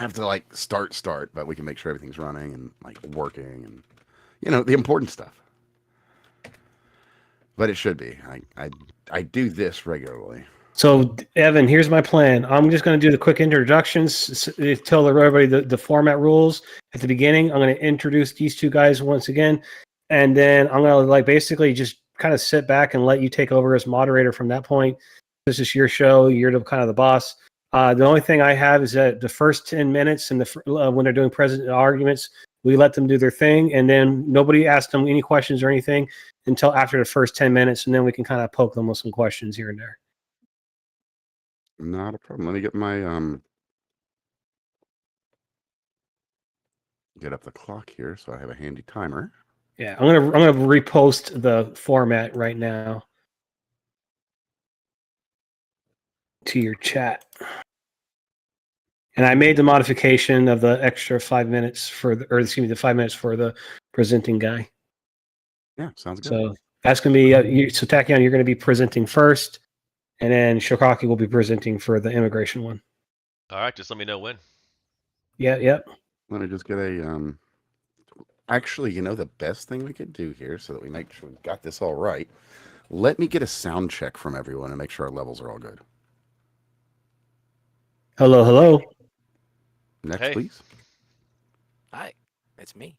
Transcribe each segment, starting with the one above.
have to like start, but we can make sure everything's running and like working and the important stuff. But it should be. I do this regularly. So, Evan, here's my plan. I'm just going to do the quick introductions, tell everybody the format rules at the beginning. I'm going to introduce these two guys once again, and then I'm going to basically just kind of sit back and let you take over as moderator from that point. This is your show. You're kind of the boss. The only thing I have is that the first 10 minutes and when they're doing president arguments, we let them do their thing, and then nobody asks them any questions or anything until after the first 10 minutes, and then we can kind of poke them with some questions here and there. Not a problem. Let me get my get up the clock here so I have a handy timer. Yeah, I'm gonna repost the format right now to your chat. And I made the modification of the extra 5 minutes the 5 minutes for the presenting guy. Yeah, sounds good. So that's gonna be so Tachyon, you're gonna be presenting first, and then Shikaki will be presenting for the immigration one. All right, just let me know when. Yep. Let me just get a Actually, the best thing we could do here so that we make sure we've got this all right. Let me get a sound check from everyone and make sure our levels are all good. Hello. Next, Hey. please. Hi, it's me.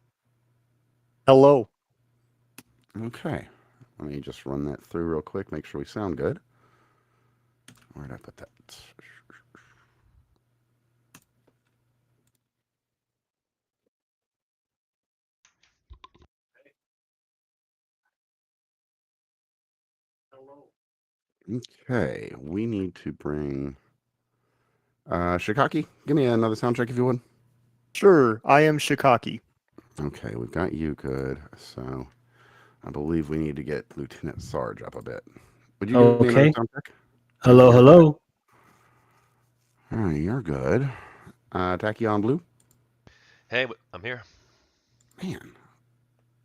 Hello. Okay. Let me just run that through real quick, make sure we sound good. Where did I put that? Okay, we need to bring Shikaki, give me another sound check if you would. Sure, I am Shikaki. Okay, we've got you good. So I believe we need to get Lieutenant Sarge up a bit. Would you give me another sound check? Hello. All right, you're good. Tachyon Blue? Hey, I'm here. Man,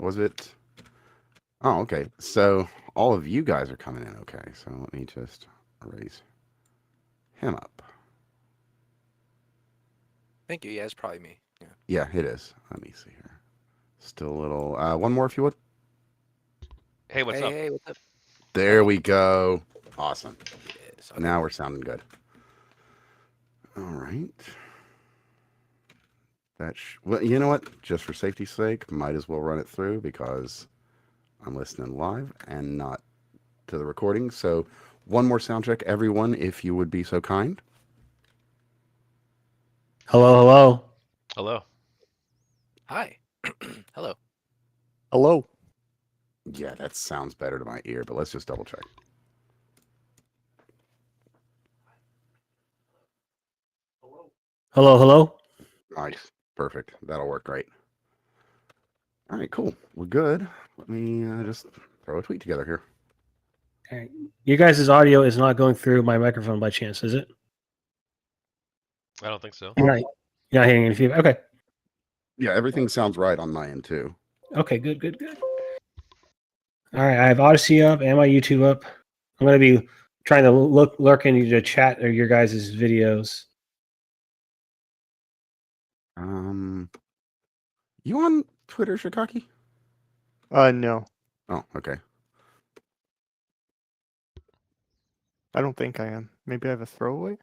was it? Oh, okay. So all of you guys are coming in okay. So let me just raise him up. Thank you. Yeah, it's probably me. Yeah, it is. Let me see here. Still a little. One more if you would. Hey, what's up? Hey, what's up? There we go. Awesome. Yes, okay. Now we're sounding good. All right. Well, you know what? Just for safety's sake, might as well run it through because I'm listening live and not to the recording. So one more sound check, everyone, if you would be so kind. Hello. Hi. Hello. Hello. Yeah, that sounds better to my ear, but let's just double check. Hello. Nice. Perfect. That'll work great. All right, cool. We're good. Let me just throw a tweet together here. All right. You guys' audio is not going through my microphone by chance, is it? I don't think so. You're not hearing any feedback. Okay. Yeah, everything sounds right on my end too. Okay, good. All right, I have Odyssey up and my YouTube up. I'm going to be trying to lurk into the chat or your guys' videos. You on Twitter, Shikaki? No. Oh, okay. I don't think I am. Maybe I have a throwaway?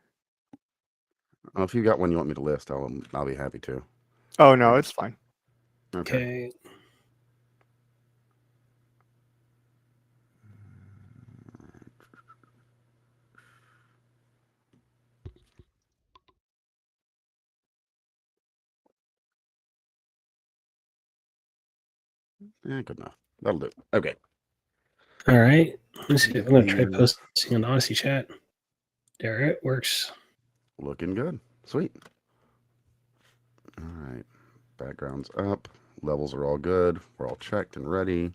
Well, if you got one you want me to list, I'll be happy to. Oh, no, it's fine. Okay. Yeah, good enough. That'll do. Okay. All right. Let's see. I'm going to try posting on Odyssey chat. There it works. Looking good. Sweet. All right. Background's up. Levels are all good. We're all checked and ready.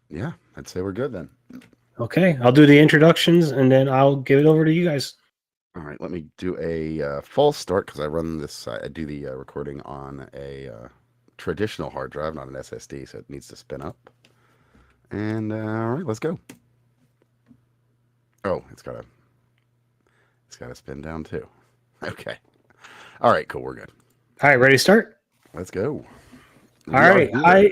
Yeah, I'd say we're good then. Okay. I'll do the introductions and then I'll give it over to you guys. All right. Let me do a false start because I run this. I do the recording on a traditional hard drive, not an SSD, so it needs to spin up. And all right, let's go. Oh, it's got to spin down too. Okay. All right, cool. We're good. All right, ready to start? Let's go. All right. Hi.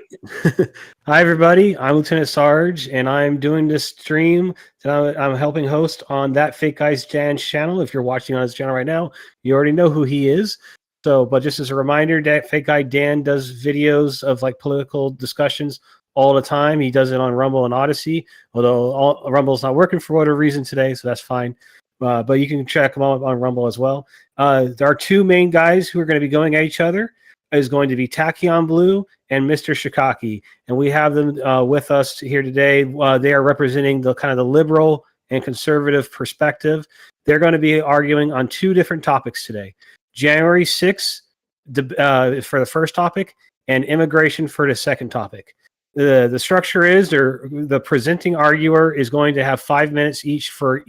Hi, everybody. I'm Lieutenant Sarge, and I'm doing this stream that I'm helping host on that Fake Guy's Dan's channel. If you're watching on his channel right now, you already know who he is. So, but just as a reminder, that Fake Guy Dan does videos of like political discussions all the time. He does it on Rumble and Odyssey, although Rumble's not working for whatever reason today, so that's fine. But you can check him out on Rumble as well. There are two main guys who are going to be going at each other. Is going to be Tachyon Blue and MrShikaki, and we have them with us here today. They are representing the kind of the liberal and conservative perspective. They're going to be arguing on two different topics today: January 6th for the first topic, and immigration for the second topic. The structure is the presenting arguer is going to have 5 minutes each 5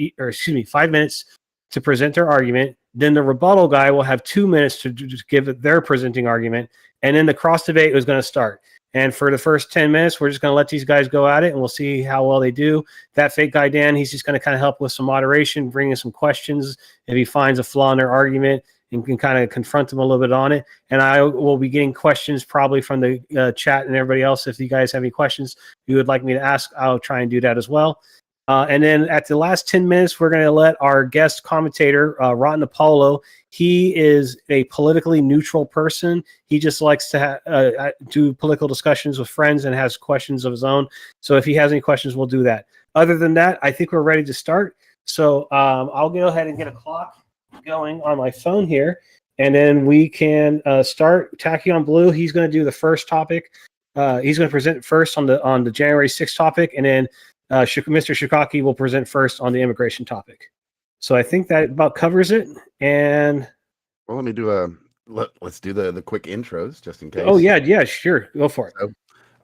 minutes to present their argument. Then the rebuttal guy will have 2 minutes to just give their presenting argument. And then the cross debate is going to start. And for the first 10 minutes, we're just going to let these guys go at it, and we'll see how well they do. That Fake Guy Dan, he's just going to kind of help with some moderation, bring in some questions if he finds a flaw in their argument, and can kind of confront them a little bit on it. And I will be getting questions probably from the chat and everybody else. If you guys have any questions you would like me to ask, I'll try and do that as well. And then at the last 10 minutes, we're going to let our guest commentator, Rotten Apollo, he is a politically neutral person. He just likes to do political discussions with friends and has questions of his own. So if he has any questions, we'll do that. Other than that, I think we're ready to start. So I'll go ahead and get a clock going on my phone here, and then we can start. Tachyon Blue, he's going to do the first topic. He's going to present first on the January 6th topic, and then MrShikaki will present first on the immigration topic. So I think that about covers it. And well, let me do let's do the quick intros just in case. Oh yeah, sure, go for it. So,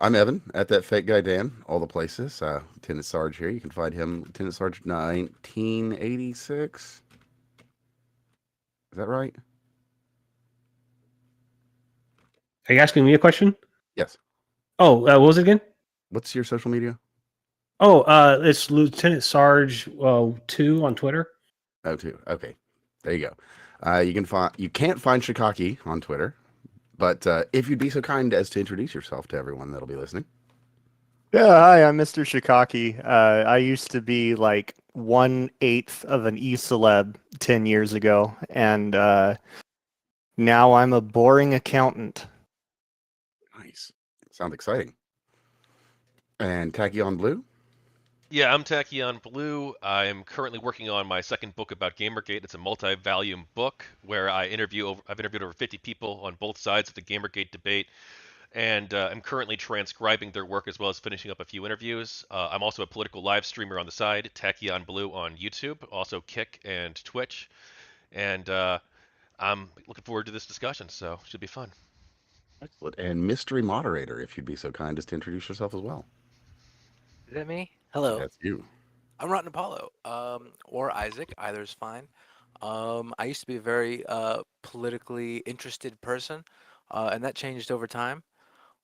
I'm Evan at that Fake Guy Dan, all the places. Lieutenant Sarge here. You can find him, Lieutenant Sarge 1986. Is that right? Are you asking me a question? Yes. Oh, what was it again? What's your social media? Oh, it's Lieutenant Sarge 2 on Twitter. Oh, 2. Okay, there you go. You can't find Shikaki on Twitter, but if you'd be so kind as to introduce yourself to everyone that'll be listening. Yeah, hi, I'm MrShikaki. I used to be like 1/8 of an e-celeb 10 years ago, and now I'm a boring accountant. Nice. Sounds exciting. And Tachyon Blue? Yeah, I'm Tachyon Blue. I'm currently working on my second book about Gamergate. It's a multi-volume book where I've interviewed over 50 people on both sides of the Gamergate debate, and I'm currently transcribing their work as well as finishing up a few interviews. I'm also a political live streamer on the side, Tachyon Blue on YouTube, also Kick and Twitch, and I'm looking forward to this discussion, so it should be fun. Excellent. And mystery moderator, if you'd be so kind as to introduce yourself as well. Is that me? Hello. That's you. I'm Rotten Apollo, or Isaac. Either is fine. I used to be a very politically interested person, and that changed over time.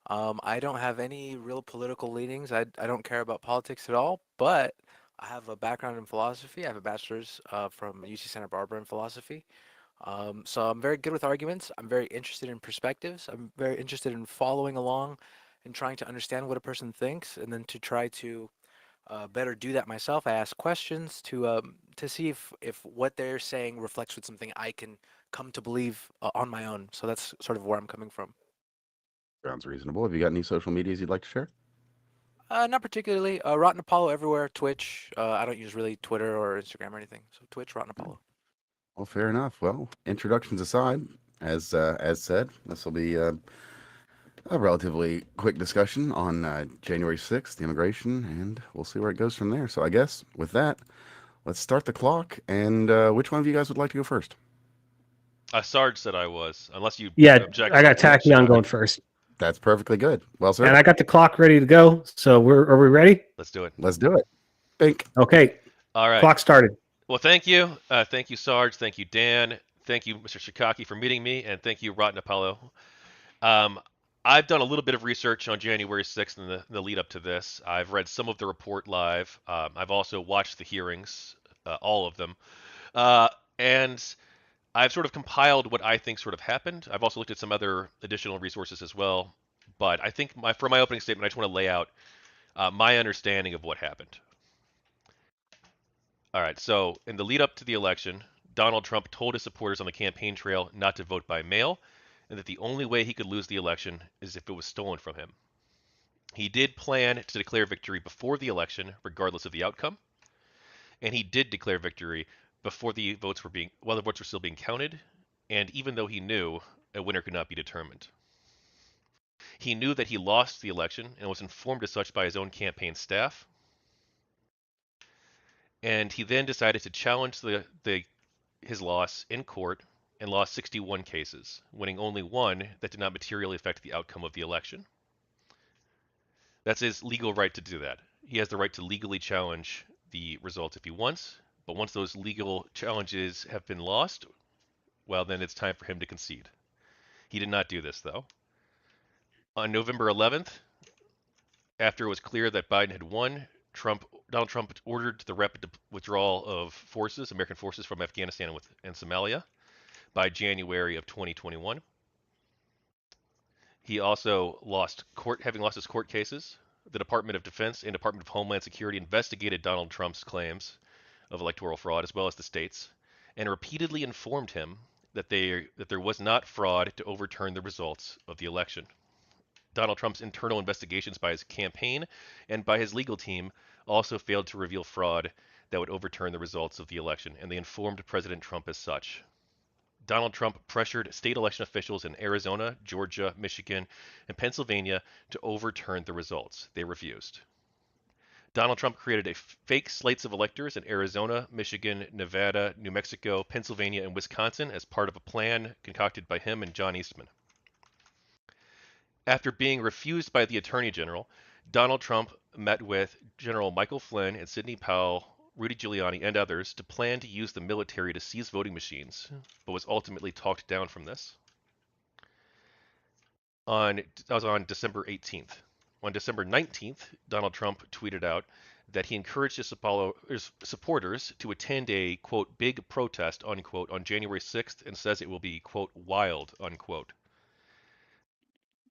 I don't have any real political leanings. I don't care about politics at all, but I have a background in philosophy. I have a bachelor's from UC Santa Barbara in philosophy. So I'm very good with arguments. I'm very interested in perspectives. I'm very interested in following along and trying to understand what a person thinks, and then to try to better do that myself. I ask questions to see if what they're saying reflects with something I can come to believe on my own. So that's sort of where I'm coming from. Sounds reasonable. Have you got any social medias you'd like to share? Not particularly. Rotten Apollo everywhere. Twitch. I don't use really Twitter or Instagram or anything. So Twitch, Rotten Apollo. Well, fair enough. Well, introductions aside, as said, this will be a relatively quick discussion on January 6th, the immigration, and we'll see where it goes from there. So I guess with that, let's start the clock. And which one of you guys would like to go first? Sarge said I was, unless you object. I got Tachyon going first. That's perfectly good. Well, sir. And I got the clock ready to go. So are we ready? Let's do it. Let's do it. Bink. Okay. All right. Clock started. Well, thank you. Thank you, Sarge. Thank you, Dan. Thank you, MrShikaki, for meeting me. And thank you, Rotten Apollo. I've done a little bit of research on January 6th and the lead up to this. I've read some of the report live. I've also watched the hearings, all of them. And I've sort of compiled what I think sort of happened. I've also looked at some other additional resources as well. But I think for my opening statement, I just want to lay out my understanding of what happened. All right, so in the lead up to the election, Donald Trump told his supporters on the campaign trail not to vote by mail, and that the only way he could lose the election is if it was stolen from him. He did plan to declare victory before the election, regardless of the outcome, and he did declare victory before the votes were while the votes were still being counted, and even though he knew a winner could not be determined. He knew that he lost the election and was informed as such by his own campaign staff. And he then decided to challenge his loss in court and lost 61 cases, winning only one that did not materially affect the outcome of the election. That's his legal right to do that. He has the right to legally challenge the results if he wants, but once those legal challenges have been lost, well, then it's time for him to concede. He did not do this, though. On November 11th, after it was clear that Biden had won, Donald Trump ordered the rapid withdrawal of forces, American forces, from Afghanistan and Somalia by January of 2021. He also having lost his court cases. The Department of Defense and Department of Homeland Security investigated Donald Trump's claims of electoral fraud, as well as the states, and repeatedly informed him that there was not fraud to overturn the results of the election. Donald Trump's internal investigations by his campaign and by his legal team also failed to reveal fraud that would overturn the results of the election, and they informed President Trump as such. Donald Trump pressured state election officials in Arizona, Georgia, Michigan, and Pennsylvania to overturn the results. They refused. Donald Trump created fake slates of electors in Arizona, Michigan, Nevada, New Mexico, Pennsylvania, and Wisconsin as part of a plan concocted by him and John Eastman. After being refused by the Attorney General, Donald Trump met with General Michael Flynn and Sidney Powell, Rudy Giuliani, and others to plan to use the military to seize voting machines, but was ultimately talked down from this. That was on December 18th. On December 19th, Donald Trump tweeted out that he encouraged his supporters to attend a, quote, big protest, unquote, on January 6th, and says it will be, quote, wild, unquote.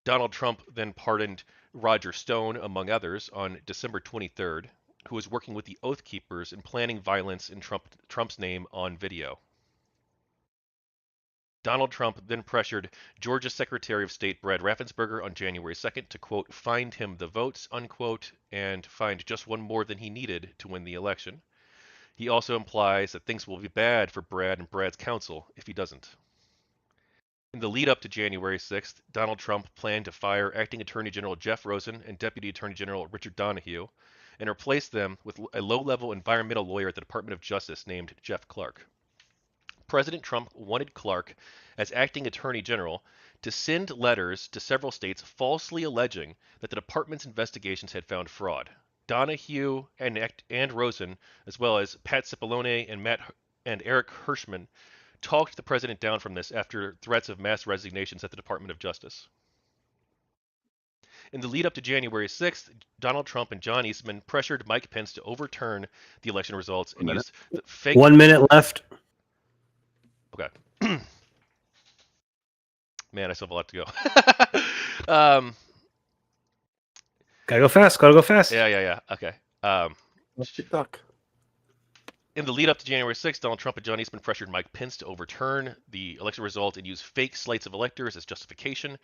Donald Trump then pardoned Roger Stone, among others, on December 23rd, who was working with the Oath Keepers in planning violence in Trump's name on video. Donald Trump then pressured Georgia Secretary of State Brad Raffensperger on January 2nd to, quote, find him the votes, unquote, and find just one more than he needed to win the election. He also implies that things will be bad for Brad and Brad's counsel if he doesn't. In the lead up to January 6th, Donald Trump planned to fire Acting Attorney General Jeff Rosen and Deputy Attorney General Richard Donahue and replace them with a low-level environmental lawyer at the Department of Justice named Jeff Clark. President Trump wanted Clark, as Acting Attorney General, to send letters to several states falsely alleging that the department's investigations had found fraud. Donahue and Rosen, as well as Pat Cipollone and Eric Hirschman, talked the president down from this after threats of mass resignations at the Department of Justice. In the lead up to January 6th, Donald Trump and John Eastman pressured Mike Pence to overturn the election results and use the fake... 1 minute left. Okay. Man, I still have a lot to go. Gotta go fast. Yeah. Okay. Duck. In the lead up to January 6th, Donald Trump and John Eastman pressured Mike Pence to overturn the election result and use fake slates of electors as justification.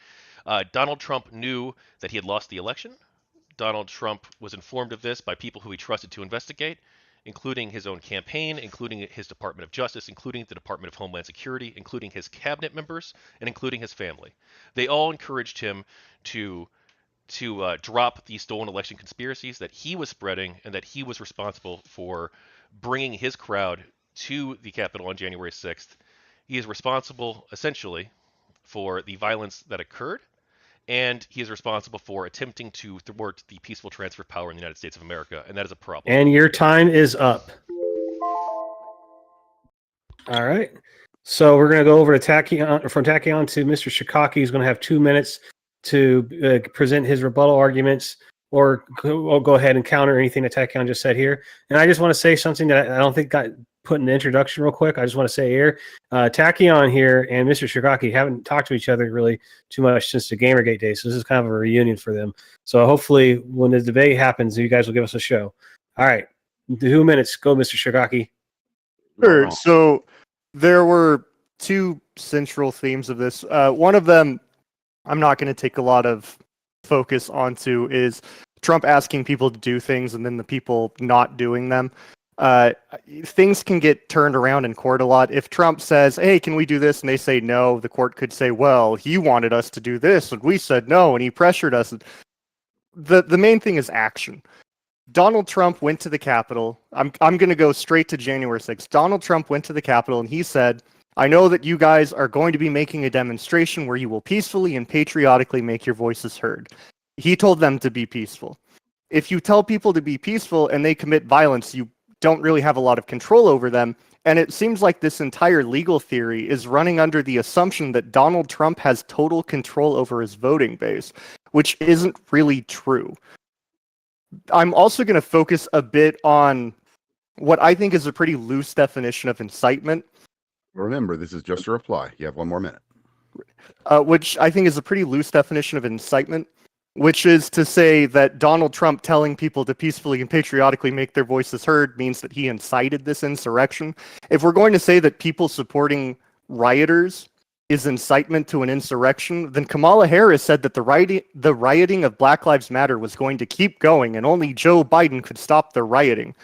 Donald Trump knew that he had lost the election. Donald Trump was informed of this by people who he trusted to investigate, including his own campaign, including his Department of Justice, including the Department of Homeland Security, including his cabinet members, and including his family. They all encouraged him to drop the stolen election conspiracies that he was spreading and that he was responsible for bringing his crowd to the Capitol on January 6th. He is responsible, essentially, for the violence that occurred, and he is responsible for attempting to thwart the peaceful transfer of power in the United States of America, and that is a problem. And your time is up. All right. So we're going to go over to Tachyon, from Tachyon to Mr. Shikaki. He's going to have 2 minutes to present his rebuttal arguments. or go ahead and counter anything that Tachyon just said here. And I just want to say something that I don't think got put in the introduction real quick. I just want to say here, Tachyon here and MrShikaki haven't talked to each other really too much since the Gamergate days. So this is kind of a reunion for them. So hopefully when the debate happens, you guys will give us a show. All right. 2 minutes. Go, MrShikaki. Sure. So there were two central themes of this. One of them, I'm not going to take a lot of focus onto, is Trump asking people to do things and then the people not doing them. Things can get turned around in court a lot. If Trump says, hey, can we do this? And they say no, the court could say, well, he wanted us to do this and we said no and he pressured us. The main thing is action. Donald Trump went to the Capitol. I'm going to go straight to January 6th. Donald Trump went to the Capitol and he said, I know that you guys are going to be making a demonstration where you will peacefully and patriotically make your voices heard. He told them to be peaceful. If you tell people to be peaceful and they commit violence, you don't really have a lot of control over them. And it seems like this entire legal theory is running under the assumption that Donald Trump has total control over his voting base, which isn't really true. I'm also going to focus a bit on what I think is a pretty loose definition of incitement. Remember, this is just a reply. You have 1 more minute. Which I think is a pretty loose definition of incitement, which is to say that Donald Trump telling people to peacefully and patriotically make their voices heard means that he incited this insurrection. If we're going to say that people supporting rioters is incitement to an insurrection, then Kamala Harris said that the rioting of Black Lives Matter was going to keep going and only Joe Biden could stop the rioting.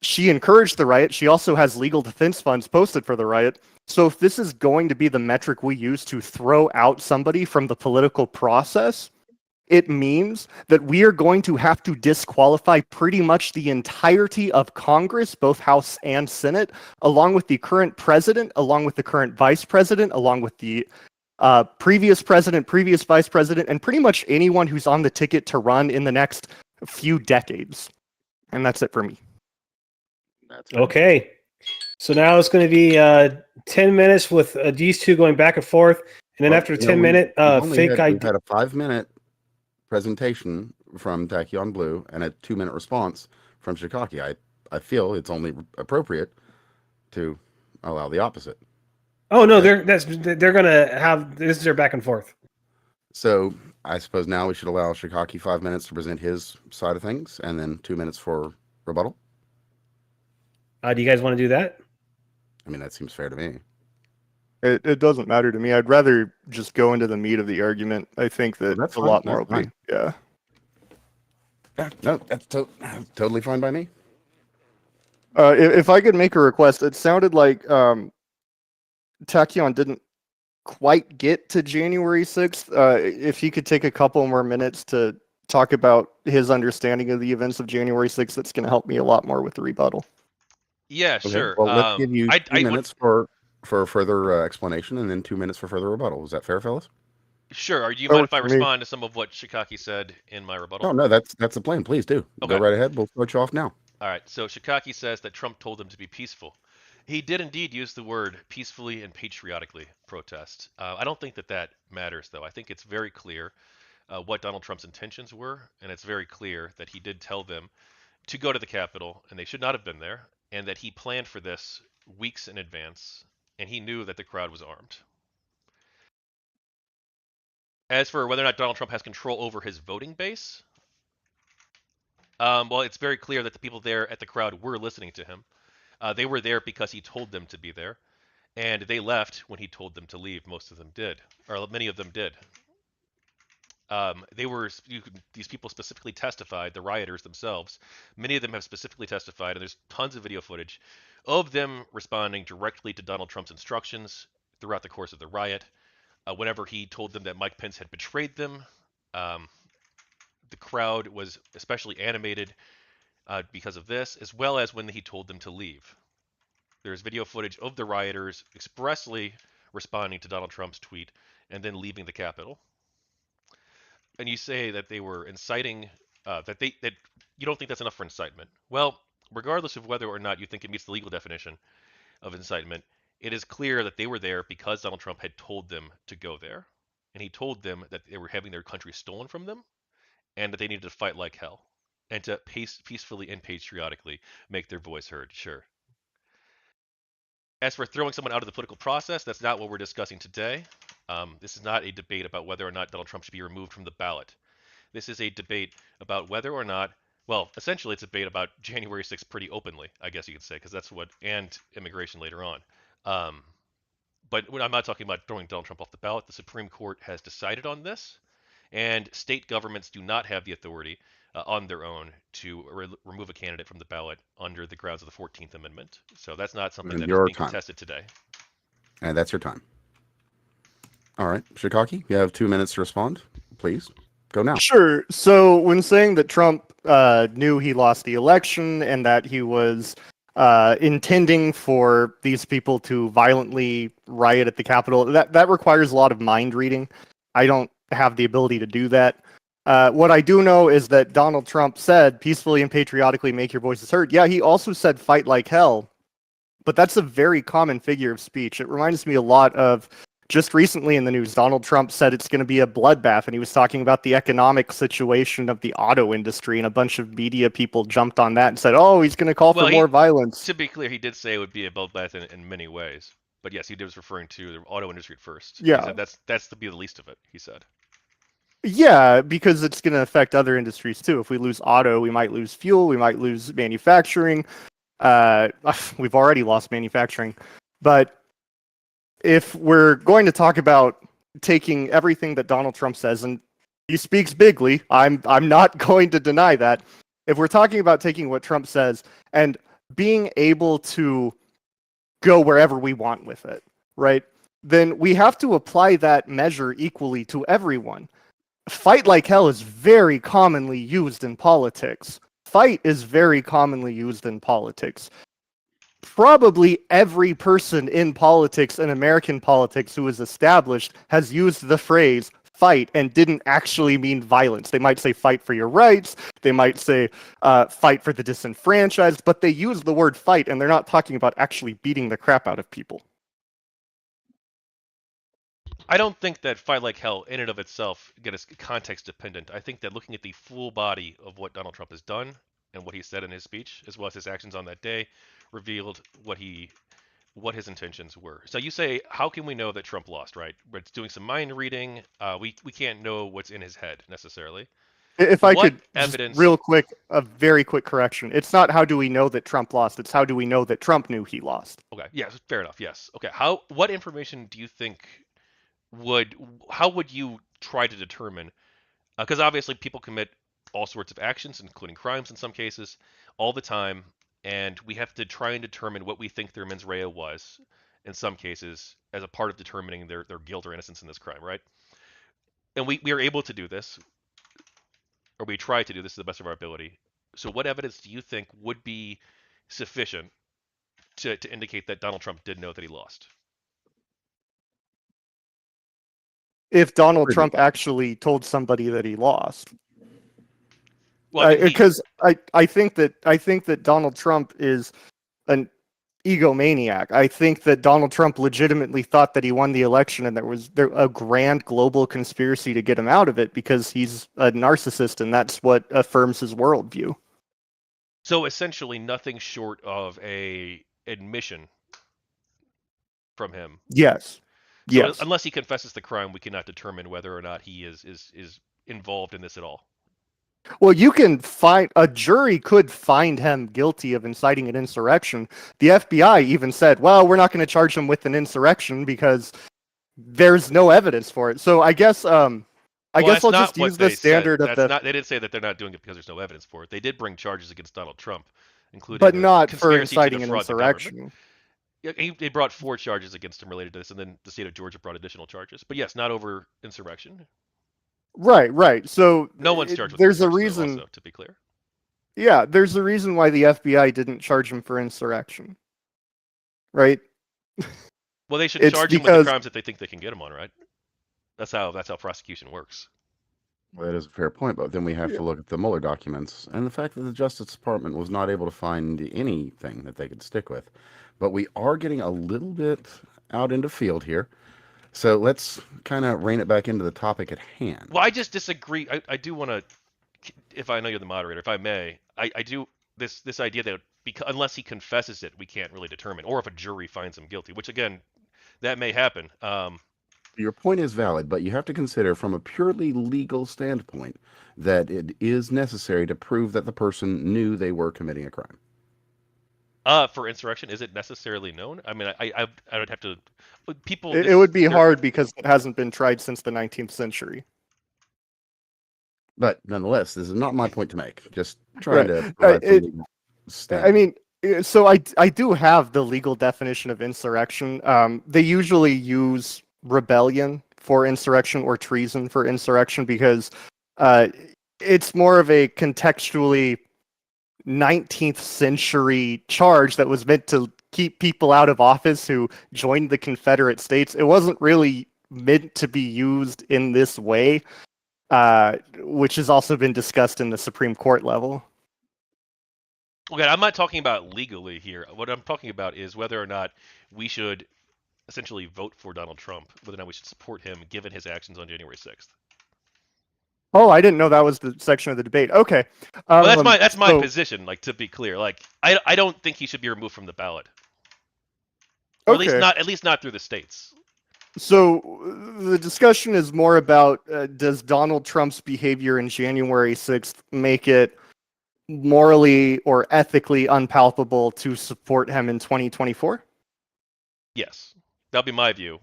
She encouraged the riot. She also has legal defense funds posted for the riot. So if this is going to be the metric we use to throw out somebody from the political process, it means that we are going to have to disqualify pretty much the entirety of Congress, both House and Senate, along with the current president, along with the current vice president, along with the previous president, previous vice president, and pretty much anyone who's on the ticket to run in the next few decades. And that's it for me. Okay. So now it's going to be 10 minutes with these two going back and forth. And then after 10 minute fake ID. We've ID. had a 5-minute presentation from Tachyon Blue and a 2-minute response from Shikaki. I feel it's only appropriate to allow the opposite. Oh no, they're going to have this is their back and forth. So I suppose now we should allow Shikaki 5 minutes to present his side of things, and then 2 minutes for rebuttal. Do you guys want to do that? I mean, that seems fair to me. It doesn't matter to me. I'd rather just go into the meat of the argument. I think that That's a fine. lot more That's will be. Yeah. Yeah, no, that's totally fine by me. If I could make a request, it sounded like Tachyon didn't quite get to January 6th. If he could take a couple more minutes to talk about his understanding of the events of January 6th, that's going to help me a lot more with the rebuttal. Yeah, Okay. sure. Well, let's give you 2 I minutes for further explanation, and then 2 minutes for further rebuttal. Is that fair, fellas? Sure. Do you That mind if I works for me. respond to some of what Shikaki said in my rebuttal? Oh no, that's the plan. Please do. Okay. Go right ahead. We'll switch off now. All right. So Shikaki says that Trump told them to be peaceful. He did indeed use the word peacefully and patriotically protest. I don't think that matters, though. I think it's very clear what Donald Trump's intentions were, and it's very clear that he did tell them to go to the Capitol, and they should not have been there, and that he planned for this weeks in advance, and he knew that the crowd was armed. As for whether or not Donald Trump has control over his voting base, well, it's very clear that the people there at the crowd were listening to him. They were there because he told them to be there, and they left when he told them to leave. Most of them did, or many of them did. These people specifically testified, the rioters themselves. Many of them have specifically testified, and there's tons of video footage of them responding directly to Donald Trump's instructions throughout the course of the riot. Whenever he told them that Mike Pence had betrayed them, the crowd was especially animated because of this, as well as when he told them to leave. There's video footage of the rioters expressly responding to Donald Trump's tweet and then leaving the Capitol. And you say that they were inciting, that you don't think that's enough for incitement. Well, regardless of whether or not you think it meets the legal definition of incitement, it is clear that they were there because Donald Trump had told them to go there. And he told them that they were having their country stolen from them, and that they needed to fight like hell and to peacefully and patriotically make their voice heard. Sure. As for throwing someone out of the political process, that's not what we're discussing today. This is not a debate about whether or not Donald Trump should be removed from the ballot. This is a debate about whether or not, well, essentially it's a debate about January 6th pretty openly, I guess you could say, because that's what, and immigration later on. But I'm not talking about throwing Donald Trump off the ballot. The Supreme Court has decided on this, and state governments do not have the authority on their own to remove a candidate from the ballot under the grounds of the 14th Amendment. So that's not something And that is your being time. contested today. And that's your time. All right, Shikaki, you have 2 minutes to respond. Please go now. Sure. So when saying that Trump knew he lost the election and that he was intending for these people to violently riot at the Capitol, that requires a lot of mind reading. I don't have the ability to do that. What I do know is that Donald Trump said, peacefully and patriotically make your voices heard. Yeah, he also said fight like hell, but that's a very common figure of speech. It reminds me a lot of just recently in the news, Donald Trump said it's going to be a bloodbath, and he was talking about the economic situation of the auto industry, and a bunch of media people jumped on that and said, oh, he's going to call for more violence. To be clear, he did say it would be a bloodbath in many ways. But yes, he was referring to the auto industry at first. Yeah. He said that's to be the least of it, he said. Yeah, because it's going to affect other industries too. If we lose auto, we might lose fuel, we might lose manufacturing. We've already lost manufacturing. But if we're going to talk about taking everything that Donald Trump says, and he speaks bigly, I'm not going to deny that. If we're talking about taking what Trump says and being able to go wherever we want with it, right? Then we have to apply that measure equally to everyone. Fight like hell is very commonly used in politics. Fight is very commonly used in politics. Probably every person in politics, in American politics, who is established has used the phrase fight and didn't actually mean violence. They might say fight for your rights, they might say fight for the disenfranchised, but they use the word fight and they're not talking about actually beating the crap out of people. I don't think that fight like hell in and of itself is context dependent. I think that looking at the full body of what Donald Trump has done and what he said in his speech, as well as his actions on that day, revealed what his intentions were. So you say, how can we know that Trump lost, right? It's doing some mind reading. We can't know what's in his head necessarily. If I What could, evidence? real quick, a very quick correction. It's not how do we know that Trump lost, it's how do we know that Trump knew he lost. Okay, yes, fair enough, yes. Okay, what information do you think how would you try to determine, because obviously people commit all sorts of actions, including crimes in some cases, all the time, and we have to try and determine what we think their mens rea was, in some cases, as a part of determining their guilt or innocence in this crime, right? And we are able to do this, or we try to do this to the best of our ability. So what evidence do you think would be sufficient to indicate that Donald Trump did know that he lost? If Donald Trump actually told somebody that he lost. Well, because I think that Donald Trump is an egomaniac. I think that Donald Trump legitimately thought that he won the election and there was a grand global conspiracy to get him out of it because he's a narcissist and that's what affirms his worldview. So essentially nothing short of a admission from him. Yes. So yes. Unless he confesses the crime, we cannot determine whether or not he is involved in this at all. Well, a jury could find him guilty of inciting an insurrection. The FBI even said, well, we're not going to charge him with an insurrection because there's no evidence for it. So I guess I'll just use the standard of the... They didn't say that they're not doing it because there's no evidence for it. They did bring charges against Donald Trump, including but not for inciting an insurrection. They brought 4 charges against him related to this, and then the state of Georgia brought additional charges. But yes, not over insurrection. Right. So no one's charged with there's a reason, also, to be clear. Yeah, there's a reason why the FBI didn't charge him for insurrection. Right? Well, they should charge him with the crimes that they think they can get him on, right? That's how prosecution works. Well, that is a fair point, but then we have to look at the Mueller documents and the fact that the Justice Department was not able to find anything that they could stick with. But we are getting a little bit out into field here. So let's kind of rein it back into the topic at hand. Well, I just disagree. I do want to if I know you're the moderator, if I may, I do this idea that unless he confesses it, we can't really determine, or if a jury finds him guilty, which again, that may happen. Your point is valid, but you have to consider from a purely legal standpoint that it is necessary to prove that the person knew they were committing a crime. For insurrection, is it necessarily known? I mean, I would have to. People. It would be hard because it hasn't been tried since the 19th century. But nonetheless, this is not my point to make. Just trying to provide some legal standing. I mean, so I do have the legal definition of insurrection. They usually use rebellion for insurrection or treason for insurrection because it's more of a contextually 19th century charge that was meant to keep people out of office who joined the Confederate States. It wasn't really meant to be used in this way, which has also been discussed in the Supreme Court level. Okay, I'm not talking about legally here. What I'm talking about is whether or not we should essentially vote for Donald Trump, whether or not we should support him given his actions on January 6th. Oh, I didn't know that was the section of the debate. Okay. Well, that's my position. Like, to be clear, like I don't think he should be removed from the ballot, or Okay. at least not through the states. So the discussion is more about does Donald Trump's behavior in January 6th make it morally or ethically unpalatable to support him in 2024? Yes, that'll be my view.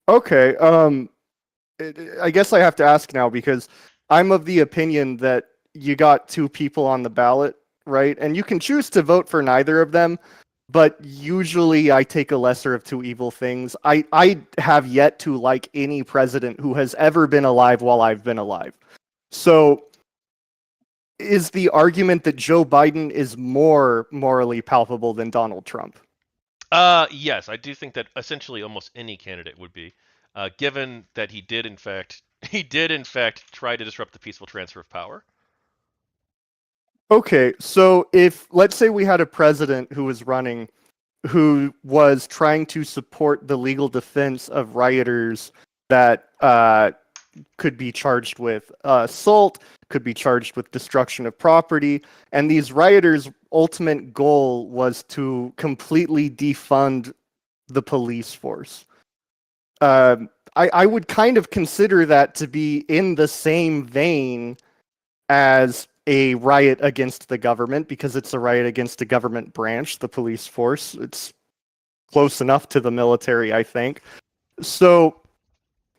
Okay. I guess I have to ask now because I'm of the opinion that you got two people on the ballot, right? And you can choose to vote for neither of them, but usually I take a lesser of two evil things. I have yet to like any president who has ever been alive while I've been alive. So is the argument that Joe Biden is more morally palpable than Donald Trump? Yes, I do think that essentially almost any candidate would be. Given that he did in fact try to disrupt the peaceful transfer of power. Okay, so if let's say we had a president who was running who was trying to support the legal defense of rioters that could be charged with assault, could be charged with destruction of property, and these rioters' ultimate goal was to completely defund the police force. I would kind of consider that to be in the same vein as a riot against the government because it's a riot against a government branch, the police force. It's close enough to the military, I think. So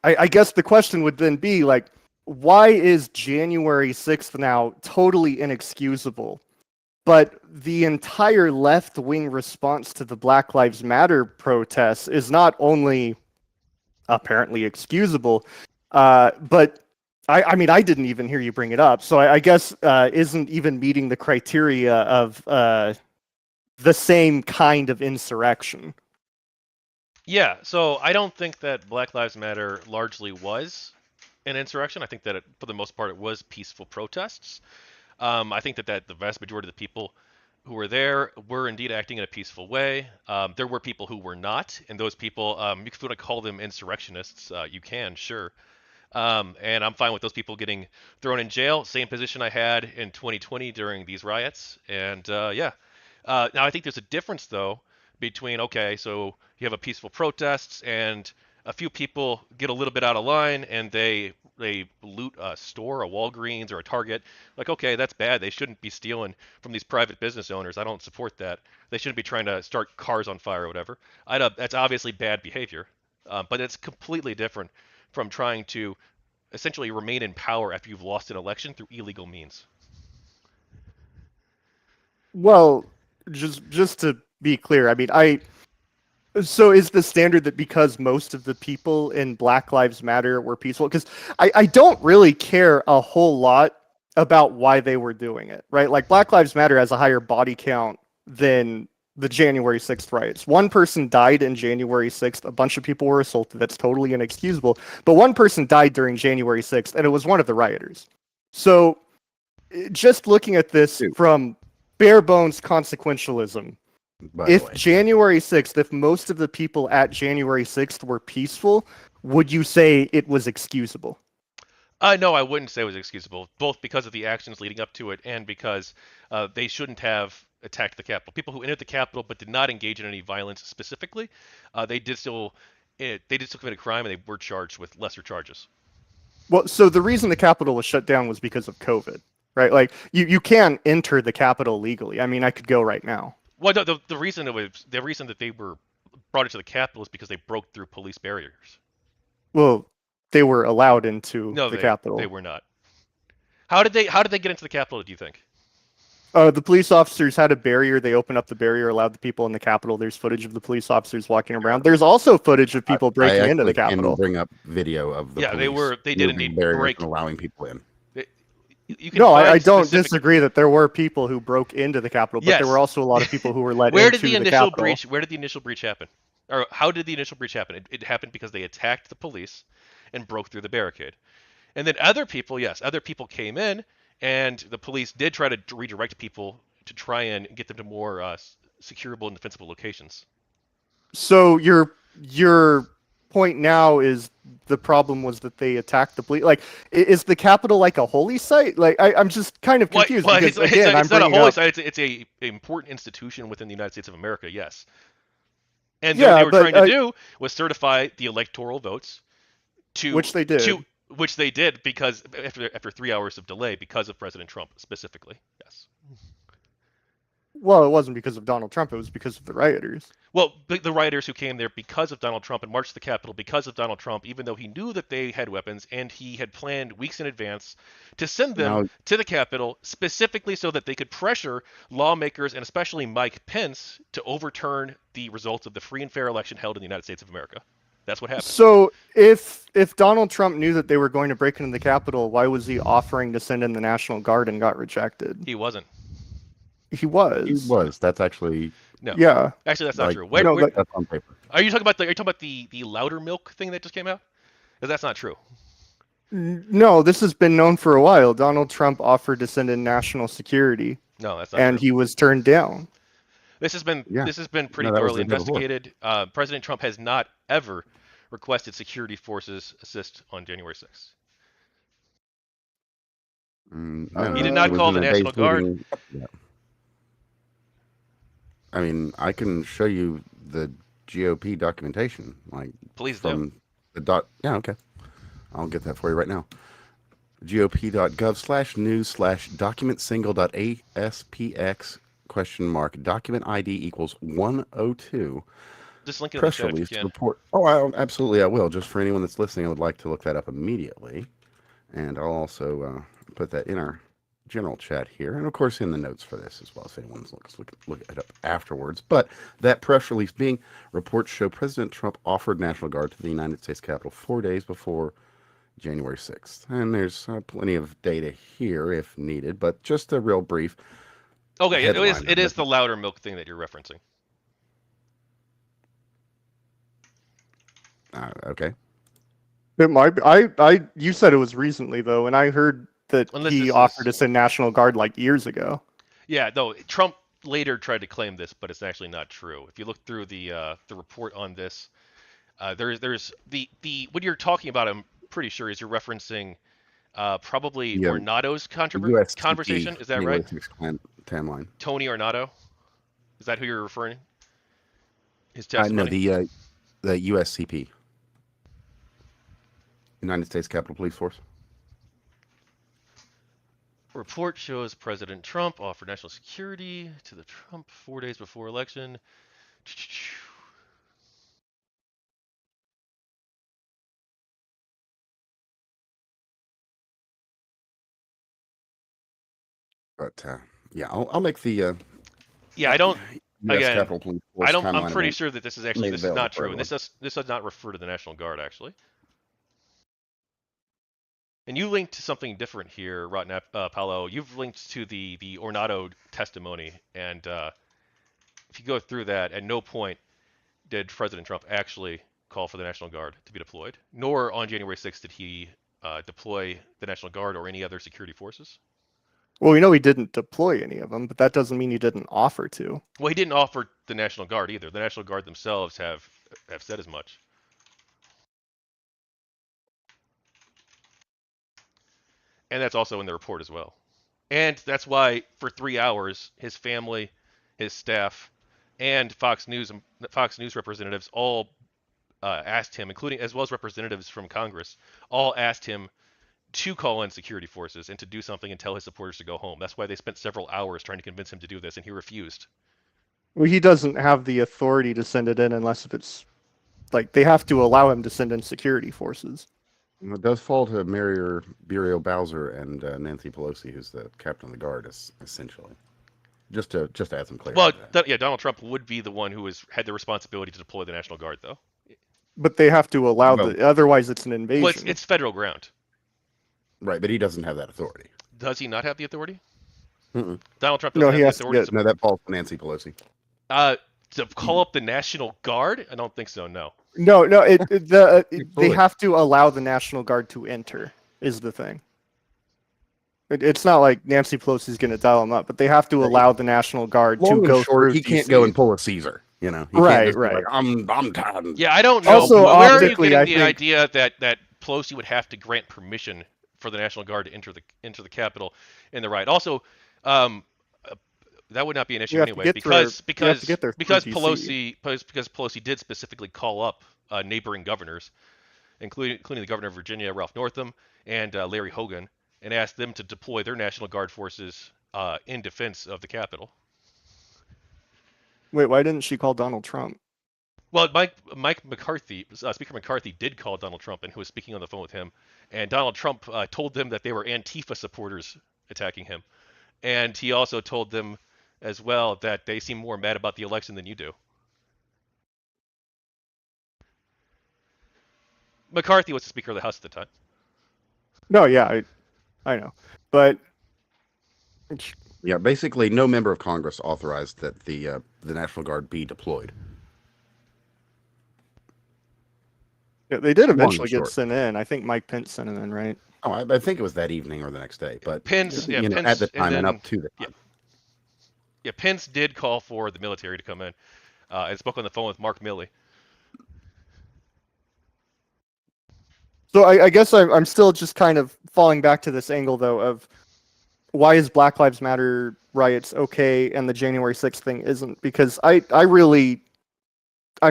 I guess the question would then be like, why is January 6th now totally inexcusable? But the entire left-wing response to the Black Lives Matter protests is not only apparently excusable, but I mean, I didn't even hear you bring it up, so I guess isn't even meeting the criteria of the same kind of insurrection. Yeah, so I don't think that Black Lives Matter largely was an insurrection. I think that for the most part it was peaceful protests. I think that the vast majority of the people who were there were indeed acting in a peaceful way. There were people who were not, and those people, if you want to call them insurrectionists, you can, sure. And I'm fine with those people getting thrown in jail. Same position I had in 2020 during these riots. And yeah. Now I think there's a difference though between, okay, so you have a peaceful protests and a few people get a little bit out of line and they loot a store, a Walgreens or a Target. Like, okay, that's bad. They shouldn't be stealing from these private business owners. I don't support that. They shouldn't be trying to start cars on fire or whatever. That's obviously bad behavior. But it's completely different from trying to essentially remain in power after you've lost an election through illegal means. Well, just to be clear, I mean, so is the standard that because most of the people in Black Lives Matter were peaceful? Because I don't really care a whole lot about why they were doing it, right? Like Black Lives Matter has a higher body count than the January 6th riots. One person died in January 6th. A bunch of people were assaulted. That's totally inexcusable. But one person died during January 6th, and it was one of the rioters. So just looking at this from bare bones consequentialism, if January 6th, if most of the people at January 6th were peaceful, would you say it was excusable? No, I wouldn't say it was excusable, both because of the actions leading up to it and because they shouldn't have attacked the Capitol. People who entered the Capitol but did not engage in any violence specifically, they did still commit a crime and they were charged with lesser charges. Well, so the reason the Capitol was shut down was because of COVID, right? Like you can enter the Capitol legally. I mean, I could go right now. Well, no, the reason that they were brought into the Capitol is because they broke through police barriers. Well, they were allowed into No, the they Capitol. were not. How did they get into the Capitol? Do you think? The police officers had a barrier. They opened up the barrier, allowed the people in the Capitol. There's footage of the police officers walking around. There's also footage of people breaking into the I actually Capitol. can bring up video of the Yeah, police they did moving indeed barriers break. and allowing people in. You can No, find I don't specific- disagree that there were people who broke into the Capitol, but Yes. there were also a lot of people who were let Where into did the the initial Capitol. breach? Where did the initial breach happen? Or how did the initial breach happen? It happened because they attacked the police and broke through the barricade. And then other people came in, and the police did try to redirect people to try and get them to more securable and defensible locations. So your point now is the problem was that they attacked the police. Like, is the Capitol like a holy site? Like, I'm just kind of confused Well, because it's again, I'm not a bringing holy up. site. It's a important institution within the United States of America. Yes. And Yeah, what they were but, trying to do was certify the electoral votes Which they did. Which they did because after 3 hours of delay because of President Trump specifically. Yes. Well, it wasn't because of Donald Trump. It was because of the rioters. Well, the rioters who came there because of Donald Trump and marched to the Capitol because of Donald Trump, even though he knew that they had weapons and he had planned weeks in advance to send them to the Capitol specifically so that they could pressure lawmakers and especially Mike Pence to overturn the results of the free and fair election held in the United States of America. That's what happened. So if Donald Trump knew that they were going to break into the Capitol, why was he offering to send in the National Guard and got rejected? He wasn't. He was. He was. That's actually No. Yeah. Actually, that's not like, true. that's on paper. Are you talking about the louder milk thing that just came out? Because that's not true. No, this has been known for a while. Donald Trump offered to send in national security, No, that's not and true. he was turned down. This has been pretty No, that was thoroughly the day before. investigated. President Trump has not ever requested security forces assist on January 6th. No, He did not it was call in the a National base Guard. meeting. Yeah. I mean, I can show you the GOP documentation, like Please do. from the dot. Yeah, okay, I'll get that for you right now. GOP.gov/news/document-single.aspx ? Document ID equals 102. Just link it in the Press chat if you release can. report. Absolutely, I will. Just for anyone that's listening, I would like to look that up immediately, and I'll also put that in our general chat here, and of course in the notes for this as well, if anyone looks look it up afterwards. But that press release being, reports show President Trump offered National Guard to the United States Capitol 4 days before January 6th, and there's plenty of data here if needed, but just a real brief. Okay, headline it is the louder milk thing that you're referencing. Okay. It might be. You said it was recently though, and I heard that he offered to send National Guard like years ago. Yeah, no, Trump later tried to claim this, but it's actually not true. If you look through the report on this, there's the what you're talking about. I'm pretty sure is you're referencing probably Ornato's conversation. Is that right? Timeline. Tony Ornato. Is that who you're referring? His testimony. No, the USCP. United States Capitol Police Force. Report shows President Trump offered national security to the Trump 4 days before election. But yeah, I'll make the. Yeah, I don't. US Again, Capitol Police Force I don't. I'm timeline pretty sure that this is not true, and everyone. this does not refer to the National Guard actually. And you linked to something different here, Paolo. You've linked to the Ornato testimony, and if you go through that, at no point did President Trump actually call for the National Guard to be deployed, nor on January 6th did he deploy the National Guard or any other security forces. Well, he didn't deploy any of them, but that doesn't mean he didn't offer to. Well, he didn't offer the National Guard either. The National Guard themselves have said as much. And that's also in the report as well. And that's why for 3 hours, his family, his staff, and Fox News representatives all asked him, including as well as representatives from Congress, all asked him to call in security forces and to do something and tell his supporters to go home. That's why they spent several hours trying to convince him to do this, and he refused. Well, he doesn't have the authority to send it in unless if it's like they have to allow him to send in security forces. It does fall to Muriel Bowser and Nancy Pelosi, who's the captain of the guard, essentially. Just to add some clarity. Well, to that. yeah, Donald Trump would be the one who had the responsibility to deploy the National Guard, though. But they have to allow Well- otherwise it's an invasion. Well, it's federal ground. Right, but he doesn't have that authority. Does he not have the authority? Mm-mm. Donald Trump No, doesn't he have has the to authority. No, that falls to Nancy Pelosi. To call up the National Guard? I don't think so. No. No, they Fully. have to allow the National Guard to enter. Is the thing. It's not like Nancy Pelosi's going to dial them up, but they have to allow the National Guard Long to and go short, through. he can't DC. go and pull a Caesar. You know, he Right, can't just be right. like, I'm tired. Yeah, I don't know. Also, Where are you optically, getting I the think- idea that Pelosi would have to grant permission for the National Guard to enter the Capitol in the riot? Also, that would not be an issue You have to anyway get there- you have because to get there through because DC. Pelosi did specifically call up neighboring governors, including the governor of Virginia, Ralph Northam, and Larry Hogan, and asked them to deploy their National Guard forces in defense of the Capitol. Wait, why didn't she call Donald Trump? Well, Mike McCarthy, Speaker McCarthy, did call Donald Trump, and who was speaking on the phone with him. And Donald Trump told them that they were Antifa supporters attacking him, and he also told them as well that they seem more mad about the election than you do. McCarthy was the Speaker of the House at the time. No, yeah, I know, but Yeah, basically, no member of Congress authorized that the National Guard be deployed. yeah, they did Long and eventually get short. sent in. I think Mike Pence sent them in, right? Oh, I think it was that evening or the next day, but Pence, yeah, you know, Pence, at the and time and then- up to the time. Yeah, Pence did call for the military to come in, and spoke on the phone with Mark Milley. So I guess I'm still just kind of falling back to this angle though of why is Black Lives Matter riots okay and the January 6th thing isn't? Because I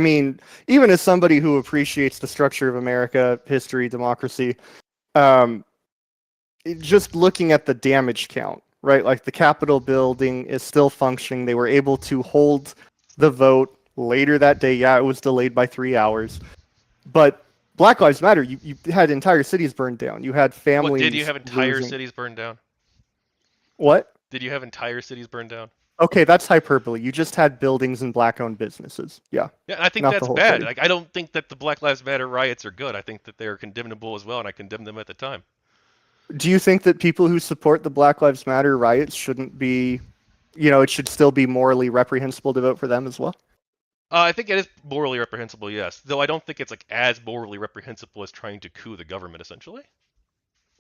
mean, even as somebody who appreciates the structure of America, history, democracy, just looking at the damage count, right? Like the Capitol building is still functioning. They were able to hold the vote later that day. Yeah, it was delayed by 3 hours, but Black Lives Matter, you had entire cities burned down. You had families. What, did you have entire losing- cities burned down? What? Did you have entire cities burned down? Okay, that's hyperbole. You just had buildings and black-owned businesses. Yeah. Yeah, I think Not the that's whole bad. city. Like, I don't think that the Black Lives Matter riots are good. I think that they're condemnable as well, and I condemned them at the time. Do you think that people who support the Black Lives Matter riots shouldn't be, it should still be morally reprehensible to vote for them as well? I think it is morally reprehensible, yes. Though I don't think it's like as morally reprehensible as trying to coup the government, essentially.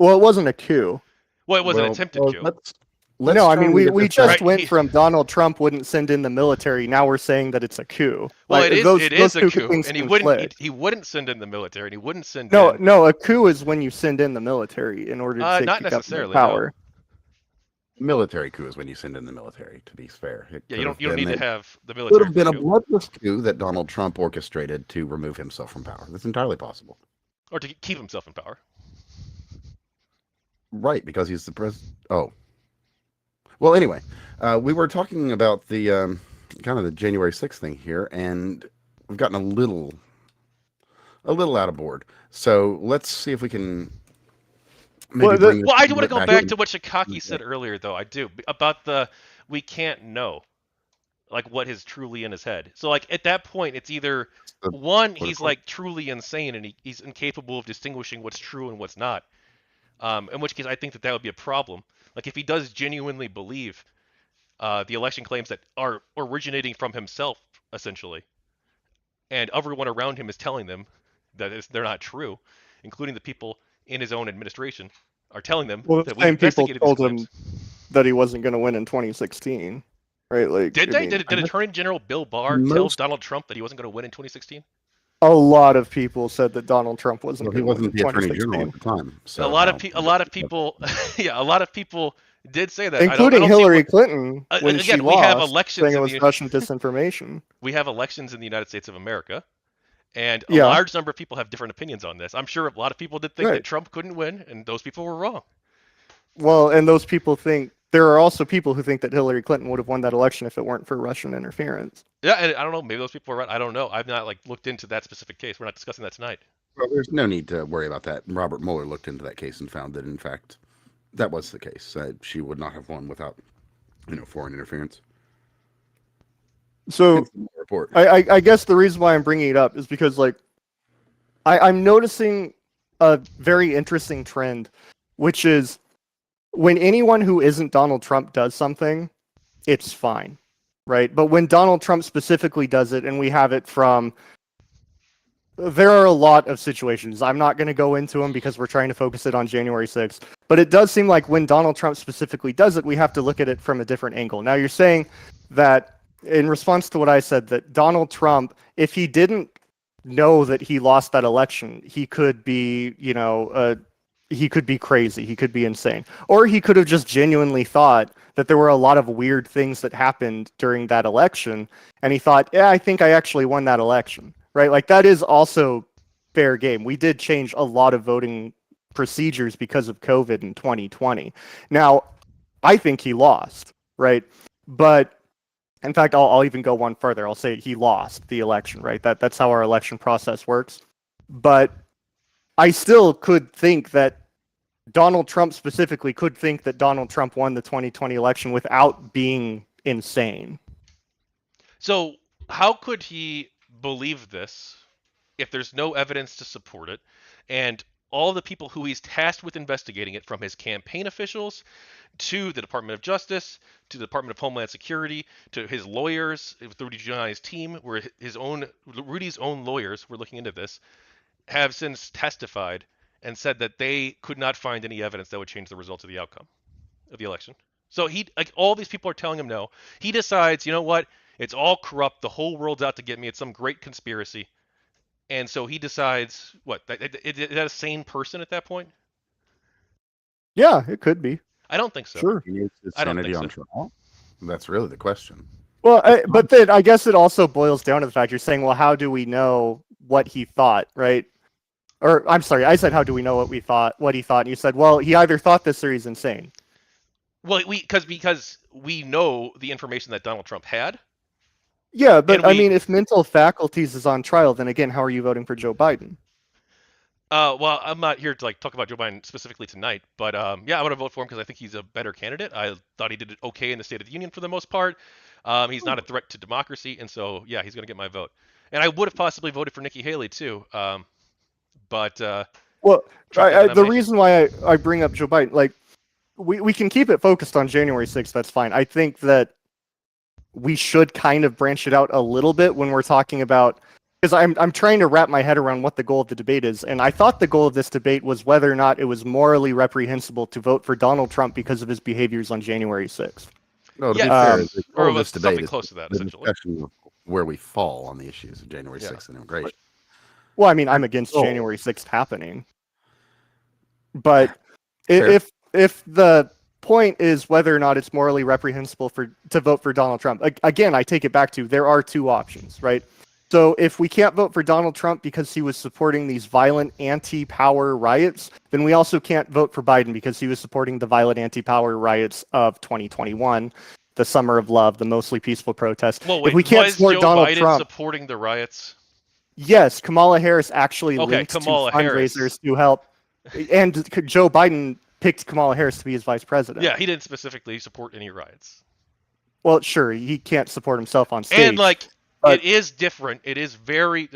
Well, it wasn't a coup. Well, it was an Well, attempted well, coup. let's No, I try mean, and get we this just right. went from Donald Trump wouldn't send in the military. Now we're saying that it's a coup. Well, Like, it those is a two coup, things and he conflict. wouldn't send in the military, and he wouldn't send No, in. no, a coup is when you send in the military in order to take not the government necessarily, no. power. military coup is when you send in the military. To be fair, Yeah, you don't need to have the It military. would have been a for coup. bloodless coup that Donald Trump orchestrated to remove himself from power. That's entirely possible. Or to keep himself in power. Right, because he's the president. Oh. Well, anyway, we were talking about the kind of the January 6th thing here, and we've gotten a little out of board. So let's see if we can maybe Well, bring Well, I do this want to go back back in. to what Shikaki said earlier, though. I do about we can't know, like what is truly in his head. So, like at that point, it's either The one, he's political- like truly insane and he's incapable of distinguishing what's true and what's not. In which case, I think that would be a problem. Like if he does genuinely believe the election claims that are originating from himself, essentially, and everyone around him is telling them that they're not true, including the people in his own administration are telling them Well, that the we same people investigated these told him claims. that he wasn't going to win in 2016, right? Like, Did I they? mean, Did Attorney General Bill Barr tell Most- Donald Trump that he wasn't going to win in 2016? A lot of people said that Donald Trump wasn't Well, he going to win wasn't the the attorney general at 2016, the time. So a lot of a lot of people, yeah, a lot of people did say that. I including don't see Hillary what. Clinton when she Again, we have lost, saying elections it in was Russian disinformation. we have elections in the United States of America, and a Yeah, large number of people have different opinions on this. I'm sure a lot of people did think that right. Trump couldn't win, and those people were wrong. Well, and those people think there are also people who think that Hillary Clinton would have won that election if it weren't for Russian interference. Yeah, and I don't know. Maybe those people are right. I don't know. I've not looked into that specific case. We're not discussing that tonight. well, there's no need to worry about that. Robert Mueller looked into that case and found that, in fact, that was the case. She would not have won without, foreign interference. So Hence the Mueller report. I guess the reason why I'm bringing it up is because I'm noticing a very interesting trend, which is when anyone who isn't Donald Trump does something, it's fine, right? But when Donald Trump specifically does it, and we have it from, there are a lot of situations. I'm not going to go into them because we're trying to focus it on January 6th. But it does seem like when Donald Trump specifically does it, we have to look at it from a different angle. Now, you're saying that in response to what I said, that Donald Trump, if he didn't know that he lost that election, he could be, he could be crazy, he could be insane, or he could have just genuinely thought that there were a lot of weird things that happened during that election, and he thought, yeah, I think I actually won that election, right? Like, that is also fair game. We did change a lot of voting procedures because of COVID in 2020. Now, I think he lost, right? But in fact, I'll even go one further. I'll say he lost the election, right? That's how our election process works. But I still could think that Donald Trump specifically could think that Donald Trump won the 2020 election without being insane. So how could he believe this if there's no evidence to support it, and all the people who he's tasked with investigating it, from his campaign officials to the Department of Justice to the Department of Homeland Security to his lawyers, Rudy Giuliani's team, where Rudy's own lawyers were looking into this, have since testified and said that they could not find any evidence that would change the results of the outcome of the election. So all these people are telling him no. He decides, you know what? It's all corrupt. The whole world's out to get me. It's some great conspiracy. And so he decides, what? Is that a sane person at that point? Yeah, it could be. I don't think so. Sure. He needs his I don't sanity think on so. trial. That's really the question. Well, but then I guess it also boils down to the fact you're saying, well, how do we know what he thought, right? Or I'm sorry, I said, how do we know what he thought? And you said, well, he either thought this or he's insane. Well, because we know the information that Donald Trump had. Yeah, but I mean, if mental faculties is on trial, then again, how are you voting for Joe Biden? Well, I'm not here to talk about Joe Biden specifically tonight, but yeah, I want to vote for him because I think he's a better candidate. I thought he did it okay in the State of the Union for the most part. He's not a threat to democracy, and so yeah, he's going to get my vote. And I would have possibly voted for Nikki Haley too, but well, the reason reason why I bring up Joe Biden, we can keep it focused on January 6th. That's fine. I think that we should kind of branch it out a little bit when we're talking about, because I'm trying to wrap my head around what the goal of the debate is, and I thought the goal of this debate was whether or not it was morally reprehensible to vote for Donald Trump because of his behaviors on January 6th. No, to be fair, the goal or of this debate something is close to that, the essentially. discussion of where we fall on the issues of January 6th and immigration. Well, I mean, I'm against January 6th happening, but if the point is whether or not it's morally reprehensible to vote for Donald Trump, again, I take it back to there are two options, right? So if we can't vote for Donald Trump because he was supporting these violent anti-power riots, then we also can't vote for Biden because he was supporting the violent anti-power riots of 2021, the Summer of Love, the mostly peaceful protest. Well, wait, if we can't was support Joe Donald Biden Trump, supporting the riots? Yes, Kamala Harris actually linked Kamala to fundraisers to help, and Joe Biden picked Kamala Harris to be his vice president. Yeah, he didn't specifically support any riots. Well, sure, he can't support himself on stage. And it is different. It is very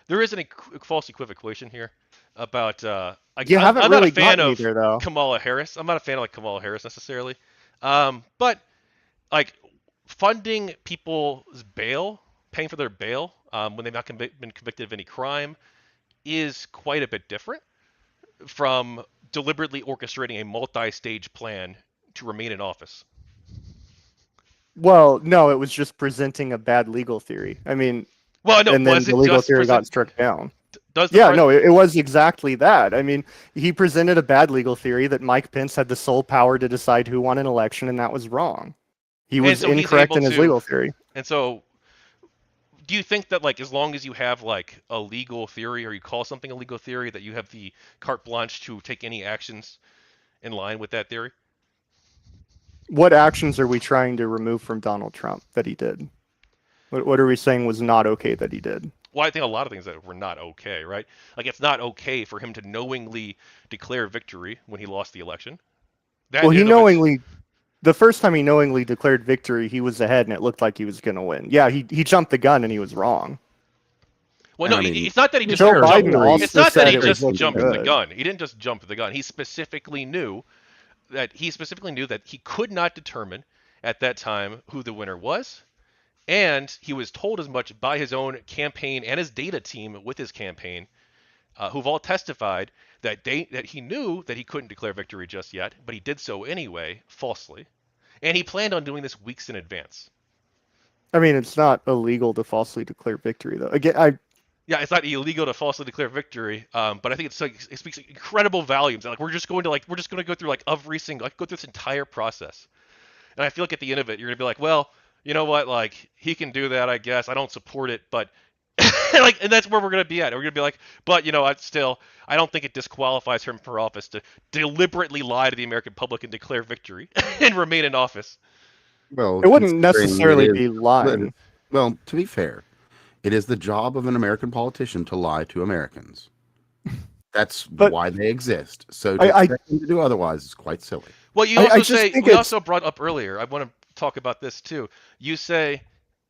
there is a false equivocation here about you haven't I'm really not a fan gotten of either, though. Kamala Harris. I'm not a fan of Kamala Harris necessarily. But funding people's bail, paying for their bail when they've not been convicted of any crime, is quite a bit different from deliberately orchestrating a multi-stage plan to remain in office. Well, no, it was just presenting a bad legal theory. I mean, Well, no, and then was the it legal just theory got struck down. Does the Yeah, no, it was exactly that. I mean, he presented a bad legal theory that Mike Pence had the sole power to decide who won an election, and that was wrong. He was so he's incorrect able in his to- legal theory. And so, do you think that like as long as you have like a legal theory, or you call something a legal theory, that you have the carte blanche to take any actions in line with that theory? What actions are we trying to remove from Donald Trump that he did? What are we saying was not okay that he did? Well, I think a lot of things that were not okay, right? Like it's not okay for him to knowingly declare victory when he lost the election. Well, he knowingly, the first time he knowingly declared victory, he was ahead and it looked like he was going to win. Yeah, he jumped the gun and he was wrong. Well, no, I mean, it's not that he just Joe jumped. Biden also It's not that said he it was just looking jumped the good. gun. He didn't just jump the gun. He specifically knew that he could not determine at that time who the winner was, and he was told as much by his own campaign and his data team with his campaign, who've all testified that he knew that he couldn't declare victory just yet, but he did so anyway, falsely, and he planned on doing this weeks in advance. I mean, it's not illegal to falsely declare victory, though. Again, Yeah, it's not illegal to falsely declare victory, but I think it speaks incredible volumes. Like we're just going to go through go through this entire process, and I feel like at the end of it, you're gonna be like, well, you know what, like he can do that, I guess. I don't support it, but and that's where we're gonna be at. We're gonna be like, but I don't think it disqualifies him for office to deliberately lie to the American public and declare victory and remain in office. Well, it wouldn't considering necessarily it be is- lying. Well, to be fair, it is the job of an American politician to lie to Americans. That's But why they exist. So I- to expect them to do otherwise is quite silly. Well, you I also just say think we it's- also brought up earlier. I want to talk about this too. You say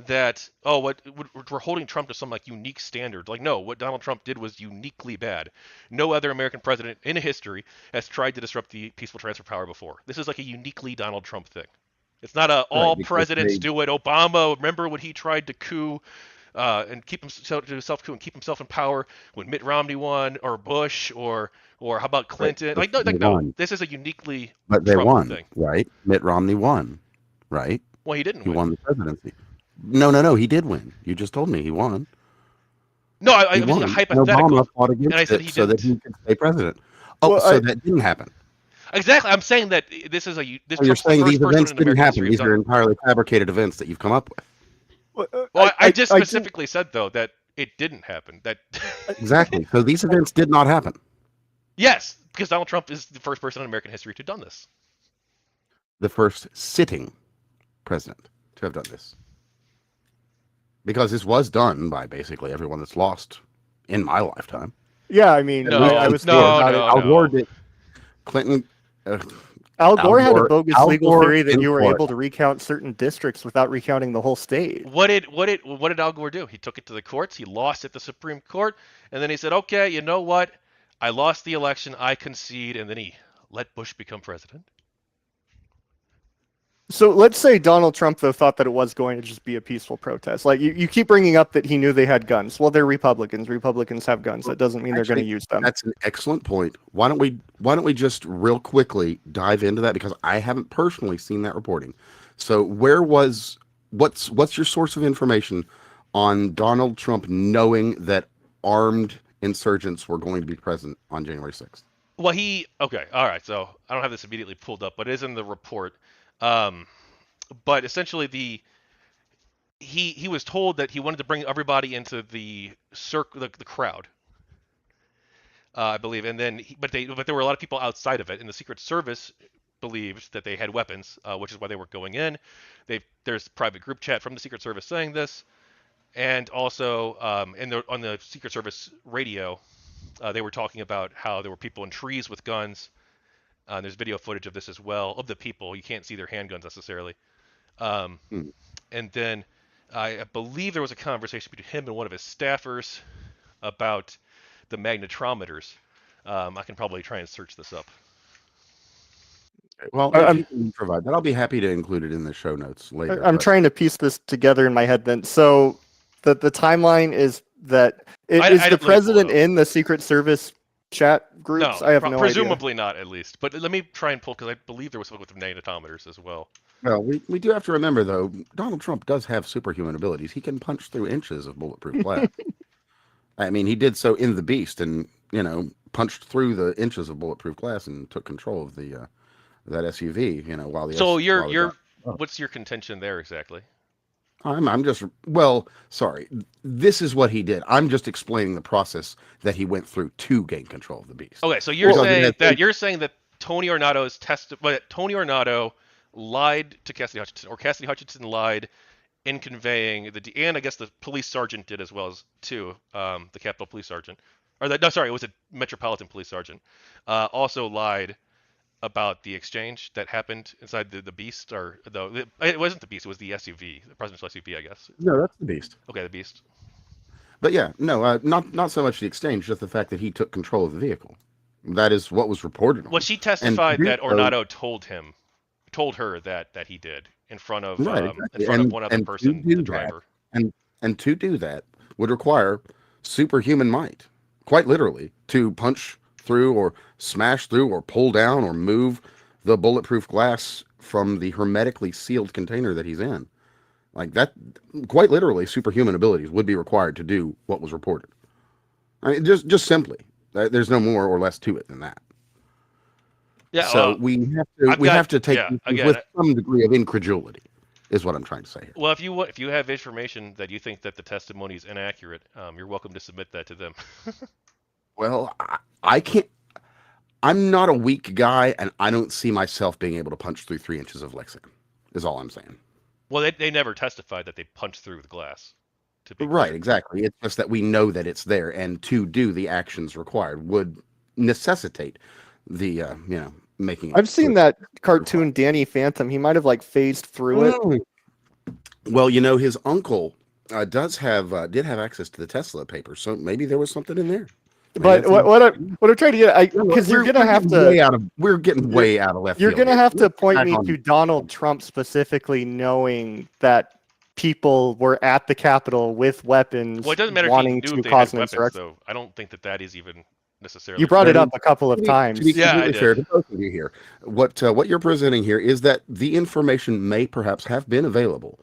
that we're holding Trump to some like unique standard. Like no, what Donald Trump did was uniquely bad. No other American president in history has tried to disrupt the peaceful transfer of power before. This is like a uniquely Donald Trump thing. It's not all because presidents they- do it. Obama, remember when he tried to coup and keep himself and keep himself in power when Mitt Romney won, or Bush, or how about Clinton? Right, Like they no, won. this is a uniquely But they Trump won, thing. right? Mitt Romney won, right? Well, he didn't He win. won the presidency. No, he did win. You just told me he won. No, I He was won. a And hypothetical. Obama fought against and I said it he so that didn't. he could stay president. Oh, Well, so I- that didn't happen. Exactly. I'm saying that this is this So you're Trump's the saying first these person events in didn't American happen. history These who's are done- entirely fabricated events that you've come up with. Well, I just I specifically said though that it didn't happen. That Exactly. So these events did not happen. yes, because Donald Trump is the first person in American history to have done this. The first sitting president to have done this. Because this was done by basically everyone that's lost in my lifetime. Yeah, I mean, No, I was no, thinking about no, it. Al Gore did. Clinton. Al Gore had a Gore- bogus Al legal Gore theory that in you were Florida. able to recount certain districts without recounting the whole state. What did Al Gore do? He took it to the courts. He lost at the Supreme Court, and then he said, "Okay, you know what? I lost the election. I concede," and then he let Bush become president. So let's say Donald Trump, though, thought that it was going to just be a peaceful protest. Like you keep bringing up that he knew they had guns. Well, they're Republicans. Republicans have guns. That doesn't mean they're going to Actually, use them. That's an excellent point. Why don't we just real quickly dive into that, because I haven't personally seen that reporting. So what's your source of information on Donald Trump knowing that armed insurgents were going to be present on January 6th? Well, okay, all right. So I don't have this immediately pulled up, but it is in the report. But essentially, he was told that he wanted to bring everybody into the crowd, I believe, and then but there were a lot of people outside of it, and the Secret Service believed that they had weapons, which is why they weren't going in. There's a private group chat from the Secret Service saying this, and also on the Secret Service radio, they were talking about how there were people in trees with guns. There's video footage of this as well, of the people. You can't see their handguns necessarily. And then I believe there was a conversation between him and one of his staffers about the magnetometers. I can probably try and search this up. Well, if you can provide that, I'll be happy to include it in the show notes later. I'm but- trying to piece this together in my head then. So the timeline is that I is didn't the really pull it president up. in the Secret Service chat groups? No, I have no idea. presumably not, at least. But let me try and pull, because I believe there was something with magnetometers as well. Well, we do have to remember, though, Donald Trump does have superhuman abilities. He can punch through inches of bulletproof glass. I mean, he did so in The Beast, and punched through the inches of bulletproof glass and took control of the that SUV. While the So while what's your contention there exactly? I'm just sorry. This is what he did. I'm just explaining the process that he went through to gain control of the Beast. Okay, so you're saying that Tony Ornato lied to Cassidy Hutchinson, or Cassidy Hutchinson lied in conveying and I guess the police sergeant did as well as too, the Capitol Police Sergeant, it was a Metropolitan Police Sergeant, also lied about the exchange that happened inside the Beast, it wasn't the Beast, it was the SUV, the presidential SUV, I guess. No, that's the Beast. Okay, the Beast. But yeah, no, not so much the exchange, just the fact that he took control of the vehicle. That is what was reported on. Well, she testified that Ornato told her that he did in front of exactly. one other person, the driver. And to do that would require superhuman might, quite literally, to punch through or smash through or pull down or move the bulletproof glass from the hermetically sealed container that he's in. Like that, quite literally, superhuman abilities would be required to do what was reported. I mean, just simply, there's no more or less to it than that. Yeah. So we have to take with some degree of incredulity, is what I'm trying to say here. Well, if you have information that you think that the testimony is inaccurate, you're welcome to submit that to them. Well, I can't. I'm not a weak guy, and I don't see myself being able to punch through 3 inches of Lexington. Is all I'm saying. Well, they never testified that they punched through the glass. Right, exactly. It's just that we know that it's there, and to do the actions required would necessitate the making. I've seen that cartoon Danny Phantom. He might have phased through it. Well, his uncle did have access to the Tesla papers, so maybe there was something in there. But what I'm trying to get, because you're gonna have to. We're getting way out of left. You're gonna have to point me to Donald Trump specifically knowing that people were at the Capitol with weapons, well, it doesn't matter wanting if you to cause an weapons, insurrection. though. I don't think that is even necessarily. You brought it up a couple of times. To be completely fair to both of you here, what you're presenting here is that the information may perhaps have been available,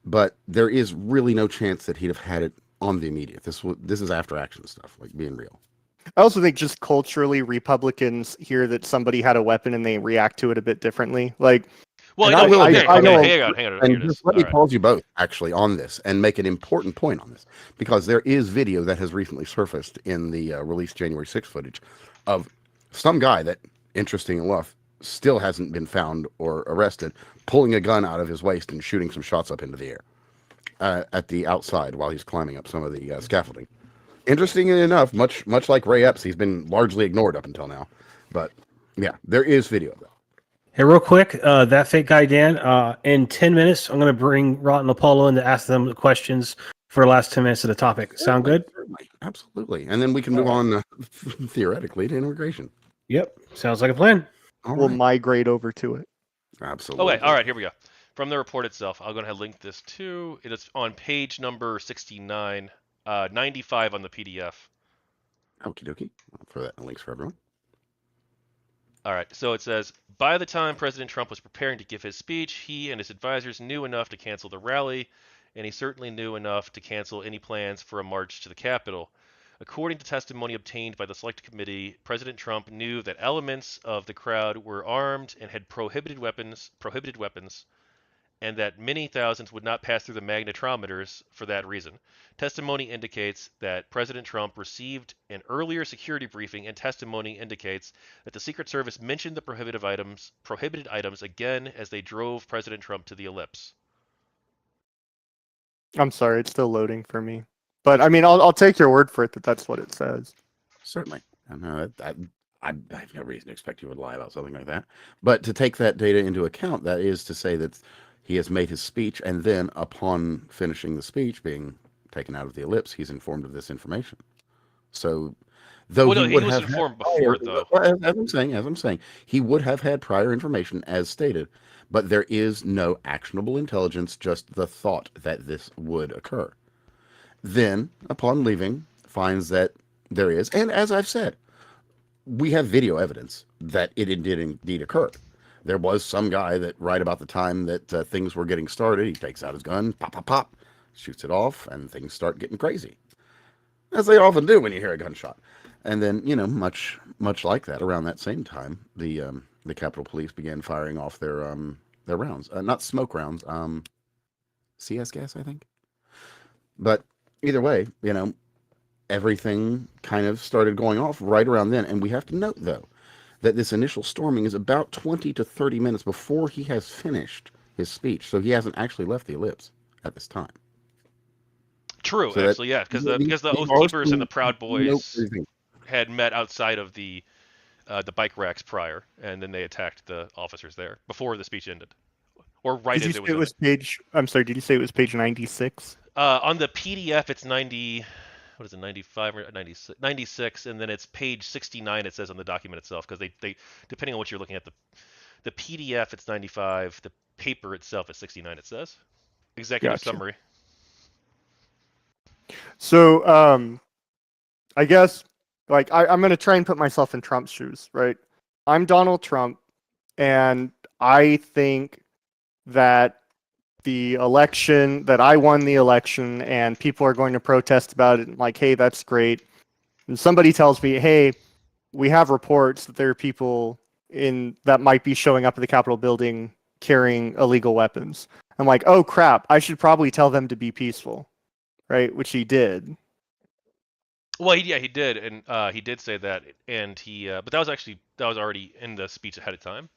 but there is really no chance that he'd have had it on the immediate. This is after action stuff, being real. I also think just culturally, Republicans hear that somebody had a weapon and they react to it a bit differently. Well, I know. Hang on. And just let me pause you both actually on this and make an important point on this, because there is video that has recently surfaced in the released January 6th footage of some guy that, interesting enough, still hasn't been found or arrested, pulling a gun out of his waist and shooting some shots up into the air at the outside while he's climbing up some of the scaffolding. Interestingly enough, much like Ray Epps, he's been largely ignored up until now. But yeah, there is video of that. Hey, real quick, that fake guy Dan. In 10 minutes, I'm going to bring Rot and Apollo in to ask them the questions for the last 10 minutes of the topic. Sound good? Absolutely. And then we can move on theoretically to immigration. Yep, sounds like a plan. We'll migrate over to it. Absolutely. Okay, all right, here we go. From the report itself, I'll go ahead and link this to. It is on page number 69. 95 on the PDF. Okie dokie. I'll throw that in links for everyone. All right. So it says, by the time President Trump was preparing to give his speech, he and his advisors knew enough to cancel the rally, and he certainly knew enough to cancel any plans for a march to the Capitol. According to testimony obtained by the Select Committee, President Trump knew that elements of the crowd were armed and had prohibited weapons, and that many thousands would not pass through the magnetometers for that reason. Testimony indicates that President Trump received an earlier security briefing, and testimony indicates that the Secret Service mentioned the prohibited items again as they drove President Trump to the ellipse. I'm sorry, it's still loading for me. But I mean, I'll take your word for it that that's what it says. Certainly. I have no reason to expect you would lie about something like that. But to take that data into account, that is to say that he has made his speech, and then upon finishing the speech, being taken out of the ellipse, he's informed of this information. So, though he would have informed before, though. As I'm saying, he would have had prior information as stated, but there is no actionable intelligence, just the thought that this would occur. Then, upon leaving, finds that there is, and as I've said, we have video evidence that it did indeed occur. There was some guy that right about the time that things were getting started, he takes out his gun, pop, pop, pop, shoots it off, and things start getting crazy, as they often do when you hear a gunshot. And then, much like that, around that same time, the Capitol Police began firing off their rounds, not smoke rounds, CS gas, I think. But either way, everything kind of started going off right around then. And we have to note, though, that this initial storming is about 20 to 30 minutes before he has finished his speech. So he hasn't actually left the ellipse at this time. True, So actually, yeah, because the Oath Keepers and the Proud Boys had met outside of the bike racks prior, and then they attacked the officers there before the speech ended, or right Did as you say it was ended. page? I'm sorry. Did you say it was page 96? On the PDF, it's 90. What is it, 95 or 96? 96, and then it's page 69. It says on the document itself, because they depending on what you're looking at, the PDF it's 95, the paper itself is 69. It says executive Gotcha. summary. So, I guess, like, I'm going to try and put myself in Trump's shoes, right? I'm Donald Trump, and I think that that I won the election, and people are going to protest about it, and like, hey, that's great. And somebody tells me, hey, we have reports that there are people that might be showing up at the Capitol building carrying illegal weapons. I'm like, oh crap, I should probably tell them to be peaceful, right? Which he did. Well, he did, and he did say that, and but that was already in the speech ahead of time.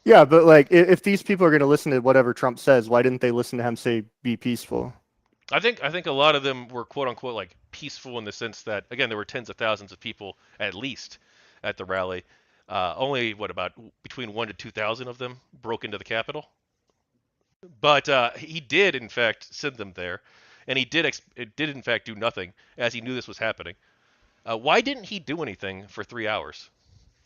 Yeah, but like, if these people are going to listen to whatever Trump says, why didn't they listen to him say be peaceful? I think a lot of them were quote unquote like peaceful in the sense that, again, there were tens of thousands of people at least at the rally. Only about between 1 to 2,000 of them broke into the Capitol. But he did in fact send them there, and it did in fact do nothing, as he knew this was happening. Why didn't he do anything for 3 hours?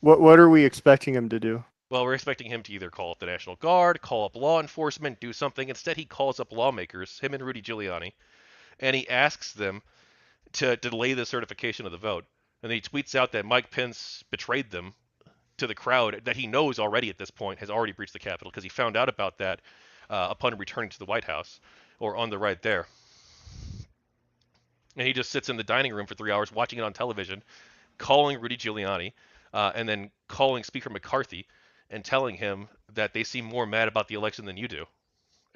What are we expecting him to do? Well, we're expecting him to either call up the National Guard, call up law enforcement, do something. Instead, he calls up lawmakers, him and Rudy Giuliani, and he asks them to delay the certification of the vote. And then he tweets out that Mike Pence betrayed them to the crowd that he knows already at this point has already breached the Capitol, because he found out about that upon returning to the White House, or on the right there. And he just sits in the dining room for 3 hours watching it on television, calling Rudy Giuliani, and then calling Speaker McCarthy and telling him that they seem more mad about the election than you do,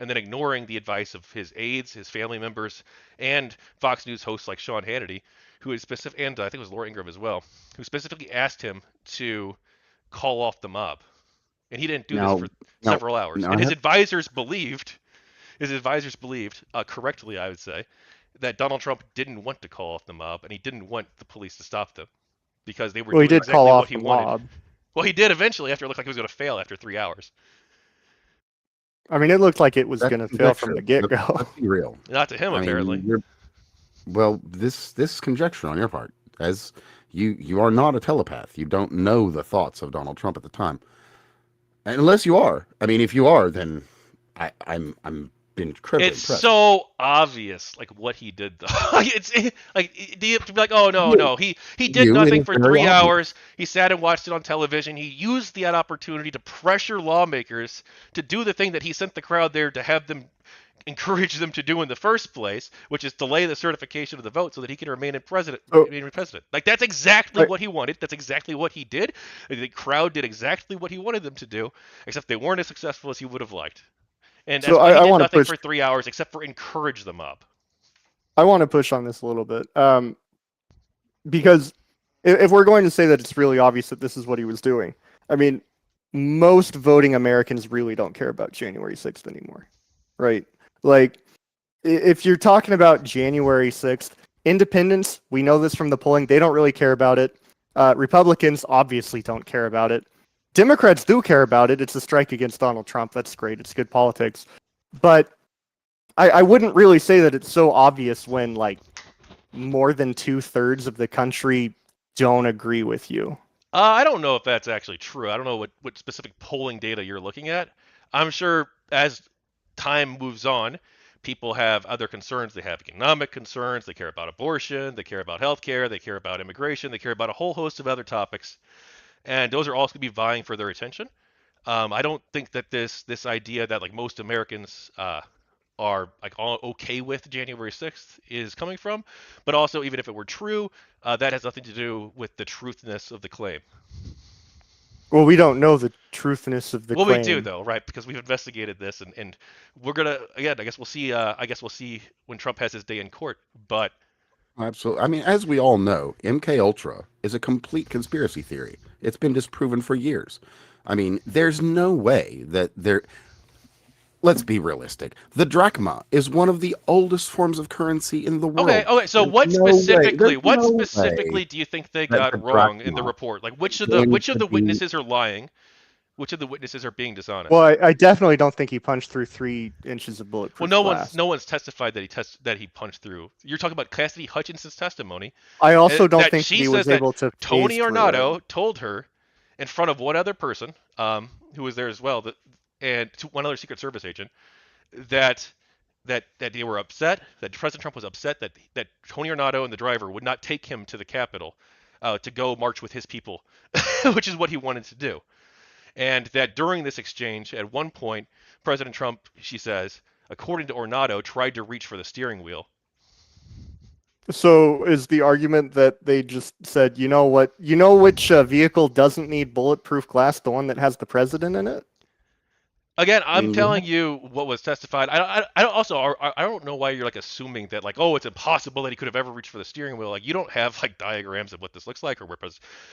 and then ignoring the advice of his aides, his family members, and Fox News hosts like Sean Hannity, and I think it was Laura Ingraham as well, who specifically asked him to call off the mob. And he didn't do this for several hours. And his advisors believed, correctly I would say, that Donald Trump didn't want to call off the mob, and he didn't want the police to stop them, because they were doing exactly what he wanted. Mob. Well, he did eventually, after it looked like he was going to fail after 3 hours. I mean, it looked like it was going to fail from the get-go. Let's be real. Not to him, apparently. Well, this is conjecture on your part, as you are not a telepath. You don't know the thoughts of Donald Trump at the time, unless you are. I mean, if you are, then I'm incredibly It's impressed. so obvious, like, what he did, though. It's like, do you have to be like, oh no, he did nothing for 3 hours. He sat and watched it on television. He used that opportunity to pressure lawmakers to do the thing that he sent the crowd there to have them encourage them to do in the first place, which is delay the certification of the vote so that he can remain president. Like, that's exactly what he wanted. That's exactly what he did. The crowd did exactly what he wanted them to do, except they weren't as successful as he would have liked. And that's why he did nothing for 3 hours except for encourage them up. I want to push on this a little bit, because if we're going to say that it's really obvious that this is what he was doing, I mean, most voting Americans really don't care about January 6th anymore, right? Like, if you're talking about January 6th, independents, we know this from the polling, they don't really care about it. Republicans obviously don't care about it. Democrats do care about it. It's a strike against Donald Trump. That's great. It's good politics. But I wouldn't really say that it's so obvious when, like, more than 2/3 of the country don't agree with you. I don't know if that's actually true. I don't know what specific polling data you're looking at. I'm sure as time moves on, people have other concerns. They have economic concerns. They care about abortion. They care about healthcare. They care about immigration. They care about a whole host of other topics, and those are all going to be vying for their attention. I don't think that this idea that like most Americans are like all okay with January 6th is coming from, but also even if it were true, that has nothing to do with the truthness of the claim. Well, we don't know the truthness of the Well, claim. we do though, right? Because we've investigated this, and we're gonna again. I guess we'll see. I guess we'll see when Trump has his day in court. But Absolutely. I mean, as we all know, MK Ultra is a complete conspiracy theory. It's been disproven for years. I mean, there's no way that there. Let's be realistic. The drachma is one of the oldest forms of currency in the world. okay. So There's what no way- specifically? there's What no way specifically do you think they that got the wrong in the drachma report? Like which is of the going which of to the be- witnesses are lying? Which of the witnesses are being dishonest? Well, I definitely don't think he punched through 3 inches of bulletproof Well, no glass. one's testified that he punched through. You're talking about Cassidy Hutchinson's testimony. I also don't that think she he says was that able to. Tony phase through Ornato it. told her in front of one other person, who was there as well, and to one other Secret Service agent, that they were upset, that President Trump was upset that Tony Ornato and the driver would not take him to the Capitol to go march with his people, which is what he wanted to do. And that during this exchange, at one point, President Trump, she says, according to Ornato, tried to reach for the steering wheel. So is the argument that they just said, you know what, you know which vehicle doesn't need bulletproof glass? The one that has the president in it? Again, I'm mean, telling you what was testified. I don't know why you're like assuming that like, oh, it's impossible that he could have ever reached for the steering wheel. Like you don't have like diagrams of what this looks like or where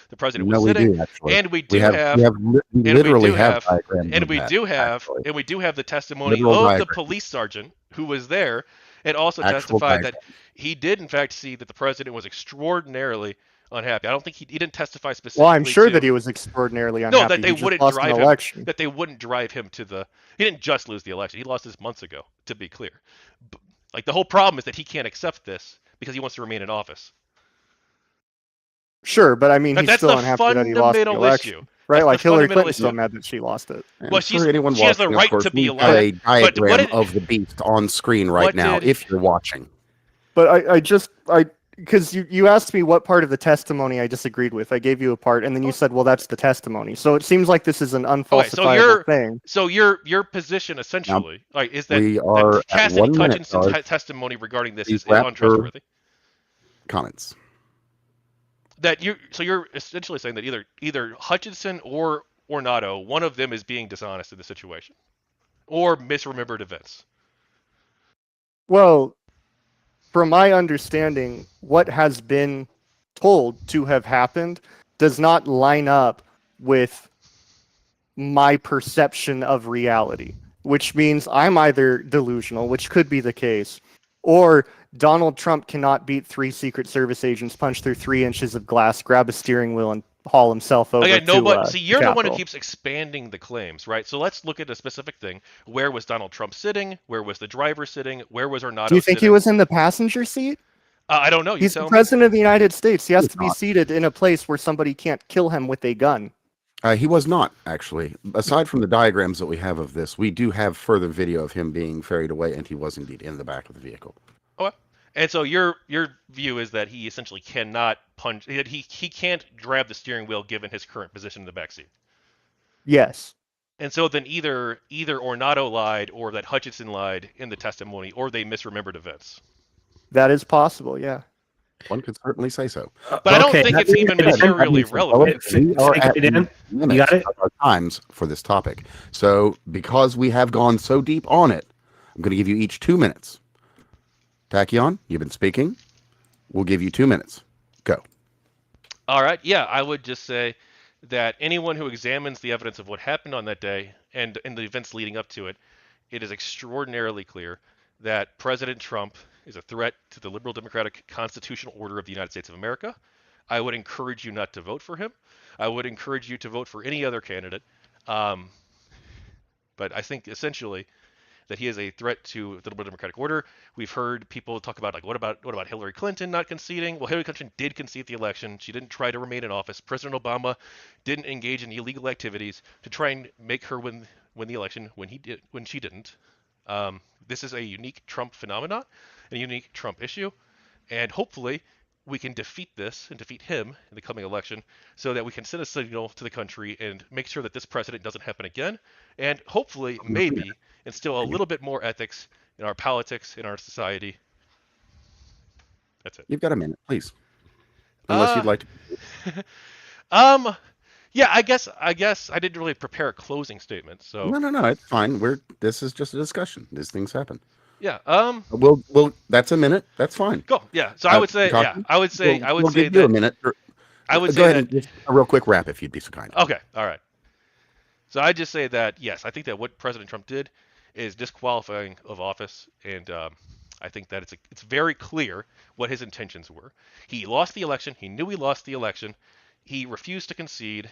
the president was No, we sitting. do actually. And we literally have diagrams. and of we that, do have actually. and we do have the testimony Literal of the diagrams. police sergeant who was there and also Actual testified that he did in fact see that the president was extraordinarily unhappy. I don't think he didn't testify specifically. Well, I'm sure to, that he was extraordinarily unhappy. No, that they He just wouldn't lost an drive him. election. That they wouldn't drive him to the. He didn't just lose the election. He lost this months ago. To be clear, like the whole problem is that he can't accept this because he wants to remain in office. Sure, but I mean, But he's that's still the unhappy that he lost the fundamental election. issue. Right, That's like the Hillary fundamental Clinton's still issue. mad that she lost it. And Well, for anyone she has the watching, right of course, to be we've got elected. a But what diagram did- of the beast on screen right what now, did- if you're watching. But because you asked me what part of the testimony I disagreed with. I gave you a part, and then you said, well, that's the testimony. So it seems like this is an unfalsifiable thing. So your position essentially is that, we are that at Cassidy 1 minute, Hutchinson's Sarge. testimony regarding this Please is wrap your- untrustworthy. Comments. That you're essentially saying that either Hutchinson or Ornato, one of them is being dishonest in the situation, or misremembered events. Well, from my understanding, what has been told to have happened does not line up with my perception of reality, which means I'm either delusional, which could be the case, or Donald Trump cannot beat 3 Secret Service agents, punch through 3 inches of glass, grab a steering wheel, and haul himself over Again, to but see, you're the one who Capitol. keeps expanding the claims, right? So let's look at a specific thing. Where was Donald Trump sitting? Where was the driver sitting? Where was Ornato Do you think sitting? he was in the passenger seat? I don't know. You He's tell the me. president of the United States. He has He's to be not. seated in a place where somebody can't kill him with a gun. He was not, actually. Aside from the diagrams that we have of this, we do have further video of him being ferried away, and he was indeed in the back of the vehicle. Okay. And so your view is that he essentially cannot punch. That he can't grab the steering wheel given his current position in the backseat. Yes. And so then either Ornato lied or that Hutchinson lied in the testimony, or they misremembered events. That is possible, yeah. One could certainly say so. But I don't think it's even materially relevant. We are Fake at Dan, minutes you got it? of our times for this topic. So because we have gone so deep on it, I'm going to give you each 2 minutes. Tachyon, you've been speaking. We'll give you 2 minutes. Go. All right. Yeah, I would just say that anyone who examines the evidence of what happened on that day and in the events leading up to it, it is extraordinarily clear that President Trump is a threat to the liberal democratic constitutional order of the United States of America. I would encourage you not to vote for him. I would encourage you to vote for any other candidate. But I think essentially that he is a threat to the liberal democratic order. We've heard people talk about like, what about Hillary Clinton not conceding? Well, Hillary Clinton did concede the election. She didn't try to remain in office. President Obama didn't engage in illegal activities to try and make her win the election when she didn't. This is a unique Trump phenomenon, a unique Trump issue, and hopefully we can defeat this and defeat him in the coming election so that we can send a signal to the country and make sure that this precedent doesn't happen again, and hopefully, maybe, instill a little bit more ethics in our politics, in our society. That's it. You've got a minute, please. Unless you'd Uh, like to. um, yeah, I guess I didn't really prepare a closing statement, so No. It's fine. This is just a discussion. These things happen. yeah. We'll. That's a minute. That's fine. Go. Yeah. So I would say, yeah, Cocky, I would say, we'll say give you a that minute. I would Go say ahead that. and just a real quick wrap, if you'd be so kind. Okay. All right. So I just say that yes, I think that what President Trump did is disqualifying of office, and I think that it's very clear what his intentions were. He lost the election. He knew he lost the election. He refused to concede.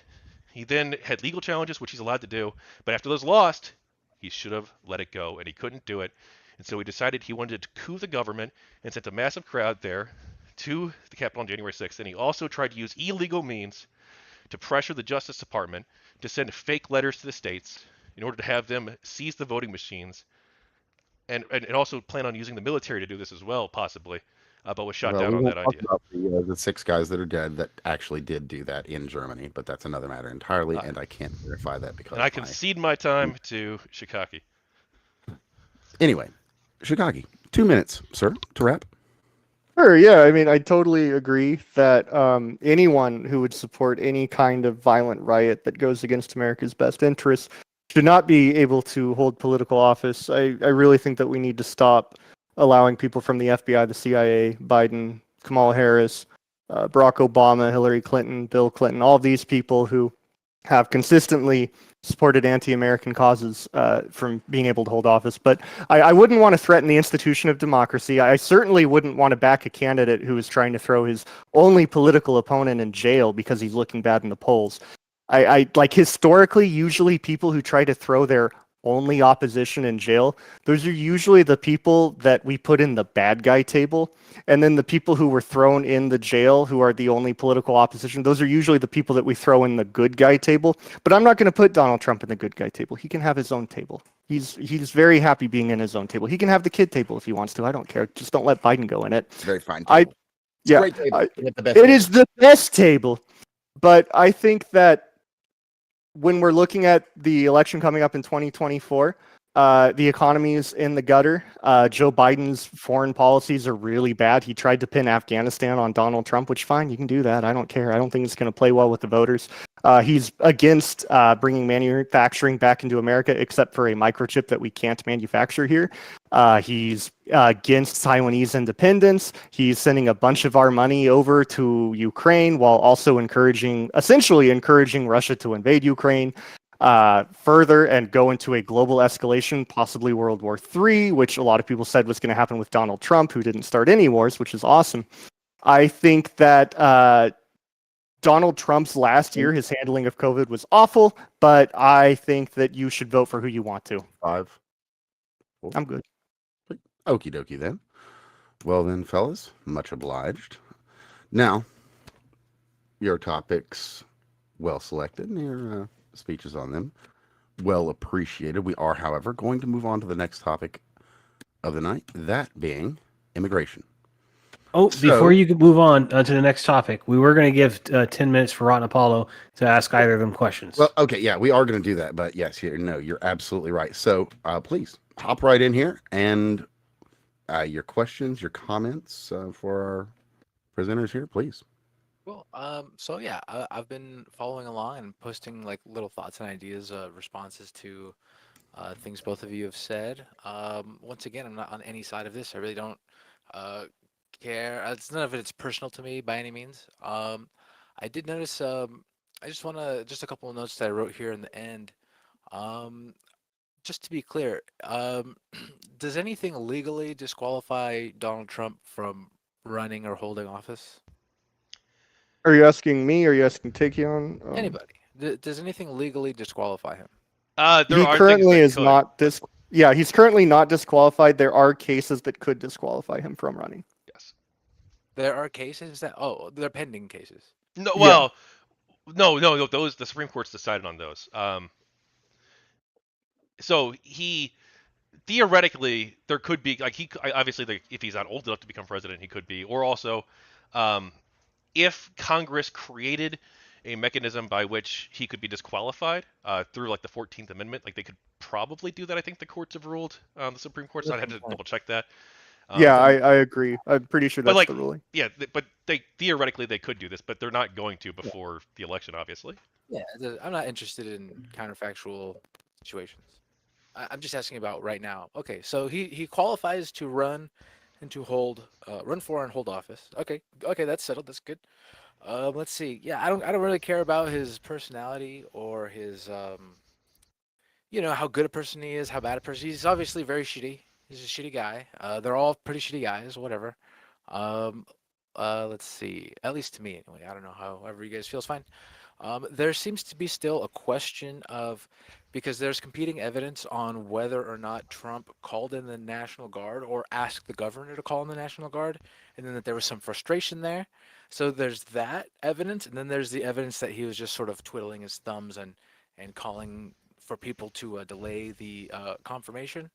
He then had legal challenges, which he's allowed to do. But after those lost, he should have let it go, and he couldn't do it. And so he decided he wanted to coup the government and sent a massive crowd there to the Capitol on January 6th. And he also tried to use illegal means to pressure the Justice Department to send fake letters to the states in order to have them seize the voting machines, and also plan on using the military to do this as well, possibly, but was shot Well, down we on won't that talk idea. about the 6 guys that are dead that actually did do that in Germany, but that's another matter entirely, and I can't verify that because And I concede my time to Shikaki. Anyway, Shikaki, 2 minutes, sir, to wrap. Sure, yeah. I mean, I totally agree that anyone who would support any kind of violent riot that goes against America's best interests should not be able to hold political office. I really think that we need to stop allowing people from the FBI, the CIA, Biden, Kamala Harris, Barack Obama, Hillary Clinton, Bill Clinton, all of these people who have consistently supported anti-American causes from being able to hold office. But I wouldn't want to threaten the institution of democracy. I certainly wouldn't want to back a candidate who is trying to throw his only political opponent in jail because he's looking bad in the polls. I like historically, usually people who try to throw their only opposition in jail, those are usually the people that we put in the bad guy table. And then the people who were thrown in the jail, who are the only political opposition, those are usually the people that we throw in the good guy table. But I'm not going to put Donald Trump in the good guy table. He can have his own table. He's very happy being in his own table. He can have the kid table if he wants to. I don't care. Just don't let Biden go in it. It's a very fine I table. yeah, Great table. it is the best table. But I think that when we're looking at the election coming up in 2024, the economy is in the gutter. Joe Biden's foreign policies are really bad. He tried to pin Afghanistan on Donald Trump, which fine, you can do that. I don't care. I don't think it's going to play well with the voters. He's against bringing manufacturing back into America, except for a microchip that we can't manufacture here. He's against Taiwanese independence. He's sending a bunch of our money over to Ukraine while also essentially encouraging Russia to invade Ukraine further and go into a global escalation, possibly World War III, which a lot of people said was going to happen with Donald Trump, who didn't start any wars, which is awesome. I think that Donald Trump's last year, his handling of COVID was awful, but I think that you should vote for who you want to. 5. 4. I'm good. Okie dokie then. Well then, fellas, much obliged. Now, your topics well selected, and your speeches on them well appreciated. We are, however, going to move on to the next topic of the night, that being immigration. Oh, before you move on to the next topic, we were going to give 10 minutes for Rotten Apollo to ask either of them questions. Well, okay, yeah, we are going to do that, but yes, you're absolutely right. So please hop right in here and your questions, your comments for our presenters here, please. Well, so yeah, I've been following along and posting like little thoughts and ideas, responses to things both of you have said. Once again, I'm not on any side of this. I really don't care. It's none of it's personal to me by any means. I did notice. I just a couple of notes that I wrote here in the end. Just to be clear, does anything legally disqualify Donald Trump from running or holding office? Are you asking me? Or are you asking Tachyon? Anybody? Does anything legally disqualify him? There He are currently things is that could. not Yeah, he's currently not disqualified. There are cases that could disqualify him from running. Yes. There are cases that they're pending cases. No. Yeah. Well, no. Those the Supreme Court's decided on those. So he theoretically there could be like obviously if he's not old enough to become president, he could be, or also um, if Congress created a mechanism by which he could be disqualified through like the 14th Amendment, like they could probably do that. I think the courts have ruled. The Supreme Court, so I had to double check that. Yeah, Um, I agree. I'm pretty sure but that's like, the ruling. yeah, but they theoretically they could do this, but they're not going to before the election, obviously. Yeah, I'm not interested in counterfactual situations. I'm just asking about right now. Okay, so he qualifies to run and to run for and hold office. Okay, that's settled. That's good. Let's see. Yeah, I don't really care about his personality or his how good a person he is, how bad a person. He's obviously very shitty. He's a shitty guy. They're all pretty shitty guys. Whatever. Um, let's see. At least to me, anyway. I don't know. However you guys feel is fine. There seems to be still a question of, because there's competing evidence on whether or not Trump called in the National Guard or asked the governor to call in the National Guard, and then that there was some frustration there. So there's that evidence, and then there's the evidence that he was just sort of twiddling his thumbs and calling for people to delay the confirmation.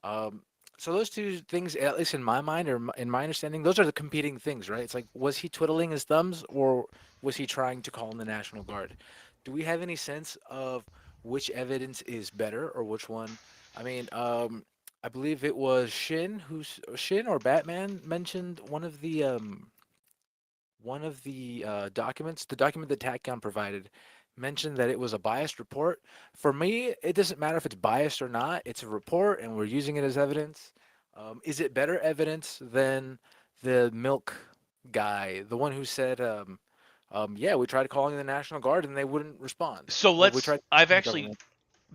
Um, so those two things, at least in my mind or in my understanding, those are the competing things, right? It's like, was he twiddling his thumbs or was he trying to call in the National Guard? Do we have any sense of which evidence is better or which one? I mean, I believe it was Shin or Batman mentioned one of the documents, the document that Tachyon provided, mentioned that it was a biased report. For me, it doesn't matter if it's biased or not. It's a report, and we're using it as evidence. Is it better evidence than the milk guy, the one who said, "Yeah, we tried calling the National Guard and they wouldn't respond." So Well, we let's. tried I've calling the actually government.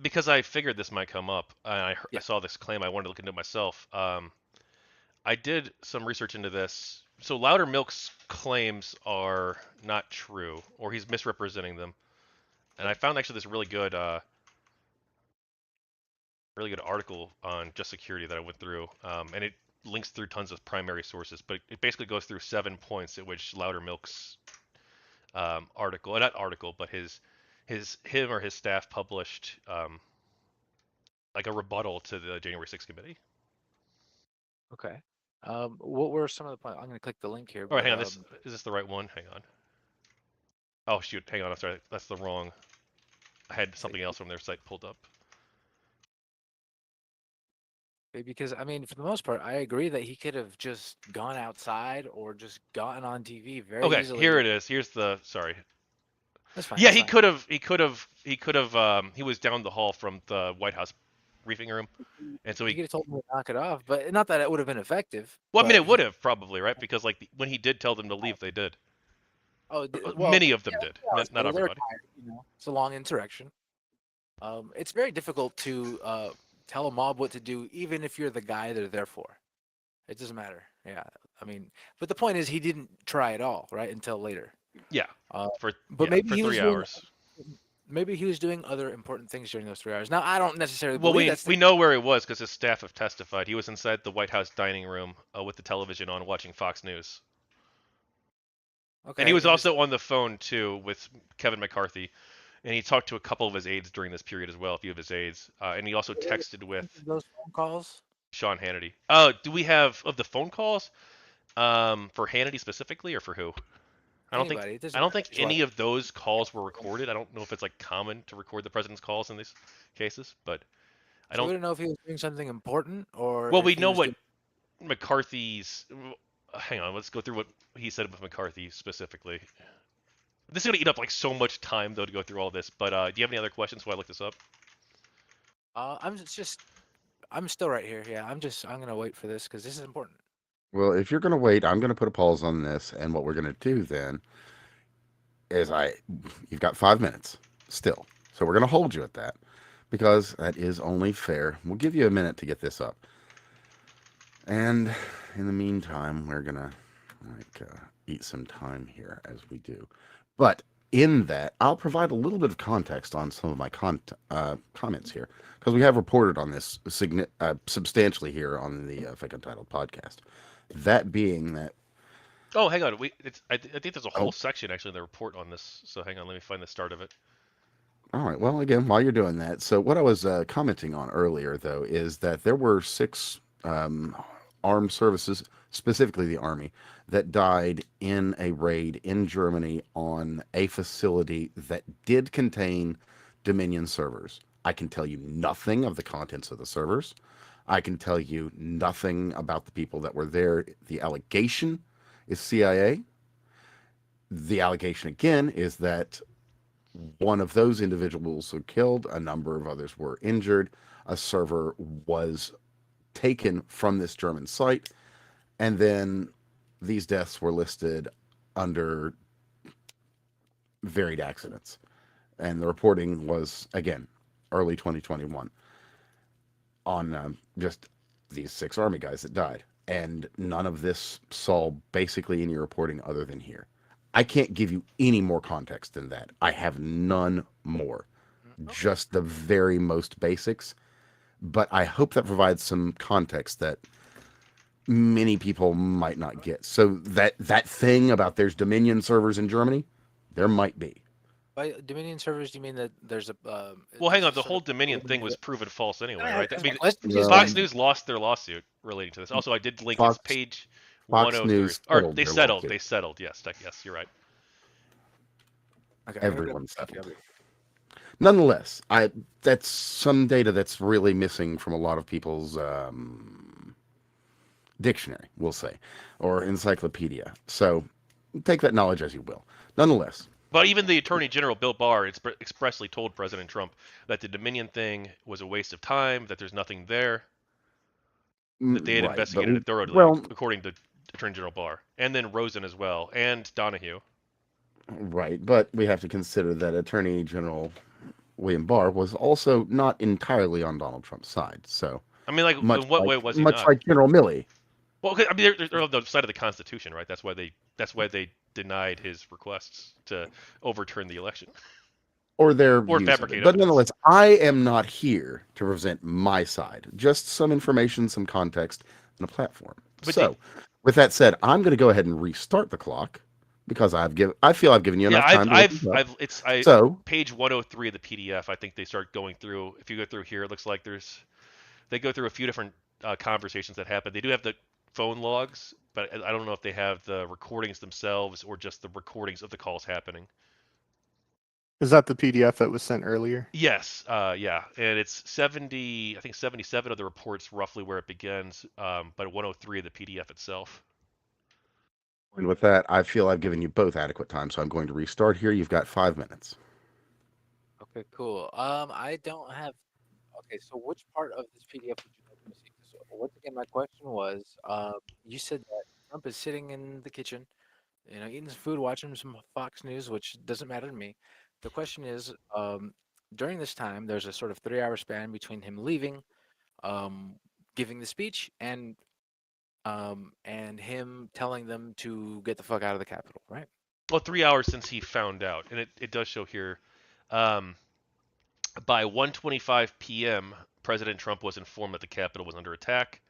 because I figured this might come up. I Yeah. saw this claim. I wanted to look into it myself. I did some research into this. So Loudermilk's claims are not true, or he's misrepresenting them. And I found actually this really good article on just security that I went through, and it links through tons of primary sources. But it basically goes through 7 points at which Loudermilk's article, not article, but him or his staff published like a rebuttal to the January 6th committee. Okay. What were some of the points? I'm going to click the link here, All right, but hang on. Is this the right one? Hang on. Oh shoot, hang on. I'm sorry. That's the wrong. I had something else from their site pulled up. because I mean, for the most part, I agree that he could have just gone outside or just gotten on TV very Okay, easily. here it is. Here's the. Sorry. That's fine. Yeah, That's he fine. could have. He could have. He could have. He was down the hall from the White House briefing room, and so He he. could have told them to knock it off, but not that it would have been effective. Well, I mean, But it would have probably, right? Because like when he did tell them to leave, they did. well, Many of them yeah, did. 3 hours Not later, they were everybody. tired. It's a long insurrection. It's very difficult to tell a mob what to do, even if you're the guy they're there for. It doesn't matter. Yeah, I mean, but the point is, he didn't try at all, right, until later. Yeah. Uh, For but yeah, maybe for he was 3 hours. maybe he was doing other important things during those 3 hours. Now, I don't necessarily Well, believe we that's the we know where he was because his staff have testified. He was inside the White House dining room with the television on, watching Fox News. And he okay. was And this, also on the phone too with Kevin McCarthy, and he talked to a couple of his aides during this period as well, a few of his aides, and he also texted with those phone calls. Sean Hannity. Oh, do we have of the phone calls for Hannity specifically, or for who? I don't think Anybody, it I doesn't don't matter. think Just what. any of those calls were recorded. I don't know if it's like common to record the president's calls in these cases, but I So we don't. don't know if he was doing something important or Well, we if he know was what doing. McCarthy's. Hang on, let's go through what he said with McCarthy specifically. This is gonna eat up like so much time though to go through all this. But do you have any other questions while I look this up? I'm still right here. Yeah, I'm gonna wait for this because this is important. Well, if you're going to wait, I'm going to put a pause on this. And what we're going to do then is you've got 5 minutes still. So we're going to hold you at that because that is only fair. We'll give you a minute to get this up. And in the meantime, we're going to eat some time here as we do. But in that, I'll provide a little bit of context on some of my comments here because we have reported on this substantially here on the Fake Untitled podcast. That being that. Oh, hang on. I think there's a whole Oh, section actually in the report on this. So hang on, let me find the start of it. All right. Well, again, while you're doing that, so what I was commenting on earlier, though, is that there were six armed services, specifically the Army, that died in a raid in Germany on a facility that did contain Dominion servers. I can tell you nothing of the contents of the servers. I can tell you nothing about the people that were there. The allegation is CIA. The allegation, again, is that one of those individuals were killed, a number of others were injured. A server was taken from this German site, and then these deaths were listed under varied accidents. And the reporting was, again, early 2021 on just these six Army guys that died. And none of this saw basically any reporting other than here. I can't give you any more context than that. I have none more. Just the very most basics. But I hope that provides some context that many people might not get. So that thing about there's Dominion servers in Germany, there might be. By Dominion servers, do you mean that there's a? Well, hang there's on. a The sort whole of Dominion thing was organi- proven false anyway, Yeah, right? I that's mean, my question. Just Fox Um, News lost their lawsuit relating to this. Also, I did link its Fox page Fox 103. News Or settled they their settled. lawsuit. They settled. Yes, yes, you're right. Okay, I'm gonna grab Everyone my coffee. I'll settled. be- Nonetheless, that's some data that's really missing from a lot of people's dictionary, we'll say, or encyclopedia. So take that knowledge as you will. Nonetheless, But even the Attorney General, Bill Barr, expressly told President Trump that the Dominion thing was a waste of time, that there's nothing there, that they had right, but investigated it thoroughly, well, according to Attorney General Barr, and then Rosen as well, and Donahue. right, but we have to consider that Attorney General William Barr was also not entirely on Donald Trump's side. So I mean, like, much in what like way was he much not? like General Milley Well, I mean, they're on the side of the Constitution, right? That's why they denied his requests to overturn the election or their or views of it. fabricate But evidence. nonetheless, I am not here to present my side. Just some information, some context, and a platform. But So, with that said, I'm going to go ahead and restart the clock because I feel I've given you yeah, enough time to look this up. So, page 103 of the PDF. I think they start going through. If you go through here, it looks like they go through a few different conversations that happened. They do have the phone logs, but I don't know if they have the recordings themselves or just the recordings of the calls happening. Is that the PDF that was sent earlier? Yes, yeah, and it's 70. I think 77 of the reports roughly where it begins, but 103 of the PDF itself. and with that, I feel I've given you both adequate time. So I'm going to restart here. You've got 5 minutes. Okay, cool. I don't have. Okay, so which part of this PDF would you like me to see? So once again, my question was, you said that Trump is sitting in the kitchen, eating some food, watching some Fox News, which doesn't matter to me. The question is, during this time, there's a sort of 3-hour span between him leaving, um, giving the speech, and him telling them to get the fuck out of the Capitol, right? Well, 3 hours since he found out, and it does show here. Um, by 1:25 p.m., President Trump was informed that the Capitol was under attack.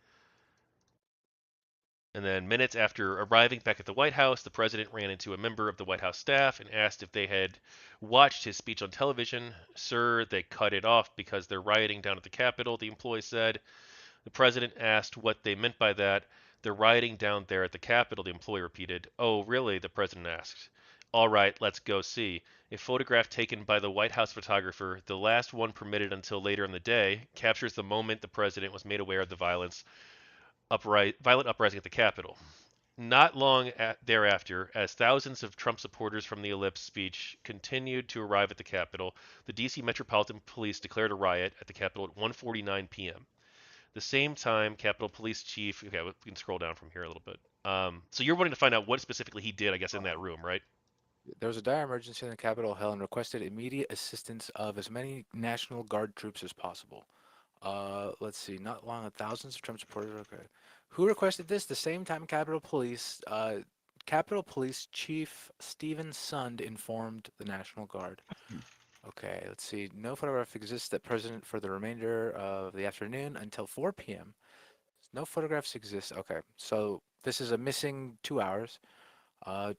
And then minutes after arriving back at the White House, the president ran into a member of the White House staff and asked if they had watched his speech on television. Sir, they cut it off because they're rioting down at the Capitol, the employee said. The president asked what they meant by that. They're rioting down there at the Capitol, the employee repeated. Oh, really? The president asked. All right, let's go see. A photograph taken by the White House photographer, the last one permitted until later in the day, captures the moment the president was made aware of the violent uprising at the Capitol. Not long thereafter, as thousands of Trump supporters from the ellipse speech continued to arrive at the Capitol, the D.C. Metropolitan Police declared a riot at the Capitol at 1:49 p.m. The same time, Capitol Police Chief. Okay, we can scroll down from here a little bit. So you're wanting to find out what specifically he did, I guess, in that room, right? There was a dire emergency in the Capitol Hill and requested immediate assistance of as many National Guard troops as possible. Let's see. Not long, thousands of Trump supporters. Okay, who requested this? The same time, Capitol Police Chief Stephen Sund informed the National Guard. Okay, let's see. No photograph exists that president for the remainder of the afternoon until 4 p.m. No photographs exist. Okay, so this is a missing 2 hours.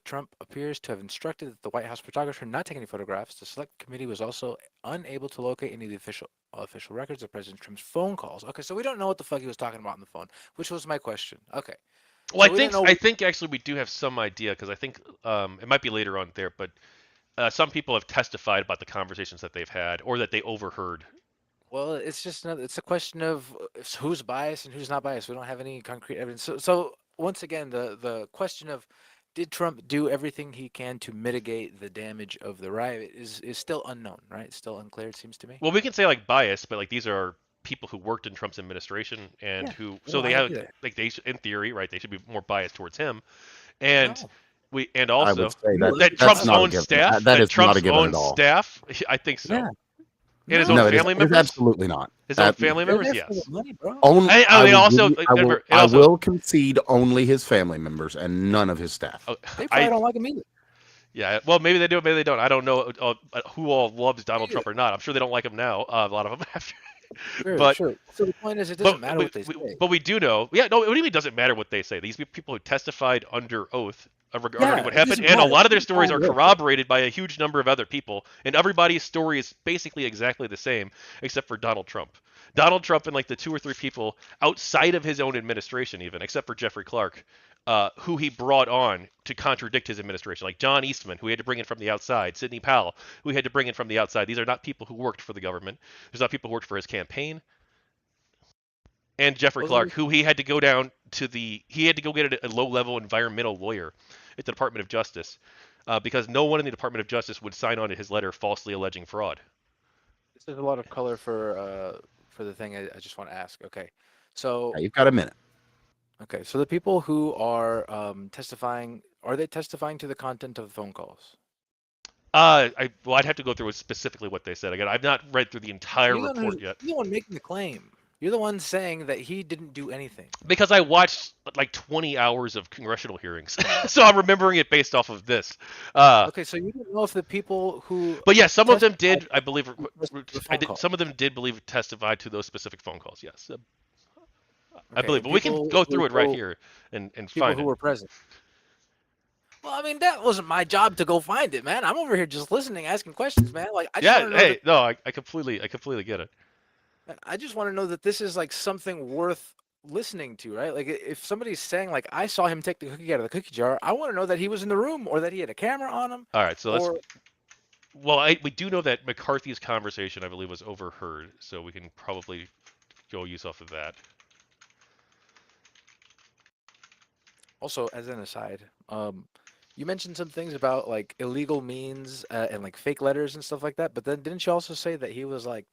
Trump appears to have instructed that the White House photographer not take any photographs. The select committee was also unable to locate any of the official records of President Trump's phone calls. Okay, so we don't know what the fuck he was talking about on the phone, which was my question. Okay, Well, so we don't know. I think actually we do have some idea because I think it might be later on there, but some people have testified about the conversations that they've had or that they overheard. Well, it's just it's a question of who's biased and who's not biased. We don't have any concrete evidence. So once again, the question of did Trump do everything he can to mitigate the damage of the riot is still unknown, right? It's still unclear, it seems to me. Well, we can say like biased, but like these are people who worked in Trump's administration and Yeah. who No, they I have agree there. like in theory, right? They should be more biased towards him, and No. and I would also say You that that's Trump's not a own given. staff, That is not a given at all. I think so. Yeah. And his No. own No, it is, family it is members, absolutely not. his own That- family They're members, there for yes. the money, bro. Only, They will also give you- I will, remember, and I also- will concede only his family members and none of his staff. Oh, They probably I don't like him either. yeah. Well, maybe they do, maybe they don't. I don't know who all loves Donald Yeah. Trump or not. I'm sure they don't like him now. A lot of them have. Sure, But- sure. So the point is, it doesn't matter what they say. But we do know. Yeah, no, it really doesn't matter what they say. These people who testified under oath regarding Yeah, what it happened, doesn't and a matter. lot of their stories are Yeah. corroborated by a huge number of other people, and everybody's story is basically exactly the same, except for Donald Trump. Donald Trump and like the 2 or 3 people outside of his own administration, even except for Jeffrey Clark, who he brought on to contradict his administration, like John Eastman, who he had to bring in from the outside, Sidney Powell, who he had to bring in from the outside. These are not people who worked for the government. There's not people who worked for his campaign. And Jeffrey Those Clark, are- who he had to go down to he had to go get a low-level environmental lawyer at the Department of Justice, because no one in the Department of Justice would sign on to his letter falsely alleging fraud. This is a lot of color for the thing I just want to ask. Okay, so Yeah, you've got a minute. okay, so the people who are testifying, are they testifying to the content of the phone calls? I'd have to go through specifically what they said. Again, I've not read through the entire You're the one report who's- yet You're the one making the claim. You're the one saying that he didn't do anything. because I watched like 20 hours of congressional hearings, so I'm remembering it based off of this. Okay, so you don't know if the people who But yeah, some of them testified did, I believe. the phone call. Some of them did believe testified to those specific phone calls. Yes, I Okay, believe. But we can people go through it right who- here and People find who it. were present. Well, I mean, that wasn't my job to go find it, man. I'm over here just listening, asking questions, man. Like, I just Yeah, wanna know hey, no, I completely get it. I just want to know that this is like something worth listening to, right? Like if somebody's saying like I saw him take the cookie out of the cookie jar, I want to know that he was in the room or that he had a camera on him. All right, so Or we do know that McCarthy's conversation, I believe, was overheard, so we can probably go use off of that. also, as an aside, you mentioned some things about like illegal means and like fake letters and stuff like that. But then didn't you also say that he was like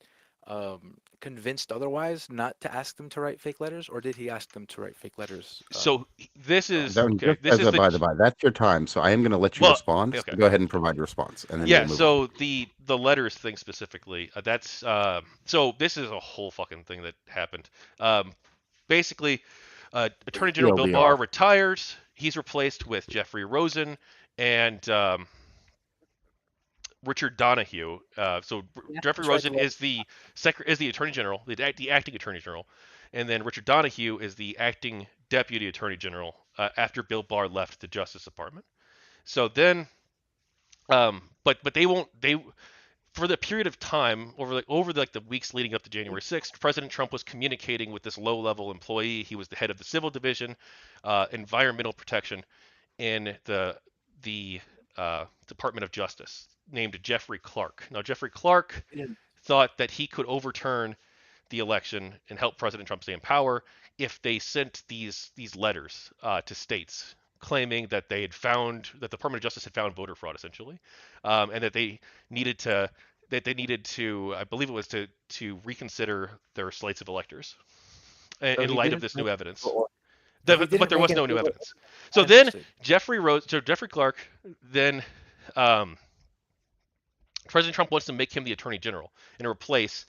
convinced otherwise not to ask them to write fake letters, or did he ask them to write fake letters? So this is That- okay. just This as is a by the by, that's your time, so I am going to let you Well, respond. okay. So go ahead and provide your response, and then yeah. we'll move So the letters thing specifically, that's so this is a whole fucking thing that happened. Basically, Attorney General Bill TLDR. Barr retires. He's replaced with Jeffrey Rosen and Richard Donahue. So Yeah, Jeffrey that's right, Rosen the- is the Attorney General, the acting Attorney General, and then Richard Donahue is the acting Deputy Attorney General after Bill Barr left the Justice Department. So then, but they won't for the period of time over the weeks leading up to January 6th, President Trump was communicating with this low-level employee. He was the head of the Civil Division, Environmental Protection, in the Department of Justice, named Jeffrey Clark. Now, Jeffrey Clark Yeah. thought that he could overturn the election and help President Trump stay in power if they sent these letters to states claiming that the Department of Justice had found voter fraud, essentially, and that they needed to, I believe it was to reconsider their slates of electors So in he light of didn't this make- new evidence. or- But he didn't there make was an no new illegal- evidence. So then Understood. Jeffrey Clark, then President Trump wants to make him the Attorney General and replace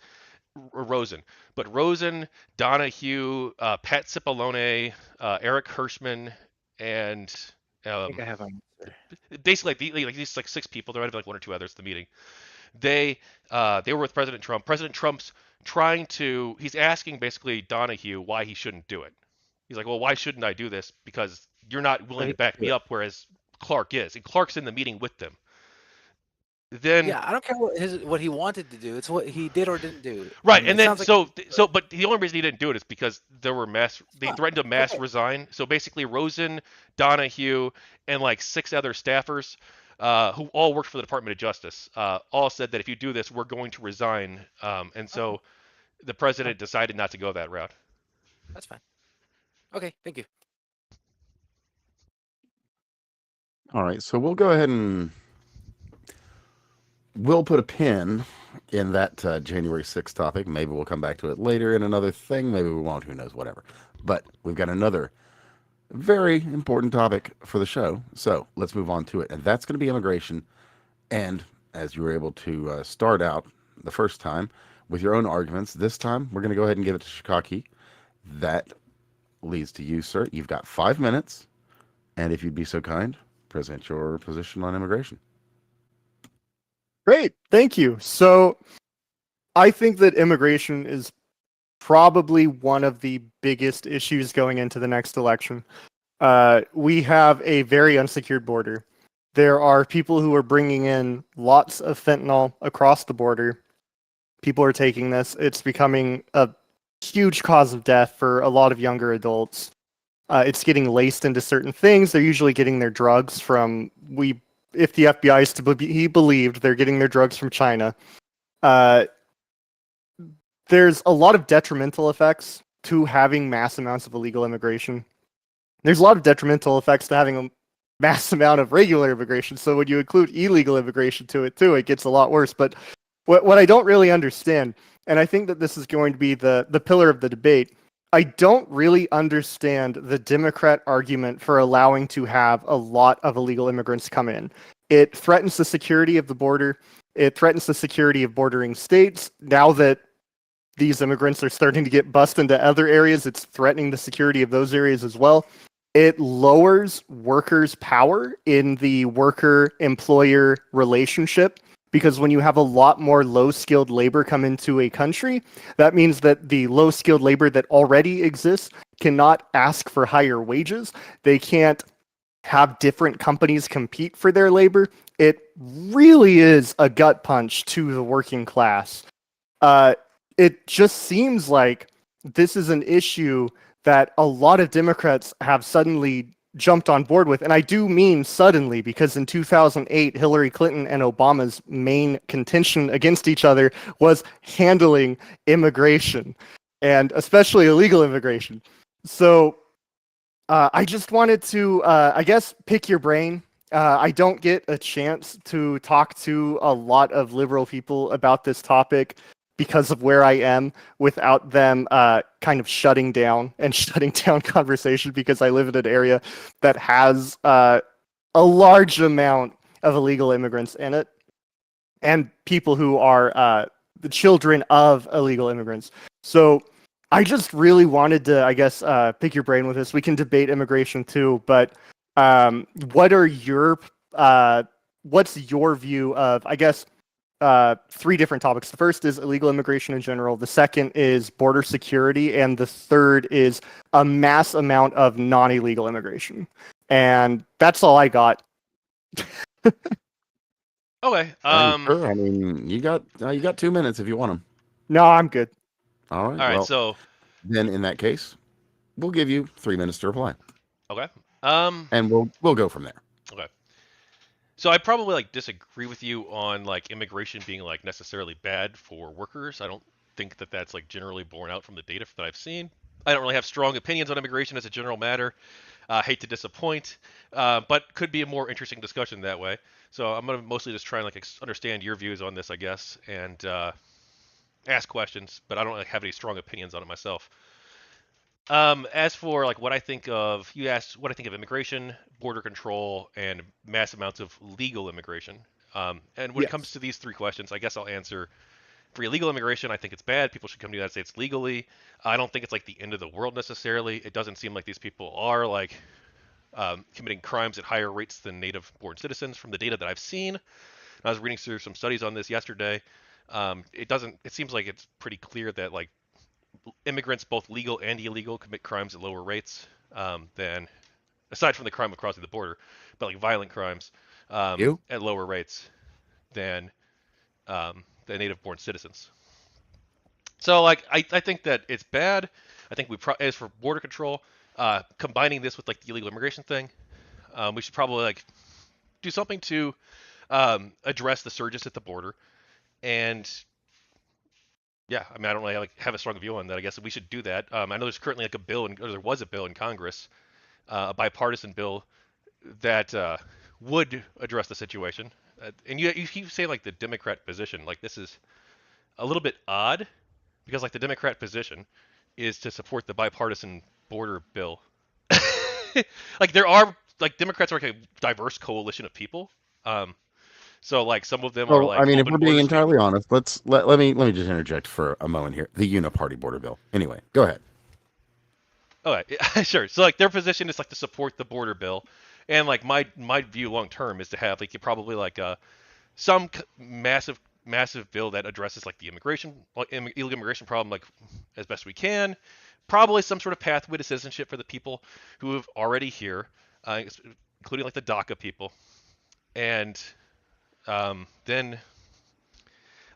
Rosen. But Rosen, Donahue, Pat Cipollone, Eric Hirschman, and I think I have an answer. basically these 6 people. There might have been like 1 or 2 others at the meeting. They were with President Trump. President Trump's he's asking basically Donahue why he shouldn't do it. He's like, well, why shouldn't I do this? Because you're not willing to back me up, whereas Clark is, and Clark's in the meeting with them. Then Yeah, I don't care what he wanted to do. It's what he did or didn't do. right, and It then sounds like but the only reason he didn't do it is because they Huh, threatened to mass okay. resign. So basically, Rosen, Donahue, and like 6 other staffers, who all worked for the Department of Justice, all said that if you do this, we're going to resign. And Oh, so the fine. president decided not to go that route. That's fine. Okay, thank you. All right, so we'll go ahead and we'll put a pin in that January 6th topic. Maybe we'll come back to it later in another thing. Maybe we won't. Who knows? Whatever. But we've got another very important topic for the show. So let's move on to it. And that's going to be immigration. And as you were able to start out the first time with your own arguments, this time we're going to go ahead and give it to Shikaki. That leads to you, sir. You've got 5 minutes. And if you'd be so kind, present your position on immigration. Great, thank you. So I think that immigration is probably one of the biggest issues going into the next election. We have a very unsecured border. There are people who are bringing in lots of fentanyl across the border. People are taking this. It's becoming a huge cause of death for a lot of younger adults. It's getting laced into certain things. They're usually getting their drugs from if the FBI is to be believed, they're getting their drugs from China. There's a lot of detrimental effects to having mass amounts of illegal immigration. There's a lot of detrimental effects to having a mass amount of regular immigration. So when you include illegal immigration to it too, it gets a lot worse. But what I don't really understand, and I think that this is going to be the pillar of the debate, I don't really understand the Democrat argument for allowing to have a lot of illegal immigrants come in. It threatens the security of the border. It threatens the security of bordering states. Now that these immigrants are starting to get bussed into other areas, it's threatening the security of those areas as well. It lowers workers' power in the worker-employer relationship, because when you have a lot more low-skilled labor come into a country, that means that the low-skilled labor that already exists cannot ask for higher wages. They can't have different companies compete for their labor. It really is a gut punch to the working class. It just seems like this is an issue that a lot of Democrats have suddenly jumped on board with. And I do mean suddenly, because in 2008, Hillary Clinton and Obama's main contention against each other was handling immigration, and especially illegal immigration. So I just wanted to, I guess, pick your brain. I don't get a chance to talk to a lot of liberal people about this topic because of where I am, without them kind of shutting down conversation, because I live in an area that has a large amount of illegal immigrants in it, and people who are the children of illegal immigrants. So I just really wanted to, I guess, pick your brain with this. We can debate immigration too, but what are what's your view of, I guess, 3 different topics. The first is illegal immigration in general. The second is border security. And the third is a mass amount of non-illegal immigration. And that's all I got. Okay. Sure. I mean, you got 2 minutes if you want them. No, I'm good. All right. All right. Well, So then in that case, we'll give you 3 minutes to reply, okay. and we'll go from there. Okay. So I probably like disagree with you on like immigration being like necessarily bad for workers. I don't think that that's like generally borne out from the data that I've seen. I don't really have strong opinions on immigration as a general matter. Hate to disappoint, but could be a more interesting discussion that way. So I'm gonna mostly just try and like understand your views on this, I guess, and ask questions. But I don't like, have any strong opinions on it myself. As for like what I think of, you asked what I think of immigration, border control, and mass amounts of legal immigration. And when it comes Yes. to these 3 questions, I guess I'll answer for illegal immigration. I think it's bad. People should come to the United States legally. I don't think it's like the end of the world necessarily. It doesn't seem like these people are like committing crimes at higher rates than native-born citizens from the data that I've seen. I was reading through some studies on this yesterday. It doesn't. It seems like it's pretty clear that like immigrants, both legal and illegal, commit crimes at lower rates than, aside from the crime of crossing the border. but like violent crimes, You? at lower rates than the native-born citizens. So like I think that it's bad. I think as for border control, combining this with like the illegal immigration thing, we should probably like do something to address the surges at the border. And yeah, I mean I don't really have a strong view on that. I guess we should do that. I know there's currently like a bill, or there was a bill in Congress, a bipartisan bill that would address the situation. And you keep saying like the Democrat position, like this is a little bit odd because like the Democrat position is to support the bipartisan border bill. Like there are like Democrats are like a diverse coalition of people. So like some of them are Well, like I mean, if open we're being border entirely honest, let me just interject for a moment here. The uniparty border bill. Anyway, go ahead. Okay, sure. So like their position is like to support the border bill, and like my view long term is to have like you probably like some massive bill that addresses like the illegal immigration problem like as best we can. Probably some sort of pathway to citizenship for the people who have already here, including like the DACA people, and then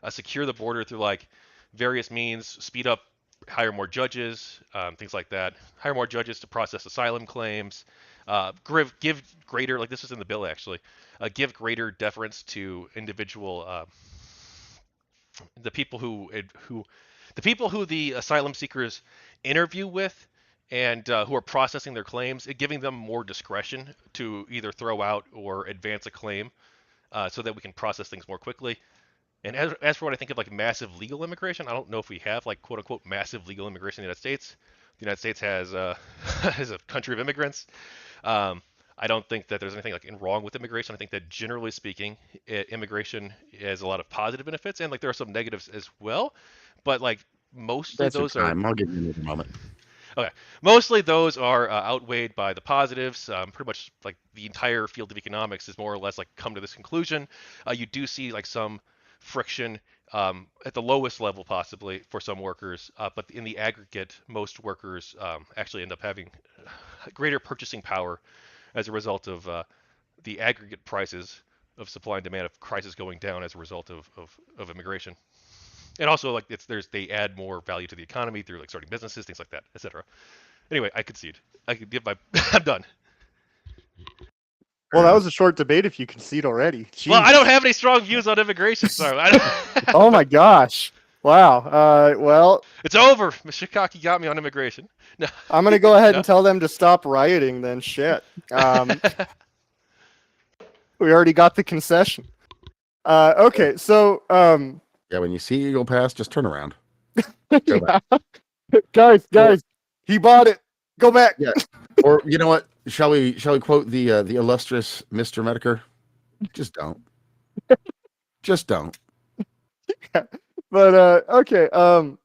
secure the border through like various means, speed up, hire more judges, things like that. Hire more judges to process asylum claims. Give greater, like this is in the bill actually, give greater deference to individual the people who the asylum seekers interview with and who are processing their claims, giving them more discretion to either throw out or advance a claim so that we can process things more quickly. And as for what I think of like massive legal immigration, I don't know if we have like quote unquote massive legal immigration in the United States. The United States has is a country of immigrants. I don't think that there's anything like wrong with immigration. I think that generally speaking, immigration has a lot of positive benefits, and like there are some negatives as well. But like mostly That's your those are time. I'll give you another moment. okay. Mostly those are outweighed by the positives. Pretty much like the entire field of economics is more or less like come to this conclusion. You do see like some friction at the lowest level possibly for some workers, but in the aggregate, most workers actually end up having greater purchasing power as a result of the aggregate prices of supply and demand of prices going down as a result of immigration. And also like they add more value to the economy through like starting businesses, things like that, etc. Anyway, I concede. I could give my I'm done. Well, that was a short debate if you concede already. Well, I Jeez. don't have any strong views on immigration, so I don't Oh my gosh. Wow. Well, It's over. MrShikaki got me on immigration. No. I'm gonna go ahead No? and tell them to stop rioting. Then shit. We already got the concession. Okay. So Yeah, when you see Eagle Pass, just turn around. guys, he bought it. Go back. Yeah. Or you know what? Shall we quote the illustrious Mr. Medicare? Just don't. Just don't. But okay. I'm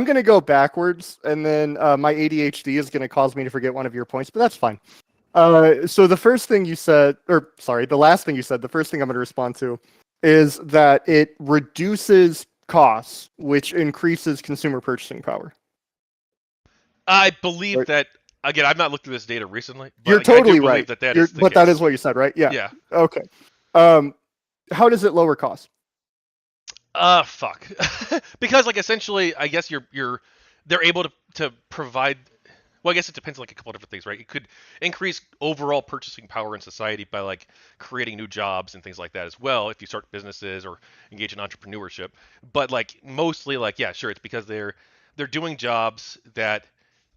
gonna go backwards, and then my ADHD is gonna cause me to forget one of your points, but that's fine. So the first thing you said, or sorry, the last thing you said, the first thing I'm gonna respond to is that it reduces costs, which increases consumer purchasing power. I believe Right. that again. I've not looked through this data recently. But You're I totally do believe right. that is the But that case. is what you said, right? Yeah. Yeah. Okay. How does it lower costs? Fuck. Because like essentially, I guess they're able to provide. Well, I guess it depends on like a couple of different things, right? It could increase overall purchasing power in society by like creating new jobs and things like that as well if you start businesses or engage in entrepreneurship. But like mostly like yeah, sure, it's because they're doing jobs that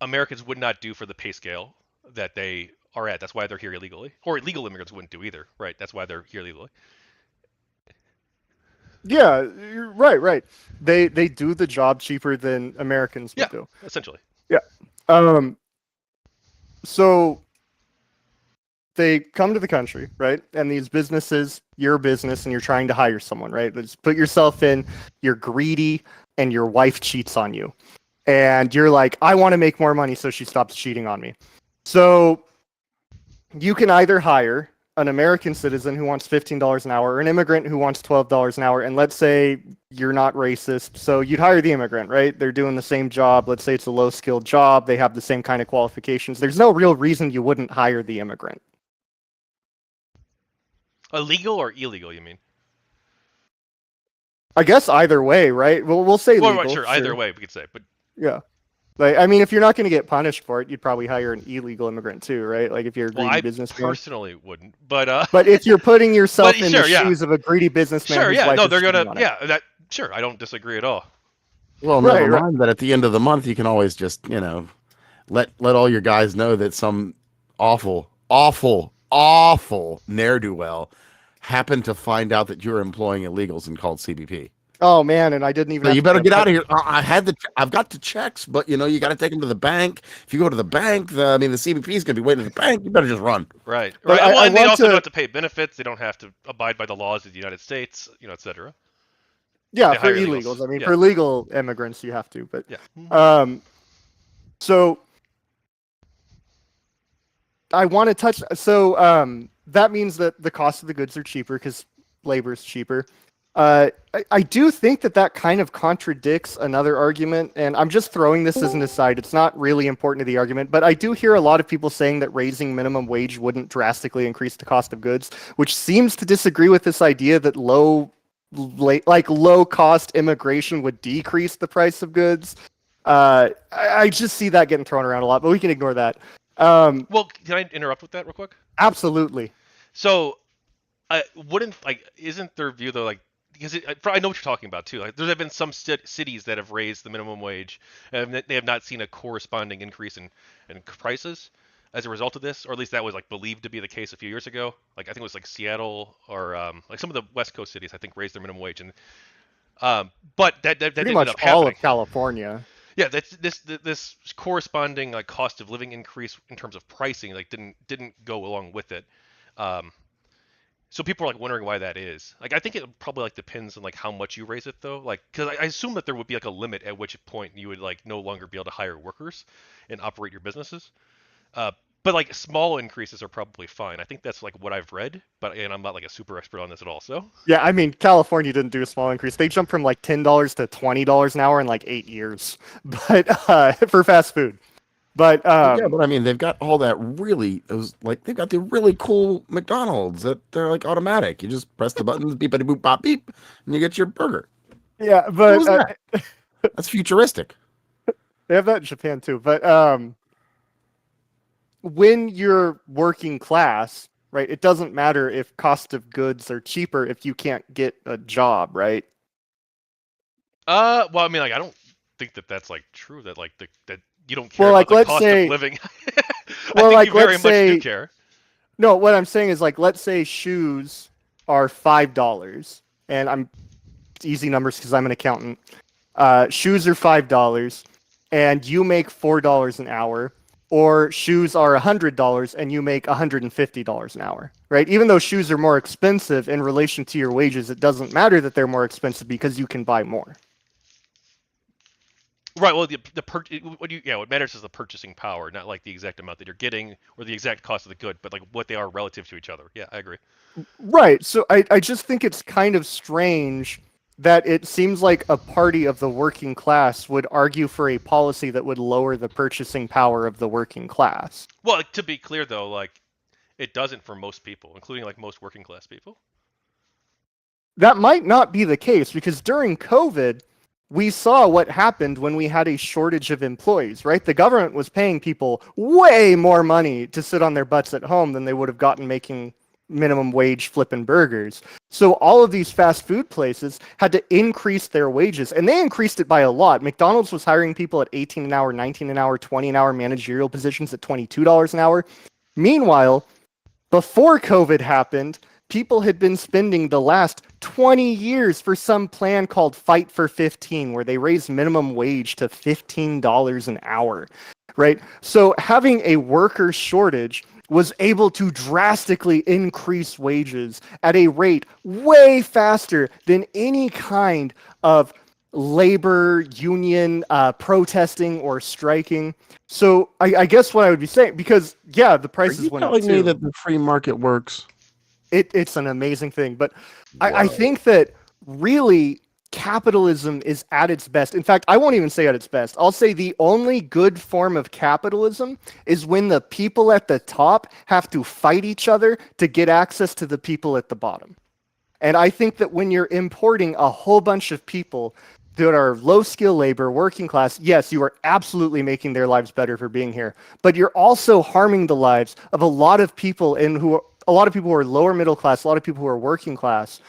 Americans would not do for the pay scale that they are at. That's why they're here illegally. Or illegal immigrants wouldn't do either, right? That's why they're here illegally. Yeah, you're right. They do the job cheaper than Americans would do. Essentially. So they come to the country, right? And these businesses, your business, and you're trying to hire someone, right? Just put yourself in, you're greedy, and your wife cheats on you. And you're like, I want to make more money, so she stops cheating on me. So you can either hire an American citizen who wants $15 an hour, or an immigrant who wants $12 an hour, and let's say you're not racist, so you'd hire the immigrant, right? They're doing the same job. Let's say it's a low-skilled job. They have the same kind of qualifications. There's no real reason you wouldn't hire the immigrant. Illegal or illegal, you mean? I guess either way, right? We'll say Well, legal. right, sure, either way we could say, but Yeah. Like, I mean, if you're not going to get punished for it, you'd probably hire an illegal immigrant too, right? Like if you're a greedy I businessman. personally wouldn't, but But if you're putting yourself But in sure, the yeah. shoes of a greedy businessman, sure, whose yeah, life no, is they're depending gonna, on it. yeah, that sure, I don't disagree at all. Well, Right, never right. mind that at the end of the month, you can always just, let all your guys know that some awful ne'er-do-well happened to find out that you're employing illegals and called CBP. Oh man, and I didn't even. So have you to better get get a- out of here. I've got the checks, but you got to take them to the bank. If you go to the bank, the CBP is going to be waiting at the bank. You better just run. Right, But right. Well, I and they want also to- don't have to pay benefits. They don't have to abide by the laws of the United States, etc. Yeah, They for hire illegals. illegals. I mean, Yeah. for legal immigrants, you have to. But Yeah. so I want to touch. So that means that the cost of the goods are cheaper because labor is cheaper. I do think that kind of contradicts another argument, and I'm just throwing this as an aside. It's not really important to the argument, but I do hear a lot of people saying that raising minimum wage wouldn't drastically increase the cost of goods, which seems to disagree with this idea that low cost immigration would decrease the price of goods. I just see that getting thrown around a lot, but we can ignore that. Well, can I interrupt with that real quick? Absolutely. So, isn't their view though, like, because I know what you're talking about too. Like, there have been some cities that have raised the minimum wage, and they have not seen a corresponding increase in prices as a result of this, or at least that was like believed to be the case a few years ago. Like I think it was like Seattle or like some of the West Coast cities, I think, raised their minimum wage, and but that Pretty didn't much end up all happening. of California. Yeah, this corresponding like cost of living increase in terms of pricing like didn't go along with it. So people are like wondering why that is. Like I think it probably like depends on like how much you raise it though. Like because I assume that there would be like a limit at which point you would like no longer be able to hire workers and operate your businesses. But like small increases are probably fine. I think that's like what I've read, and I'm not like a super expert on this at all. So Yeah, I mean, California didn't do a small increase. They jumped from like $10 to $20 an hour in like 8 years, but for fast food. But Yeah, but I mean, they've got all that they've got the really cool McDonald's that they're like automatic. You just press the buttons, beep, boop, bop, beep, and you get your burger. yeah, What but was that? That's futuristic. they have that in Japan too. But when you're working class, right, it doesn't matter if cost of goods are cheaper if you can't get a job, right? well, I mean, like I don't think that that's like true. That like that you don't care Well, like, about the let's cost say- of living. Well, I think like, you very let's much say- do care. No, what I'm saying is like, let's say shoes are $5, and I'm easy numbers because I'm an accountant. Shoes are $5, and you make $4 an hour, or shoes are $100 and you make $150 an hour, right? Even though shoes are more expensive in relation to your wages, it doesn't matter that they're more expensive because you can buy more. Right. Well, what matters is the purchasing power, not like the exact amount that you're getting or the exact cost of the good, but like what they are relative to each other. Yeah, I agree. Right. So I just think it's kind of strange that it seems like a party of the working class would argue for a policy that would lower the purchasing power of the working class. Well, to be clear though, like it doesn't for most people, including like most working class people. That might not be the case because during COVID, we saw what happened when we had a shortage of employees, right? The government was paying people way more money to sit on their butts at home than they would have gotten making minimum wage flipping burgers. So all of these fast food places had to increase their wages, and they increased it by a lot. McDonald's was hiring people at 18 an hour, 19 an hour, 20 an hour, managerial positions at $22 an hour. Meanwhile, before COVID happened, people had been spending the last 20 years for some plan called Fight for 15, where they raised minimum wage to $15 an hour, right? So having a worker shortage was able to drastically increase wages at a rate way faster than any kind of labor union protesting or striking. So I guess what I would be saying, because yeah, the Are prices you went up telling me too. that the free market works? it's an amazing thing. But I Whoa. think that really capitalism is at its best. In fact, I won't even say at its best. I'll say the only good form of capitalism is when the people at the top have to fight each other to get access to the people at the bottom. And I think that when you're importing a whole bunch of people that are low skill labor, working class, yes, you are absolutely making their lives better for being here. But you're also harming the lives of a lot of people who are lower middle class, a lot of people who are working class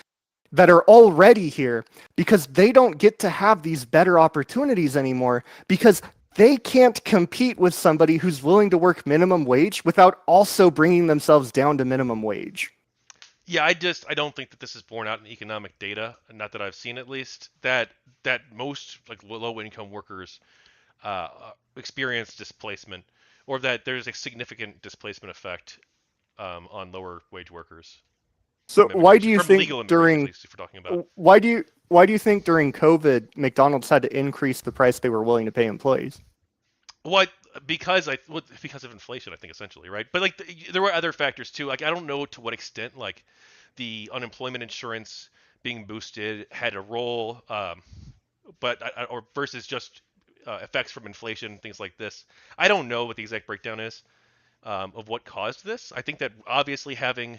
that are already here because they don't get to have these better opportunities anymore because they can't compete with somebody who's willing to work minimum wage without also bringing themselves down to minimum wage. Yeah, I don't think that this is borne out in economic data, not that I've seen at least, that most like low income workers experience displacement, or that there's a significant displacement effect on lower wage workers So from why do immigration, you from think legal immigration, at least if we're talking about. why do you think during COVID McDonald's had to increase the price they were willing to pay employees? Because of inflation, I think essentially, right? But like there were other factors too. Like I don't know to what extent like the unemployment insurance being boosted had a role, but or versus just effects from inflation, things like this. I don't know what the exact breakdown is of what caused this. I think that obviously having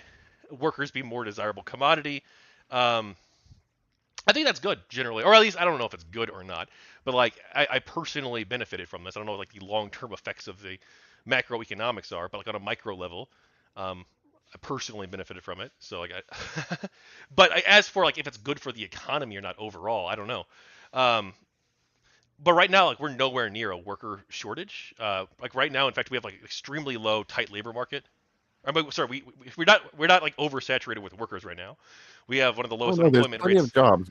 workers be more desirable commodity. I think that's good generally, or at least I don't know if it's good or not, but like I personally benefited from this. I don't know what like the long-term effects of the macroeconomics are, but like on a micro level, I personally benefited from it. So like, but as for like if it's good for the economy or not overall, I don't know. But right now, like we're nowhere near a worker shortage. Like right now, in fact, we have like extremely low, tight labor market. Sorry, we're not like oversaturated with workers right now. We have one of the Oh lowest no, there's unemployment plenty rates of jobs,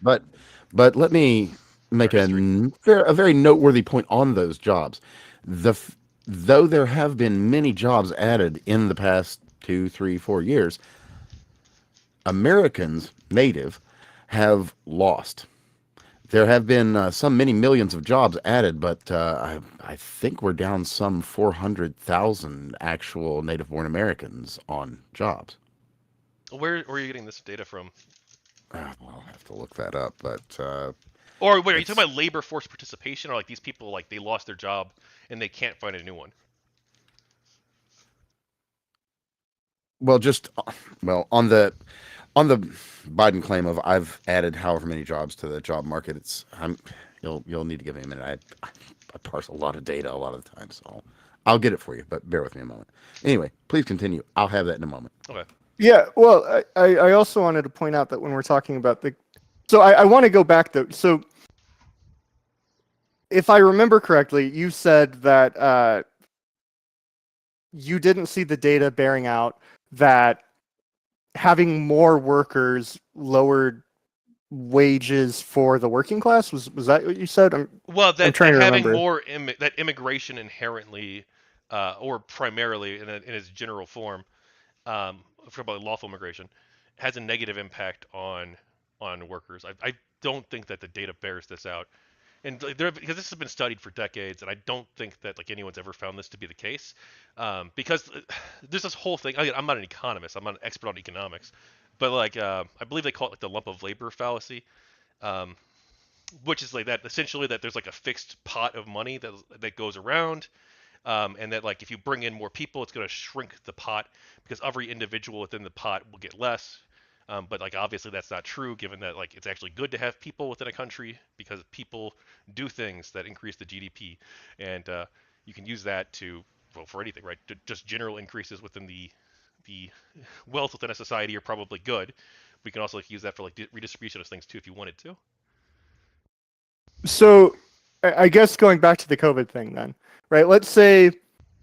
but let me in our make history. a very noteworthy point on those jobs. Though there have been many jobs added in the past 2, 3, 4 years, Americans, native, have lost. There have been some many millions of jobs added, but I think we're down some 400,000 actual native-born Americans on jobs. Where are you getting this data from? I'll have to look that up, but Or wait, are you it's talking about labor force participation, or like these people like they lost their job and they can't find a new one? well, just on the Biden claim of I've added however many jobs to the job market. You'll need to give me a minute. I parse a lot of data a lot of the time, so I'll get it for you. But bear with me a moment. Anyway, please continue. I'll have that in a moment. Okay. Yeah, well, I also wanted to point out that when we're talking about so I want to go back though. So if I remember correctly, you said that you didn't see the data bearing out that having more workers lowered wages for the working class. Was that what you said? Well, I'm that trying to having remember. more that immigration inherently, or primarily in its general form, for about lawful immigration, has a negative impact on workers. I don't think that the data bears this out. And because this has been studied for decades, and I don't think that like anyone's ever found this to be the case, because there's this whole thing. Again, I'm not an economist. I'm not an expert on economics, but like I believe they call it like the lump of labor fallacy, um, which is like that essentially that there's like a fixed pot of money that goes around, and that like if you bring in more people, it's going to shrink the pot because every individual within the pot will get less. But like obviously that's not true, given that like it's actually good to have people within a country because people do things that increase the GDP, and you can use that to for anything, right? Just general increases within the wealth within a society are probably good. We can also like use that for like redistribution of things too if you wanted to. So I guess going back to the COVID thing then, right? Let's say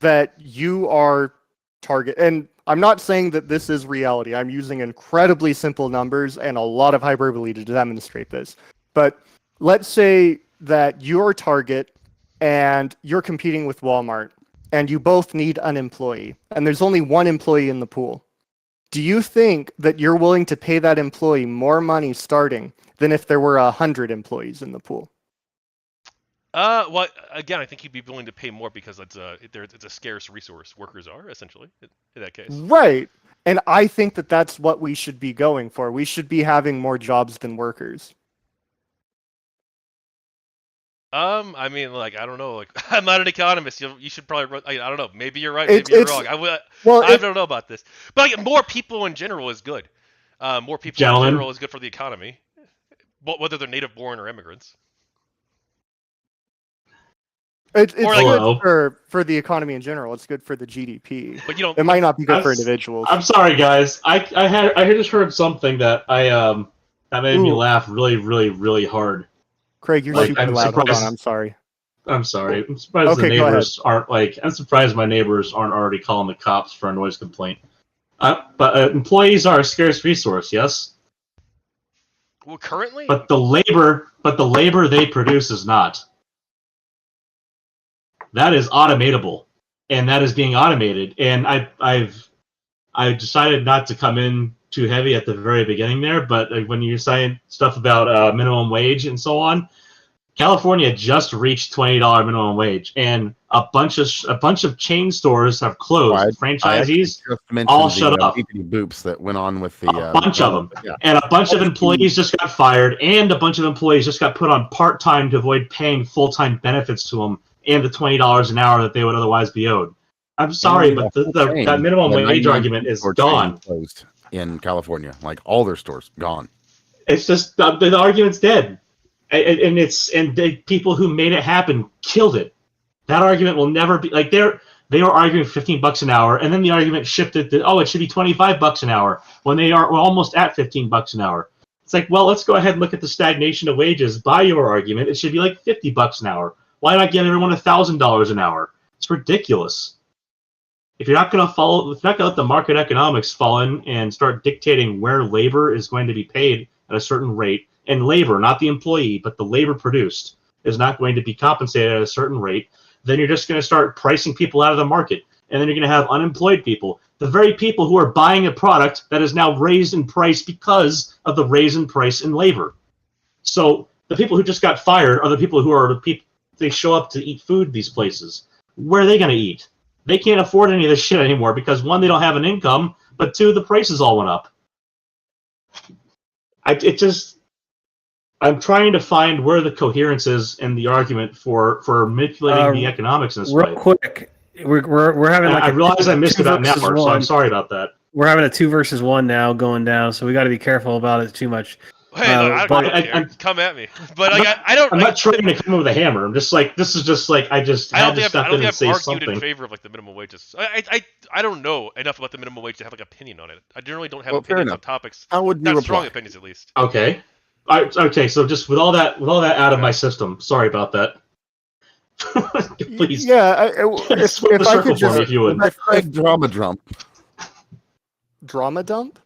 that you are target, and I'm not saying that this is reality. I'm using incredibly simple numbers and a lot of hyperbole to demonstrate this. But let's say that you're Target and you're competing with Walmart and you both need an employee and there's only one employee in the pool. Do you think that you're willing to pay that employee more money starting than if there were 100 employees in the pool? Well, again, I think he'd be willing to pay more because it's a scarce resource. Workers are essentially in that case. Right. And I think that that's what we should be going for. We should be having more jobs than workers. I mean, like, I don't know. Like, I'm not an economist. You should probably. I don't know. Maybe you're right. Maybe you're wrong. I don't know about this. But like, more people in general is good. More people in general is good for the economy, whether they're native born or immigrants. It's good for the economy in general. It's good for the GDP. But you don't. It might not be good for individuals. I'm sorry, guys. I just heard something that that made me laugh really, really, really hard. Craig, you're super loud. Hold on, I'm sorry. I'm sorry. I'm surprised the neighbors aren't I'm surprised my neighbors aren't already calling the cops for a noise complaint. But employees are a scarce resource, yes. Well, currently. But the labor they produce is not. That is automatable, and that is being automated. And I decided not to come in too heavy at the very beginning there, but when you're saying stuff about minimum wage and so on, California just reached $20 minimum wage, and a bunch of chain stores have closed. Franchisees all shut up. Boops that went on with the a bunch of them, and a bunch of employees just got fired, and a bunch of employees just got put on part-time to avoid paying full-time benefits to them and the $20 an hour that they would otherwise be owed. I'm sorry, but that minimum wage argument is gone. Closed in California, like all their stores gone. It's just the argument's dead, and the people who made it happen killed it. That argument will never be like they were arguing $15 an hour, and then the argument shifted to it should be $25 an hour when we're almost at $15 an hour. It's like, well, let's go ahead and look at the stagnation of wages. By your argument, it should be like $50 an hour. Why not give everyone $1,000 an hour? It's ridiculous. If you're not going to let the market economics fall in and start dictating where labor is going to be paid at a certain rate, and labor, not the employee, but the labor produced, is not going to be compensated at a certain rate, then you're just going to start pricing people out of the market. And then you're going to have unemployed people, the very people who are buying a product that is now raised in price because of the raise in price in labor. So the people who just got fired are the people who are the people, they show up to eat food these places. Where are they going to eat? They can't afford any of this shit anymore because, one, they don't have an income, but two, the prices all went up. I'm trying to find where the coherence is in the argument for manipulating the economics in this way. Real quick, we're having I realize I missed about network, so I'm sorry about that. We're having a 2 versus 1 now going down, so we got to be careful about it too much. Hey, I don't care. Come at me, but I'm not trying to come in with a hammer. I'm just like, this is just like I just had to step in and say something. I don't think I've argued in favor of like the minimum wages. I don't know enough about the minimum wage to have like an opinion on it. I generally don't have opinions on topics. How would you not strong opinions, at least. Okay. Okay. So just with all that out of my system, sorry about that. Please. Yeah. If I could just, if you would. Drama dump. Drama dump?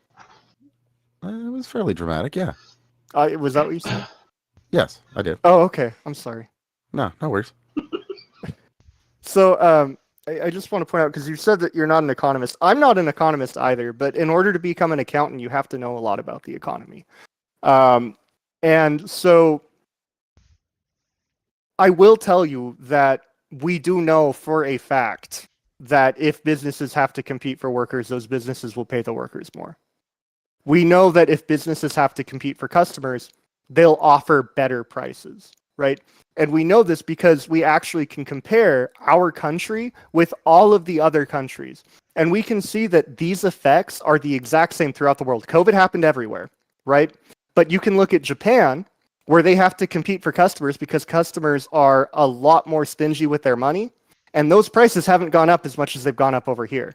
It was fairly dramatic, yeah. Was that what you said? Yes, I did. Oh, okay. I'm sorry. No worries. So, I just want to point out, because you said that you're not an economist. I'm not an economist either, but in order to become an accountant, you have to know a lot about the economy. And so, I will tell you that we do know for a fact that if businesses have to compete for workers, those businesses will pay the workers more. We know that if businesses have to compete for customers, they'll offer better prices, right? And we know this because we actually can compare our country with all of the other countries. And we can see that these effects are the exact same throughout the world. COVID happened everywhere, right? But you can look at Japan, where they have to compete for customers because customers are a lot more stingy with their money. And those prices haven't gone up as much as they've gone up over here.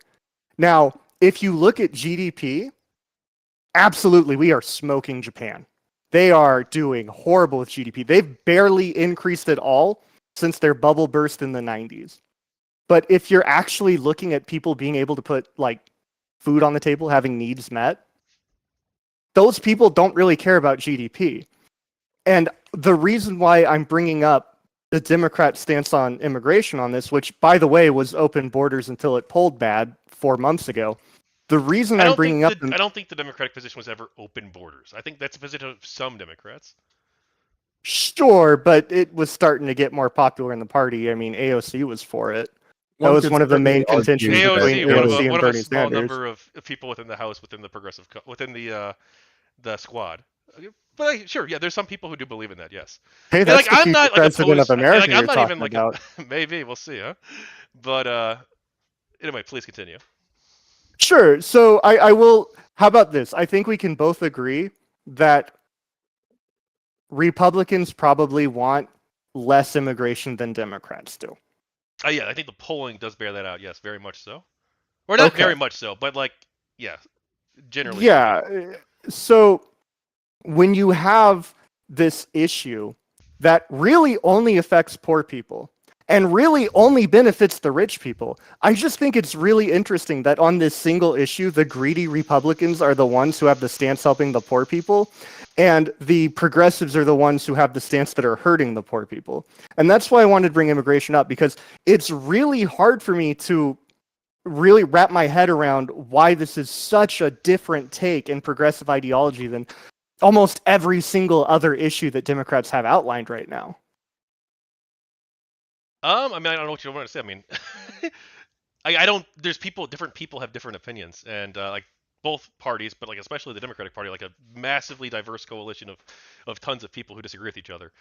Now, if you look at GDP, absolutely, we are smoking Japan. They are doing horrible with GDP. They've barely increased at all since their bubble burst in the 90s. But if you're actually looking at people being able to put like food on the table, having needs met, those people don't really care about GDP. And the reason why I'm bringing up the Democrat stance on immigration on this, which, by the way, was open borders until it pulled bad 4 months ago. The reason I'm bringing up... I don't think the Democratic position was ever open borders. I think that's a position of some Democrats. Sure, but it was starting to get more popular in the party. I mean, AOC was for it. That was one of the main contentions between AOC, AOC one and of a Bernie small Sanders. number of people within the House, within the within the squad. But like, sure, yeah, there's some people who do believe in that. Yes. Hey, And, that's like, the I'm future not like president opposed. of America Like, I'm you're not talking even like about. maybe we'll see, huh? But anyway, please continue. Sure. So I will. How about this? I think we can both agree that Republicans probably want less immigration than Democrats do. Yeah, I think the polling does bear that out. Yes, very much so. Or not Okay. very much so, but like, yeah, generally. Yeah. Speaking. So when you have this issue that really only affects poor people and really only benefits the rich people, I just think it's really interesting that on this single issue, the greedy Republicans are the ones who have the stance helping the poor people, and the progressives are the ones who have the stance that are hurting the poor people. And that's why I wanted to bring immigration up, because it's really hard for me to really wrap my head around why this is such a different take in progressive ideology than almost every single other issue that Democrats have outlined right now. I mean, I don't know what you want to say. I mean, I don't. There's different people have different opinions, and like both parties, but like especially the Democratic Party, like a massively diverse coalition of tons of people who disagree with each other.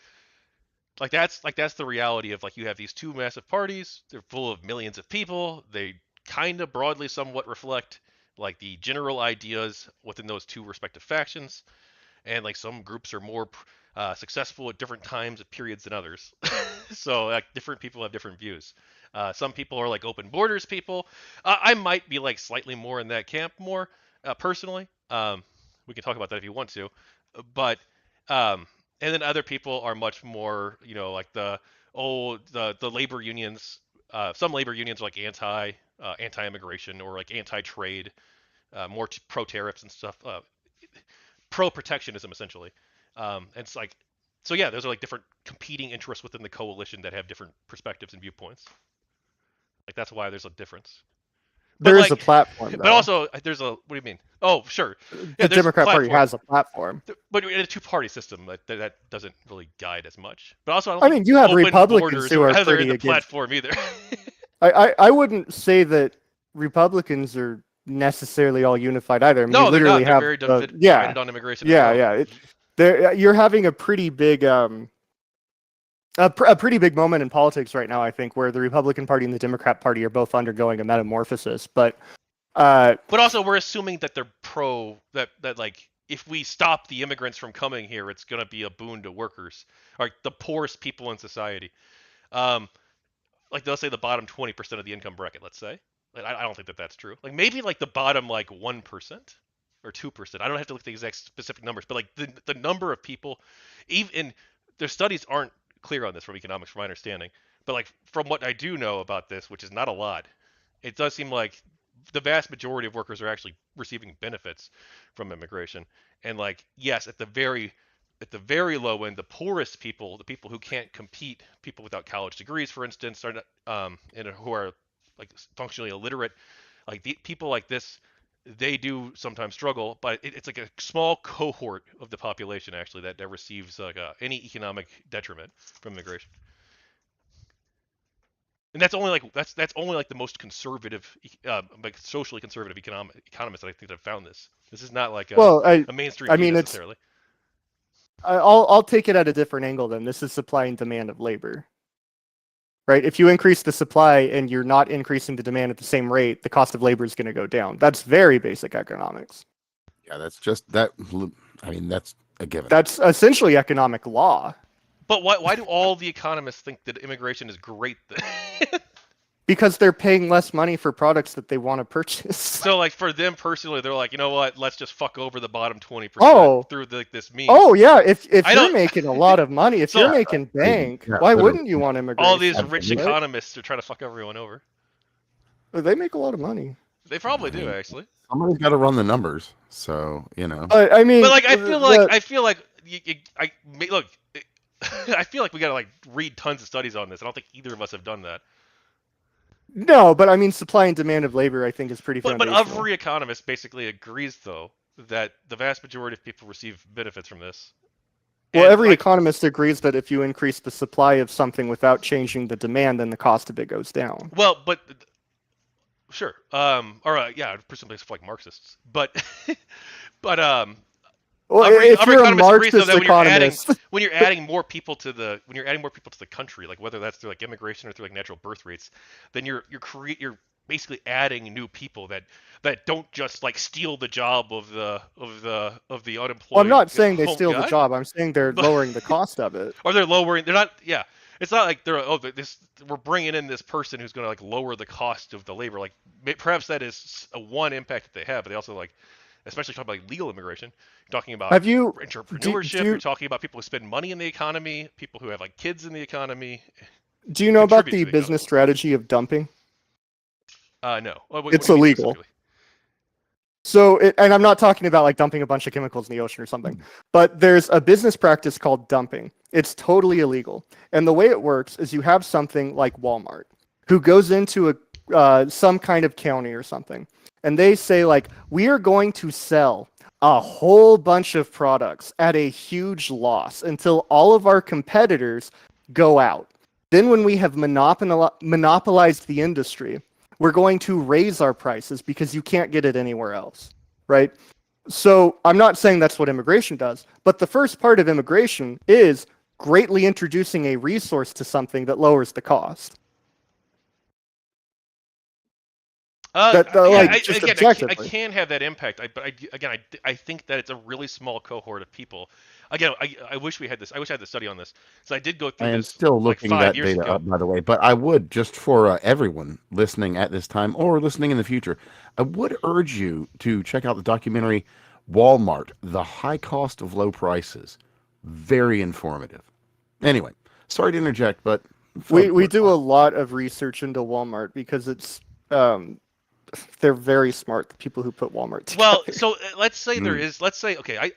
Like that's the reality of like you have these two massive parties. They're full of millions of people. They kind of broadly somewhat reflect like the general ideas within those two respective factions, and like some groups are more successful at different times of periods than others. So like different people have different views. Some people are like open borders people. I might be like slightly more in that camp more personally. We can talk about that if you want to, but and then other people are much more, like the labor unions. Some labor unions are like anti-immigration or like anti-trade, more pro tariffs and stuff. Pro protectionism essentially. And it's like, so yeah, those are like different competing interests within the coalition that have different perspectives and viewpoints. Like that's why there's a difference. But There is like, a platform, though. but also there's a, what do you mean? Oh, sure. Yeah, The there's Democrat a Party platform. has a platform. But in a two-party system, that doesn't really guide as much. But also, I don't I think mean, you have open Republicans borders who are are either in pretty the against. platform either. I wouldn't say that Republicans are necessarily all unified either. I mean, No, you they're literally not. They're have very yeah, divided on immigration as well. yeah. You're having a pretty big a pretty big moment in politics right now, I think, where the Republican Party and the Democrat Party are both undergoing a metamorphosis. But also, we're assuming that they're that like if we stop the immigrants from coming here, it's gonna be a boon to workers, like the poorest people in society. Like they'll say the bottom 20% of the income bracket. Let's say, like, I don't think that's true. Like maybe like the bottom like 1% or 2%. I don't have to look at the exact specific numbers, but like the number of people, even their studies aren't clear on this from economics, from my understanding. But like from what I do know about this, which is not a lot, it does seem like the vast majority of workers are actually receiving benefits from immigration. And like, yes, at the very low end, the poorest people, the people who can't compete, people without college degrees, for instance, and who are like functionally illiterate, like the people like this, they do sometimes struggle, but it's like a small cohort of the population actually that receives like any economic detriment from immigration. And that's only like the most conservative, like socially conservative economists that I think that have found this. This is not like a mainstream view necessarily. I'll take it at a different angle then. This is supply and demand of labor. Right? If you increase the supply and you're not increasing the demand at the same rate, the cost of labor is going to go down. That's very basic economics. Yeah, that's just that. I mean, that's a given. That's essentially economic law. But why do all the economists think that immigration is great then? Because they're paying less money for products that they want to purchase. So, like, for them personally, they're like, you know what? Let's just fuck over the bottom 20% through this means. Oh yeah, if you're making a lot of money, if you're making bank, why wouldn't you want immigration? All these rich economists are trying to fuck everyone over. They make a lot of money. They probably do, actually. Somebody's got to run the numbers, so I mean, but like, I feel like look. I feel like we gotta like read tons of studies on this. I don't think either of us have done that. No, but I mean, supply and demand of labor, I think, is pretty foundational. But every economist basically agrees, though, that the vast majority of people receive benefits from this. Well, And, every like, economist agrees that if you increase the supply of something without changing the demand, then the cost of it goes down. well, but sure. Or yeah, presumably it's for like Marxists. But but Well, every if every you're a economist agrees though Marxist that economist, when you're adding more people to the country, like whether that's through like immigration or through like natural birth rates, then you're basically adding new people that don't just like steal the job of the well, I'm unemployed not saying they home steal the guy, job. I'm saying they're but lowering the cost of it. or they're lowering. They're not. Yeah, it's not like we're bringing in this person who's going to like lower the cost of the labor. Like perhaps that is a one impact that they have, but they also like, especially talking about like legal immigration. You're talking about Have you entrepreneurship. You're talking about people who spend money in the economy, people who have like kids in the economy, do you know about contribute the to the economy. business strategy of dumping? No. What It's do you mean illegal. specifically? So, and I'm not talking about like dumping a bunch of chemicals in the ocean or something, but there's a business practice called dumping. It's totally illegal. And the way it works is you have something like Walmart who goes into some kind of county or something, and they say like, we are going to sell a whole bunch of products at a huge loss until all of our competitors go out. Then when we have monopolized the industry, we're going to raise our prices because you can't get it anywhere else, right? So I'm not saying that's what immigration does, but the first part of immigration is greatly introducing a resource to something that lowers the cost. Just objectively. I can have that impact. I think that it's a really small cohort of people. Again, I wish we had this. I wish I had the study on this. So I did go through I am this still like looking 5 that years data ago. up, by the way. But I would, just for everyone listening at this time or listening in the future, I would urge you to check out the documentary Walmart, The High Cost of Low Prices. Very informative. Anyway, sorry to interject, but We do a lot of research into Walmart because it's they're very smart, the people who put Walmart together. Well, so let's say there is. Let's say okay.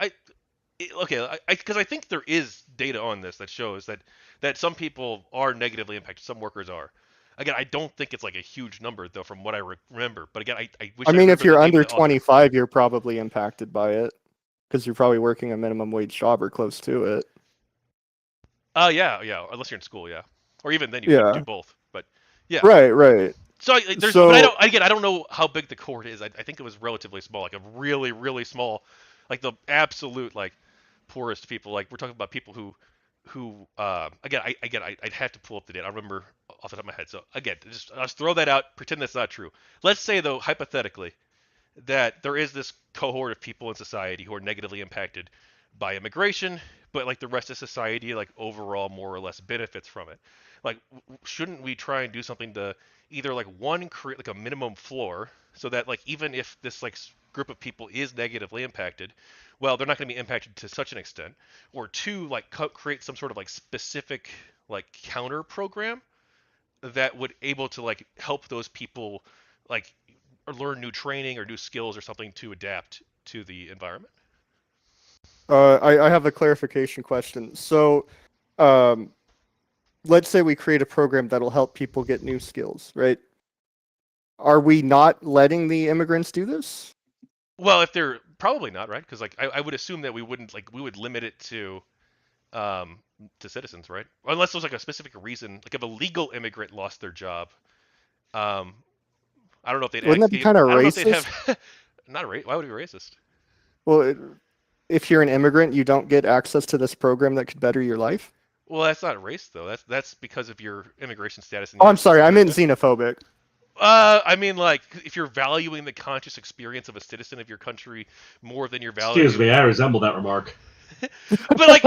Because I think there is data on this that shows that some people are negatively impacted, some workers are. Again, I don't think it's like a huge number though, from what I remember. But again, I wish. I mean, if remember you're the name under of the author. 25, you're probably impacted by it because you're probably working a minimum wage job or close to it. Yeah. Unless you're in school, yeah. Or even then you do both. But yeah. Right. So but I don't know how big the cohort is. I think it was relatively small, like a really, really small, like the absolute like poorest people. Like we're talking about people who I'd have to pull up the data. I remember off the top of my head. So again, I'll just throw that out. Pretend that's not true. Let's say though, hypothetically, that there is this cohort of people in society who are negatively impacted by immigration, but like the rest of society, like overall more or less benefits from it. Like, shouldn't we try and do something to either like one create like a minimum floor so that like even if this like group of people is negatively impacted, well, they're not going to be impacted to such an extent, or two, like create some sort of like specific like counter program that would able to like help those people like or learn new training or new skills or something to adapt to the environment. I have a clarification question. So, let's say we create a program that'll help people get new skills, right? Are we not letting the immigrants do this? Well, if they're probably not, right? Because like I would assume that we would limit it to citizens, right? Unless there's like a specific reason, like if a legal immigrant lost their job, um, I don't know if they'd. Wouldn't that be kind of I don't know if they'd racist? have. Not right. Why would it be racist? Well, if you're an immigrant, you don't get access to this program that could better your life. Well, that's not race though. That's because of your immigration status. In Oh, the I'm United States sorry, of I meant America. xenophobic. I mean, like, if you're valuing the conscious experience of a citizen of your country more than you're valuing. Excuse me, I resemble that remark. But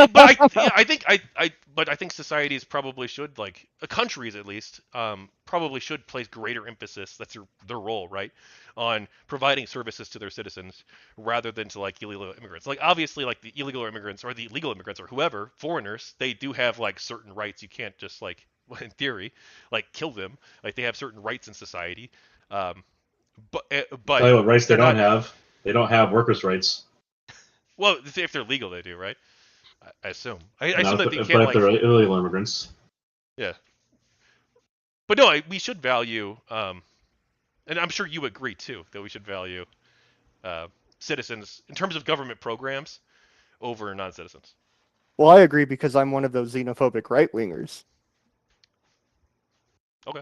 I think societies probably should, like, countries at least, probably should place greater emphasis. That's their role, right, on providing services to their citizens rather than to like illegal immigrants. Like, obviously, like the illegal immigrants or the legal immigrants or whoever, foreigners, they do have like certain rights. You can't just like, in theory, like kill them. Like they have certain rights in society. But Tell you what rights they they're don't not. have. They don't have workers' rights. Well, if they're legal, they do, right? I assume. I Not assume if, that they but can't if like. they're illegal immigrants. Yeah. But no, we should value, and I'm sure you agree too, that we should value citizens in terms of government programs over non-citizens. Well, I agree because I'm one of those xenophobic right-wingers. Okay.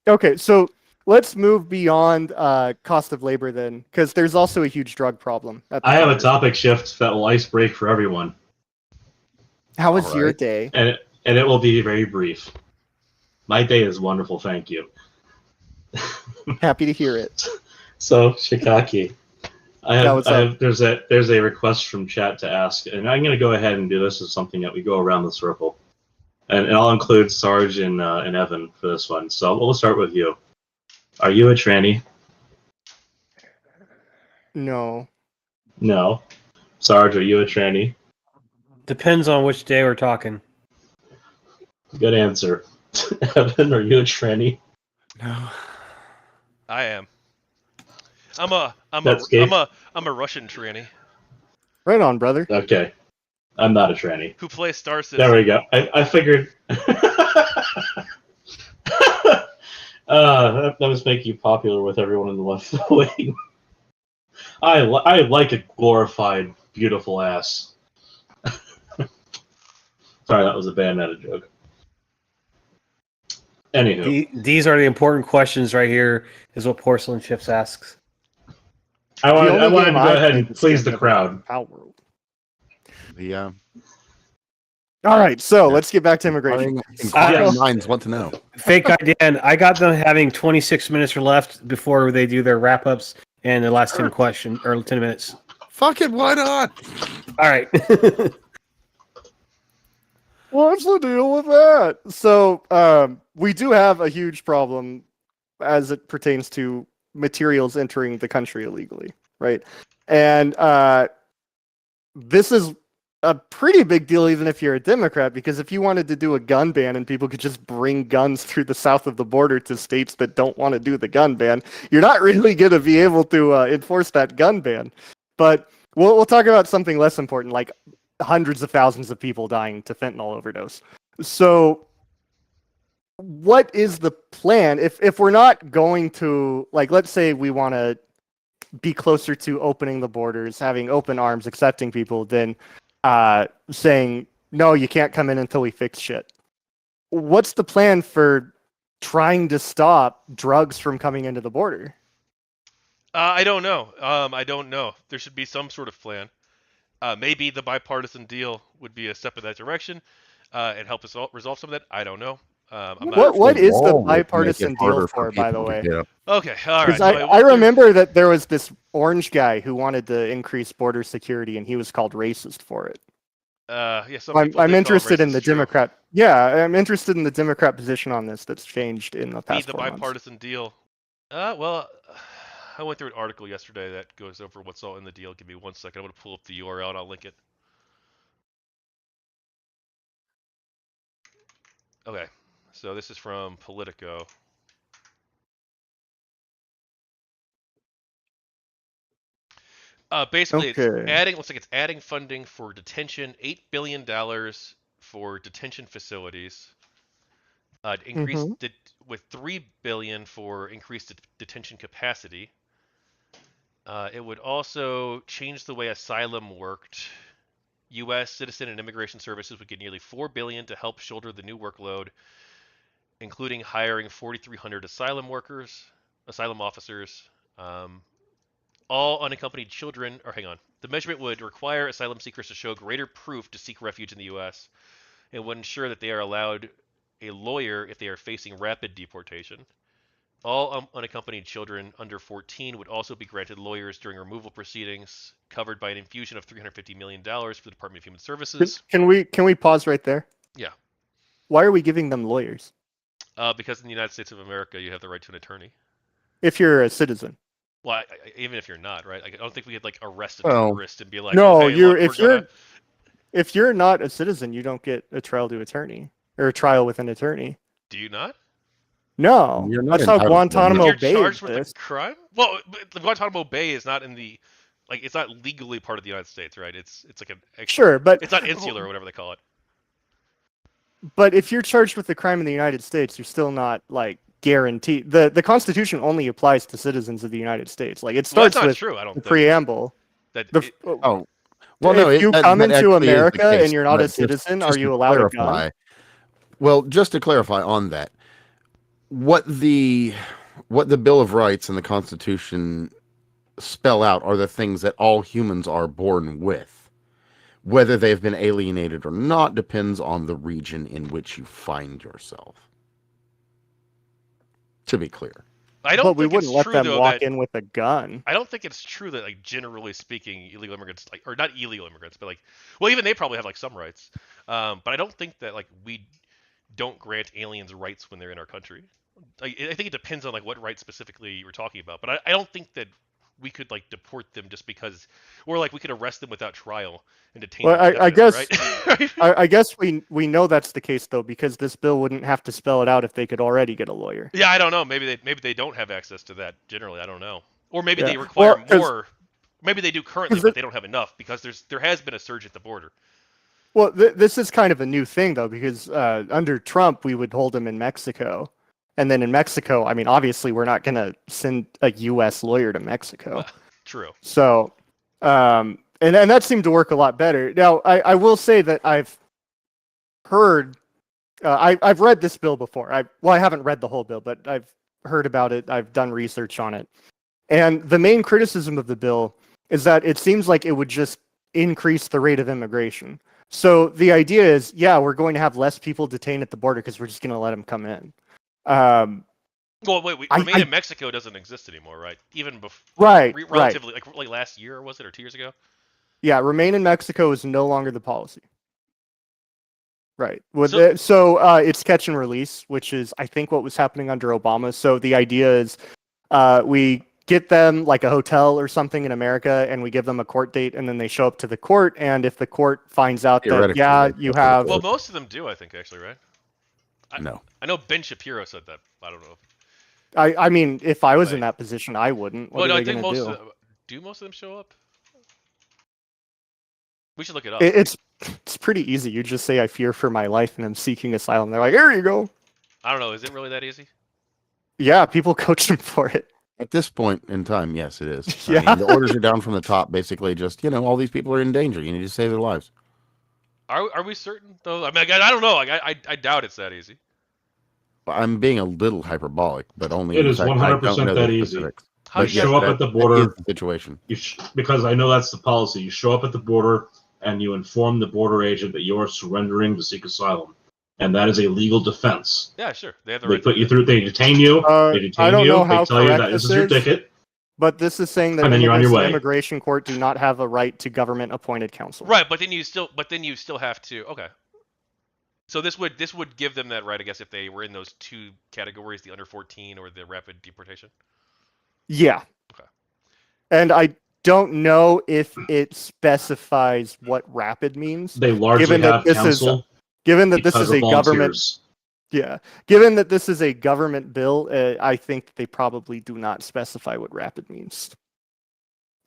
Okay, so let's move beyond cost of labor then, because there's also a huge drug problem. I have a topic shift that will ice break for everyone, How was All your right. day? and it will be very brief. My day is wonderful, thank you. Happy to hear it. So, Shikaki, Yeah, what's up? there's a request from chat to ask, and I'm going to go ahead and do this as something that we go around the circle, and I'll include Sarge and Evan for this one. So we'll start with you. Are you a tranny? No. No. Sarge, are you a tranny? Depends on which day we're talking. Good answer. Evan, are you a tranny? No. I am. I'm a Russian tranny Right on, brother. Okay. I'm not a tranny. who plays Star Citizen. There we go. I figured. That must make you popular with everyone in the left wing. I like a glorified, beautiful ass. Sorry, that was a bandana joke. Anywho, These are the important questions right here, is what Porcelain Chips asks. I wanted to game go I ahead played and was please Stand the Up crowd. Power World. The All right, so Yeah. let's get back to immigration. inquiring minds want to know. Fake guy Dan, I got them having 26 minutes left before they do their wrap-ups and the last 10 question or 10 minutes. Fuck it, why not? All right. What's the deal with that? So we do have a huge problem as it pertains to materials entering the country illegally, right? And this is a pretty big deal even if you're a Democrat, because if you wanted to do a gun ban and people could just bring guns through the south of the border to states that don't want to do the gun ban, you're not really going to be able to enforce that gun ban. But we'll talk about something less important, like hundreds of thousands of people dying to fentanyl overdose. So what is the plan if we're not going to, like, let's say we want to be closer to opening the borders, having open arms, accepting people, then saying, no, you can't come in until we fix shit. What's the plan for trying to stop drugs from coming into the border? I don't know. I don't know. There should be some sort of plan. Maybe the bipartisan deal would be a step in that direction and help us resolve some of that. I don't know. What is the Wall would make it bipartisan deal harder for, by the people to way? get up. Okay, all right. Because So I remember that there was this orange guy who wanted to increase border security, and he was called racist for it. Yeah, some people I'm did call interested in racist, the true. Democrat. Yeah, I'm interested in the Democrat position on this that's changed in the Be past the 4 months. bipartisan deal. Well, I went through an article yesterday that goes over what's all in the deal. Give me 1 second. I'm going to pull up the URL and I'll link it. Okay, so this is from Politico. Basically, Okay. it's adding. Looks like it's adding funding for detention. $8 billion for detention facilities. Increased with $3 billion for increased detention capacity. It would also change the way asylum worked. U.S. Citizen and Immigration Services would get nearly $4 billion to help shoulder the new workload, including hiring 4,300 asylum officers. All unaccompanied children, or hang on, the measurement would require asylum seekers to show greater proof to seek refuge in the U.S. and would ensure that they are allowed a lawyer if they are facing rapid deportation. All unaccompanied children under 14 would also be granted lawyers during removal proceedings, covered by an infusion of $350 million for the Department of Human Services. Can we pause right there? Yeah. Why are we giving them lawyers? Because in the United States of America, you have the right to an attorney. If you're a citizen. Well, even if you're not, right? I don't think we could like arrest a Well, terrorist and be like, No, oh, hey, if you're not a citizen, you don't get a trial to attorney or a trial with an attorney. Do you not? No, You're not that's how entitled to one. Guantanamo If Bay you're charged with exists. a crime? Well, but Guantanamo Bay is not in the, like, it's not legally part of the United States, right? It's like an Sure, but it's not insular or whatever they call it. But if you're charged with a crime in the United States, you're still not like guaranteed. The Constitution only applies to citizens of the United States. Like it Well, starts that's not with true. I don't the think preamble. that. The, Oh, Well, no, if you that come into actually is the America case, and you're not but a citizen, are just you to allowed a gun? clarify, well, just to clarify on that, what the Bill of Rights and the Constitution spell out are the things that all humans are born with. Whether they've been alienated or not depends on the region in which you find yourself. To be clear. I don't But we think wouldn't it's let true them though walk that in with a gun. I don't think it's true that like generally speaking, illegal immigrants like or not illegal immigrants, but like well even they probably have like some rights. But I don't think that like we don't grant aliens rights when they're in our country. I think it depends on like what rights specifically you're talking about. But I don't think that we could like deport them just because, or like we could arrest them without trial and detain Well, them I guess indefinitely, right? I guess we know that's the case though, because this bill wouldn't have to spell it out if they could already get a lawyer. Yeah, I don't know. Maybe they don't have access to that generally. I don't know. Or maybe Yeah. they require Well, 'cause- more. Maybe they do currently, 'cause but they don't have enough because there has been a surge at the border. Well, this is kind of a new thing though, because under Trump we would hold him in Mexico, and then in Mexico, I mean, obviously we're not going to send a U.S. lawyer to Mexico. True. So, and that seemed to work a lot better. Now, I will say that I've heard, I've read this bill before. I haven't read the whole bill, but I've heard about it. I've done research on it, and the main criticism of the bill is that it seems like it would just increase the rate of immigration. So the idea is, yeah, we're going to have less people detained at the border because we're just going to let them come in. Well, wait, Remain in Mexico doesn't exist anymore, right? Even before, right, relatively, like last year, was it, or 2 years ago? Yeah, Remain in Mexico is no longer the policy. Right. So- It's catch and release, which is, I think, what was happening under Obama. So the idea is we get them like a hotel or something in America, and we give them a court date, and then they show up to the court, and if the court finds out that, Theoretically, yeah, they you go to have... Well, most of them do, I think, actually, right? No. I know Ben Shapiro said that. I don't know. I mean, if I was in Right. that position, I wouldn't. What Well, no, are I they think going to most do? do most of them show up? We should look it up. It's pretty easy. You just say, I fear for my life, and I'm seeking asylum. They're like, here you go. I don't know. Is it really that easy? Yeah, people coach them for it. At this point in time, yes, it is. Yeah. I mean, the orders are down from the top, basically just, all these people are in danger. You need to save their lives. Are we certain though? I mean, I don't know. Like, I doubt it's that easy. I'm being a little hyperbolic, but only It in is fact, 100% I don't know the that easy. specifics. How But do You you show up at the border. That is the situation. Because I know that's the policy. You show up at the border and you inform the border agent that you are surrendering to seek asylum, and that is a legal defense. Yeah, sure. They have the They right. put you through. They detain you. They detain I don't you. know They how tell you that correct this is this your is. ticket. But this is saying that And then you're on your immigrants in way. immigration court do not have a right to government-appointed counsel. Right, but then you still have to. Okay. So this would give them that right, I guess, if they were in those two categories, the under 14 or the rapid deportation. Yeah. Okay. And I don't know if it specifies what rapid means. They largely Given that have this counsel. Given that this because is of a government, volunteers. yeah. Given that this is a government bill, I think they probably do not specify what rapid means.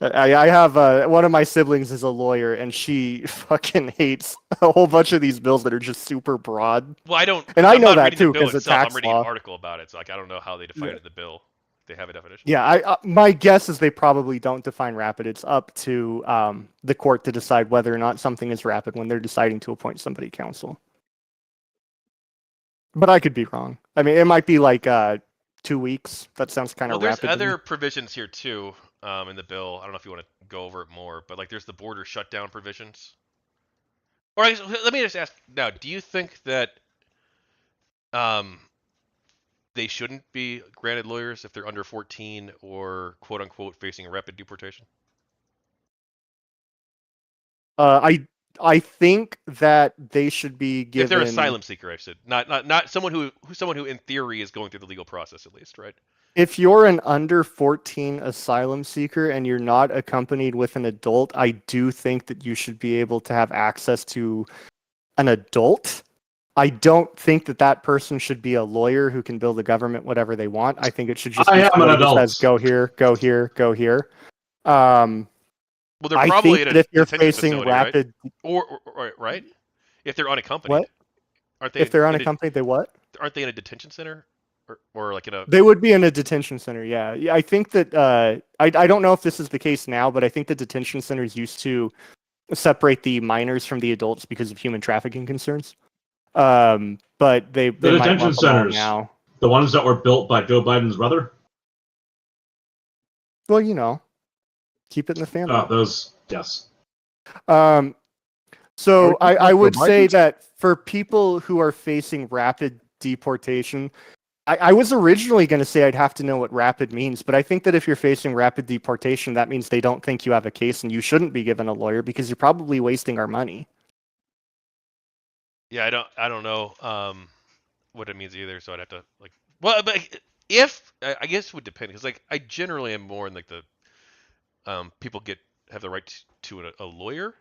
I have one of my siblings is a lawyer, and she fucking hates a whole bunch of these bills that are just super broad. Well, I don't. And I I'm know not that reading too, the bill 'cause it's itself. tax I'm reading law. an article about it, so like I don't know how they define it in the bill. They have a definition. Yeah, my guess is they probably don't define rapid. It's up to the court to decide whether or not something is rapid when they're deciding to appoint somebody counsel. But I could be wrong. I mean, it might be like 2 weeks. That sounds kind Well, of there's rapid. to me. other provisions here too in the bill. I don't know if you want to go over it more, but like there's the border shutdown provisions. Or I guess, let me just ask now: do you think that they shouldn't be granted lawyers if they're under 14 or quote unquote facing rapid deportation? I think that they should be given. If they're an asylum seeker, I said, not someone who in theory is going through the legal process at least, right? If you're an under 14 asylum seeker and you're not accompanied with an adult, I do think that you should be able to have access to an adult. I don't think that person should be a lawyer who can bill the government whatever they want. I think it should just I be am an somebody who adult. says, go here, go here, go here. Well, they're I probably think in that a if you're detention facing facility, rapid, right? Or right? If they're unaccompanied, What? aren't they? if they're in a- unaccompanied, they what? aren't they in a detention center, or like in a? They would be in a detention center, yeah. I think that I don't know if this is the case now, but I think the detention centers used to separate the minors from the adults because of human trafficking concerns. But they The might detention lump them all centers, now. the ones that were built by Joe Biden's brother. Well, you know, keep it in the family. Oh, those, yes. So Are we I would talking say about Biden? that for people who are facing rapid deportation, I was originally going to say I'd have to know what rapid means, but I think that if you're facing rapid deportation, that means they don't think you have a case and you shouldn't be given a lawyer because you're probably wasting our money. Yeah, I don't know what it means either, so I'd have to like. Well, but if I guess it would depend because like I generally am more in like the people have the right to a lawyer.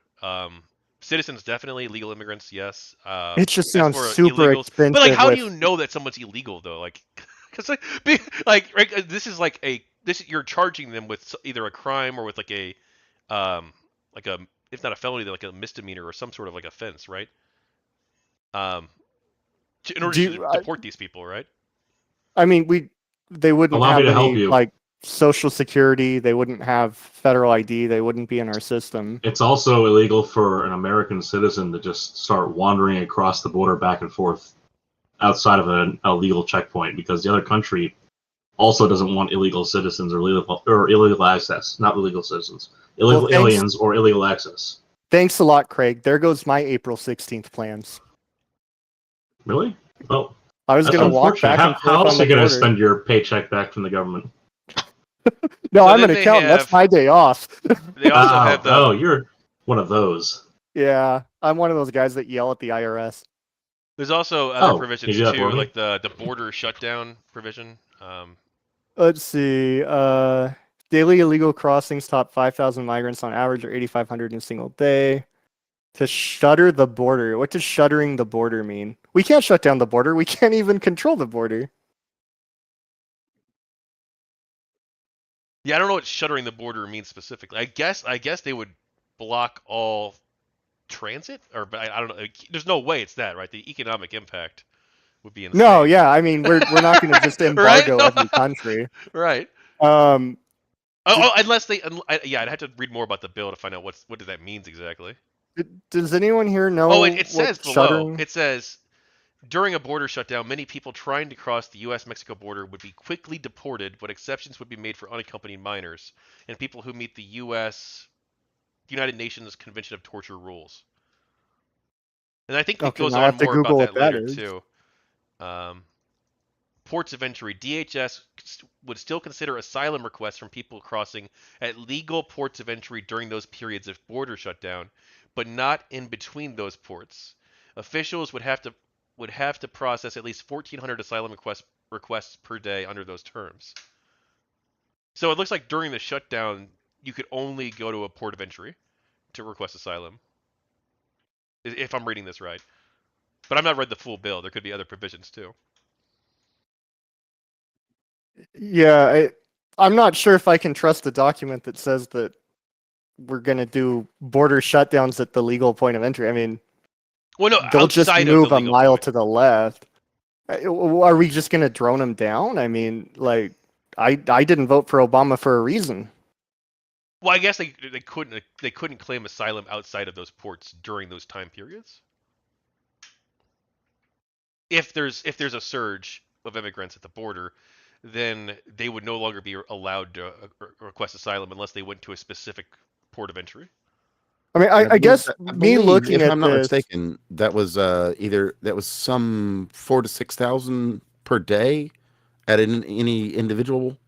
Citizens definitely, legal immigrants yes. It just As sounds for super illegals, but like expensive how do with. you know that someone's illegal though? Like, because right, this is like you're charging them with either a crime or with like a if not a felony, then like a misdemeanor or some sort of like offense, right? Um, in order Do to you, deport these people, right? I mean, they wouldn't Allow me have to help any you. like social security. They wouldn't have federal ID. They wouldn't be in our system. It's also illegal for an American citizen to just start wandering across the border back and forth outside of a legal checkpoint because the other country also doesn't want illegal citizens or illegal access, not illegal citizens, illegal Well, thanks. aliens or illegal access. Thanks a lot, Craig. There goes my April 16th plans. Really? Well, I was that's going to walk unfortunate. back and How forth else on are the you going to border. spend your paycheck back from the government? No, So I'm then an they accountant. That's have- my day off. They also have the Oh, you're one of those. Yeah, I'm one of those guys that yell at the IRS. there's also other Oh, provisions you do that too, for me? like the border shutdown provision. Let's see. Daily illegal crossings top 5,000 migrants on average or 8,500 in a single day. To shutter the border. What does shuttering the border mean? We can't shut down the border. We can't even control the border. Yeah, I don't know what shuttering the border means specifically. I guess they would block all transit, or but I don't know. There's no way it's that, right? The economic impact would be insane. No, yeah. I mean, we're not going to just Right? embargo every country. Right. Um, Unless they, yeah, I'd have to read more about the bill to find out what that means exactly. does anyone here know Oh, it what says below. shuttering? It says during a border shutdown, many people trying to cross the U.S.-Mexico border would be quickly deported, but exceptions would be made for unaccompanied minors and people who meet the United Nations Convention of Torture rules. And I think it Okay, goes now I on have to more Google about that what that later is. too. Ports of entry. DHS would still consider asylum requests from people crossing at legal ports of entry during those periods of border shutdown, but not in between those ports. Officials would have to process at least 1,400 asylum requests per day under those terms. So it looks like during the shutdown, you could only go to a port of entry to request asylum, if I'm reading this right. But I've not read the full bill. There could be other provisions too. Yeah, I'm not sure if I can trust a document that says that we're going to do border shutdowns at the legal point of entry. I mean, Well, no, they'll just outside move of the a legal mile point. to the left. Are we just going to drone them down? I mean, like, I didn't vote for Obama for a reason. Well, I guess they couldn't claim asylum outside of those ports during those time periods. If there's a surge of immigrants at the border, then they would no longer be allowed to request asylum unless they went to a specific port of entry. I mean, I guess I me believe, looking if at I'm not this, mistaken, that was some 4,000 to 6,000 per day at any individual.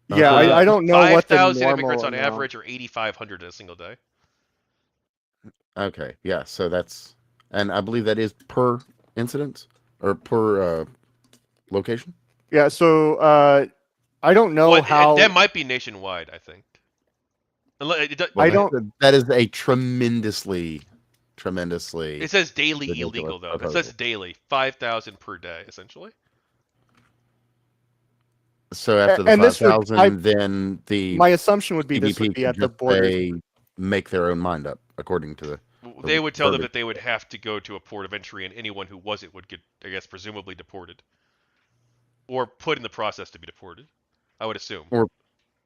yeah, I don't know what the 5,000 normal immigrants on amount. average, or 8,500 in a single day. Okay, yeah, so and I believe that is per incident or per location. Yeah, so I don't know Well, how. that might be nationwide, I think. I don't. That is a tremendously. It says daily ridiculous illegal though. It proposal. says daily, 5,000 per day, essentially. So after the And this would- 5,000, then the My assumption would be this would CBP be could at the just border. say, make their own mind up according to the. They would tell them verbiage. that they would have to go to a port of entry, and anyone who wasn't would get, I guess, presumably deported, or put in the process to be deported. I would assume.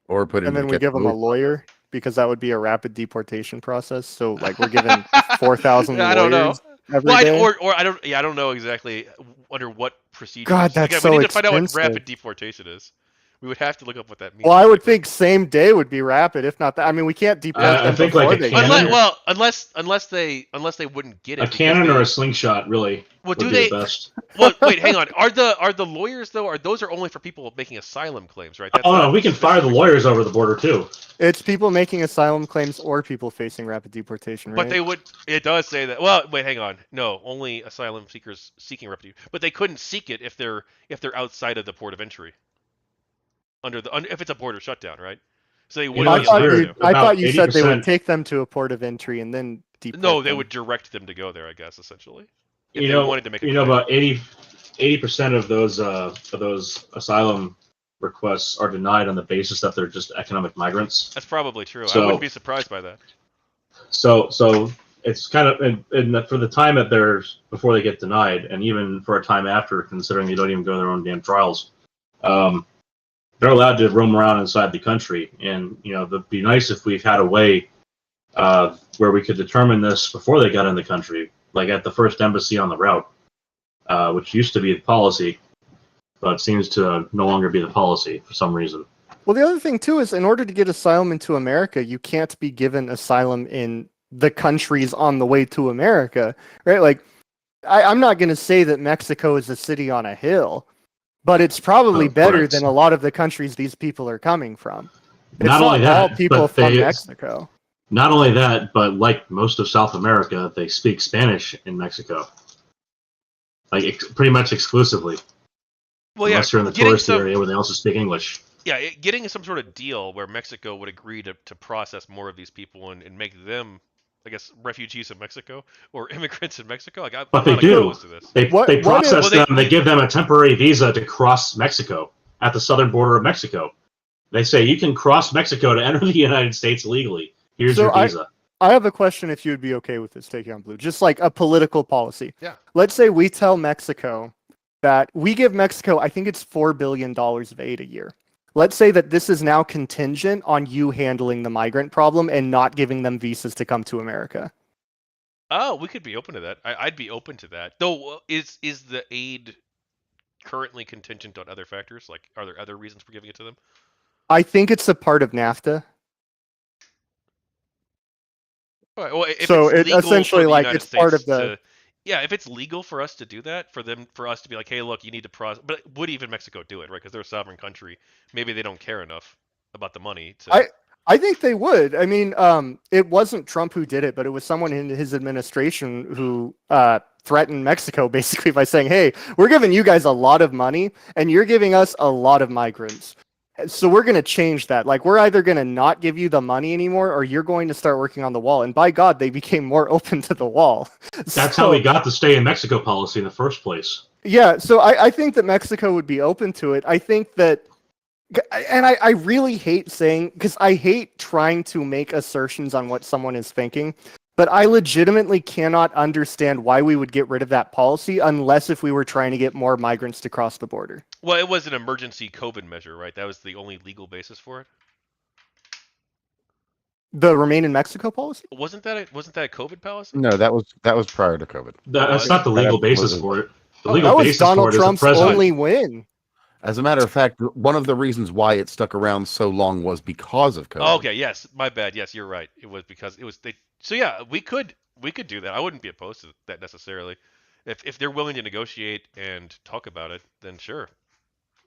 Or put And in then the we give them a category. lawyer. because that would be a rapid deportation process. So like we're given 4,000 I don't know. lawyers every Well, day. or I don't. Yeah, I don't know exactly under what procedures. God, that's Again, so we need to find out what expensive. rapid deportation is. We would have to look up what that means. Well, I would exactly. think same day would be rapid, if not that. I mean, we can't deport I them think before like a they cannon. get here. Unless they wouldn't get it. A because cannon they, or a slingshot really Well, would do be they? the best. Well, wait, hang on. Are the lawyers though? Are those are only for people making asylum claims, right? That's Oh not no, we can fire the specific- lawyers over the border too. It's people making asylum claims or people facing rapid deportation, right? But they would. It does say that. Well, wait, hang on. No, only asylum seekers seeking refuge. But they couldn't seek it if they're outside of the port of entry. If it's a border shutdown, right? So they You wouldn't know, I be it's thought, allowed weird. to. I thought About you said they would 80%. take them to a port of entry and then deport No, they them. would direct them to go there, I guess, essentially. If You they know, wanted to make a you know claim. about 80% of those asylum requests are denied on the basis that they're just economic migrants. That's probably true. I So- wouldn't be surprised by that. So it's kind of and for the time that they're before they get denied, and even for a time after, considering they don't even go to their own damn trials, they're allowed to roam around inside the country. And you know, it'd be nice if we've had a way where we could determine this before they got in the country, like at the first embassy on the route, which used to be the policy, but seems to no longer be the policy for some reason. Well, the other thing too is in order to get asylum into America, you can't be given asylum in the countries on the way to America, right? Like, I'm not going to say that Mexico is a city on a hill, but it's probably But better it's- than a lot of the countries these people are coming from. It's Not only all that, people but from they- Mexico. Not only that, but like most of South America, they speak Spanish in Mexico, like pretty much exclusively. Well, yeah, Unless you're in the getting tourist some, area where they also speak English. yeah, getting some sort of deal where Mexico would agree to process more of these people and make them, I guess, refugees in Mexico or immigrants in Mexico. Like, I'm But they not do. opposed to this. They What process if- Well, them. They give them a temporary visa to cross Mexico at the southern border of Mexico. They say you can cross Mexico to enter the United States legally. Here's So your visa. I have a question if you would be okay with this, Tachyon Blue. Just like a political policy. Yeah. Let's say we tell Mexico that we give Mexico, I think it's $4 billion of aid a year. Let's say that this is now contingent on you handling the migrant problem and not giving them visas to come to America. Oh, we could be open to that. I'd be open to that. Though, is the aid currently contingent on other factors? Like, are there other reasons for giving it to them? I think it's a part of NAFTA. All right, well, if So it's it legal essentially, for the like, United it's part of States the- to- yeah, if it's legal for us to do that, for us to be like, hey, look, you need to process. But would even Mexico do it, right? Because they're a sovereign country. Maybe they don't care enough about the money to. I think they would. I mean, it wasn't Trump who did it, but it was someone in his administration who threatened Mexico basically by saying, hey, we're giving you guys a lot of money and you're giving us a lot of migrants. So we're going to change that. Like, we're either going to not give you the money anymore or you're going to start working on the wall. And by God, they became more open to the wall. That's how we got the stay in Mexico policy in the first place. Yeah, so I think that Mexico would be open to it. I think that, and I really hate saying, because I hate trying to make assertions on what someone is thinking, but I legitimately cannot understand why we would get rid of that policy unless if we were trying to get more migrants to cross the border. Well, it was an emergency COVID measure, right? That was the only legal basis for it. The Remain in Mexico policy? Wasn't that a COVID policy? No, that was prior to COVID. That's not the legal basis for it. The legal That was basis for Donald it is the Trump's president. only win. As a matter of fact, one of the reasons why it stuck around so long was because of COVID. Oh, okay, yes, my bad. Yes, you're right. It was because it was they. So yeah, we could do that. I wouldn't be opposed to that necessarily. If they're willing to negotiate and talk about it, then sure.